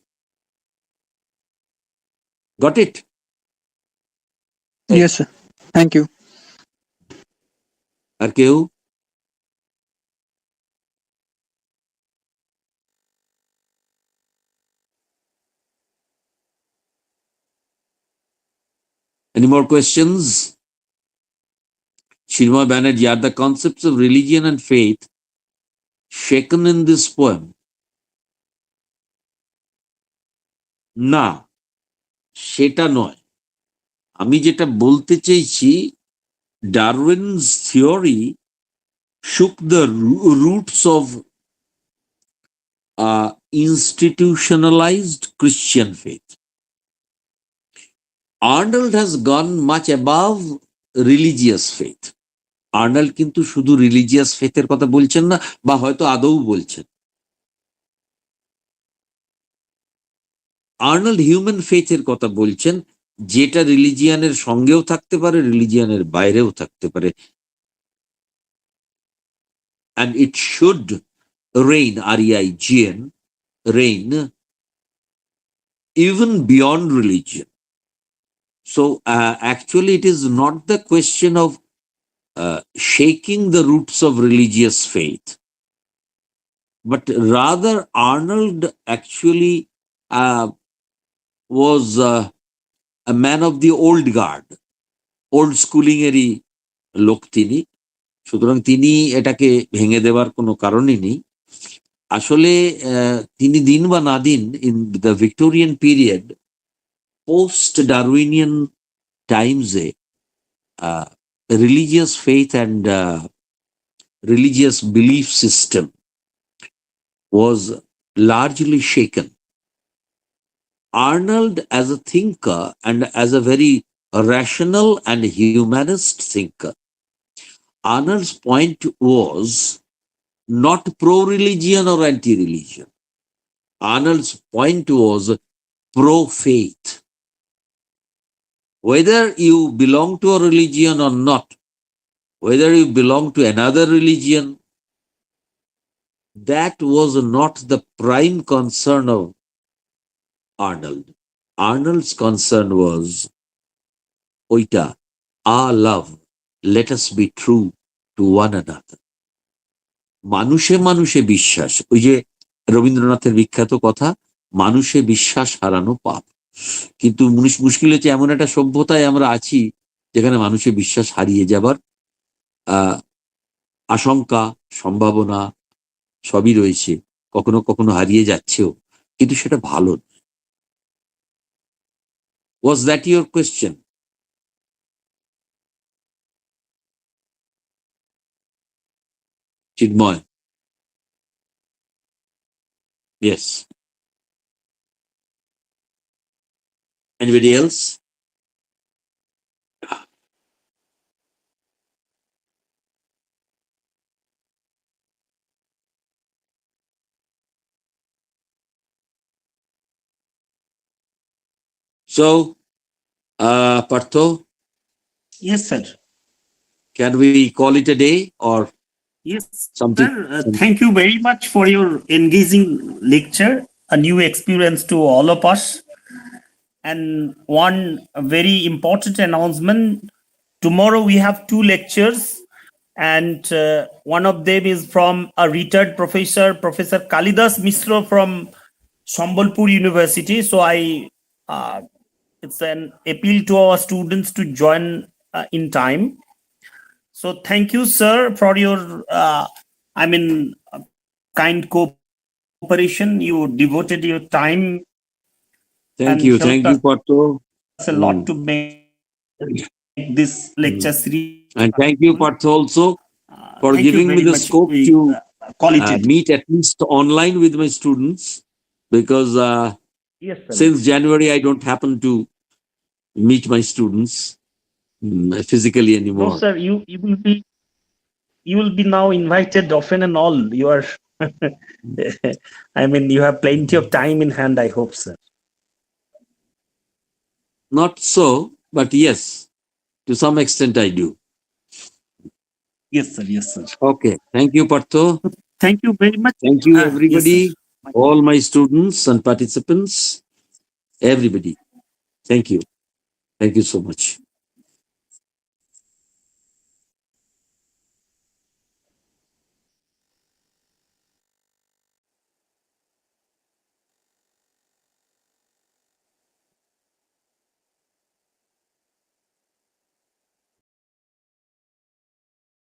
Got it? Yes, sir. Thank you. আর কেউ? Any more questions? Shirma Banerjee, are the concepts of religion and faith shaken in this poem? না, সেটা নয়। আমি যেটা বলতে চেয়েছি, Darwin's theory shook the roots of institutionalized Christian faith. Arnold has gone much above religious faith. Arnold কিন্তু শুধু religious ফেথের কথা বলছেন না, বা হয়তো আদৌ বলছেন। আর্নল্ড হিউম্যান ফেথের কথা বলছেন, যেটা রিলিজিয়ানের সঙ্গেও থাকতে পারে, রিলিজিয়ানের বাইরেও থাকতে পারে, and it should reign, R-E-I-G-N, reign even beyond religion. So actually it is not the question of shaking the roots of religious faith, but rather Arnold actually was a man of the old guard, old schooling এরই লোক তিনি। সুতরাং তিনি এটাকে ভেঙে দেওয়ার কোনো কারণই নেই। আসলে তিনি দিন বা না দিন, in the Victorian period, post Darwinian টাইমসে, religious faith and religious belief system was largely shaken. Arnold, as a thinker and as a very rational and humanist thinker, Arnold's point was not pro-religion or anti-religion. Arnold's point was pro-faith. Whether you belong to a religion or not, whether you belong to another religion, that was not the prime concern of Arnold. Arnold's concern was, oita, our love, let us be true to one another. মানুষে মানুষে বিশ্বাস, ওই যে রবীন্দ্রনাথের বিখ্যাত কথা, মানুষে বিশ্বাস হারানো পাপ। কিন্তু মুশকিল হচ্ছে, এমন একটা সভ্যতায় আমরা আছি যেখানে মানুষের বিশ্বাস হারিয়ে যাবার আশঙ্কা, সম্ভাবনা সবই রয়েছে, কখনো কখনো হারিয়ে যাচ্ছেও, কিন্তু সেটা ভালো। Was that your question? Chidmoy? Yes. Anybody else? So, Partho, Yes, sir. can we call it a day or Yes, something? sir. Thank you very much for your engaging lecture, a new experience to all of us. And one very important announcement. Tomorrow we have 2 lectures, and one of them is from a retired professor, Professor Kalidas Misro from Sambalpur University. So it's an appeal to our students to join in time. So thank you, sir, for your, kind cooperation. You devoted your time Thank and you. helped Thank you, us Partho. a lot to make this lecture series. And thank you, Partho, also for Thank you giving me very the much. scope We to call it a day. meet at least online with my students, because Yes, sir. since January I don't happen to meet my students physically anymore. No, sir. You will be now invited often and all. You are. You have plenty of time in hand. I hope, sir. Not so, but yes, to some extent I do. Yes, sir. Yes, sir. Okay. Thank you, Partho. Thank you very much. Thank you, Yes, everybody, sir. all my students and participants, everybody. Thank you. Thank you so much.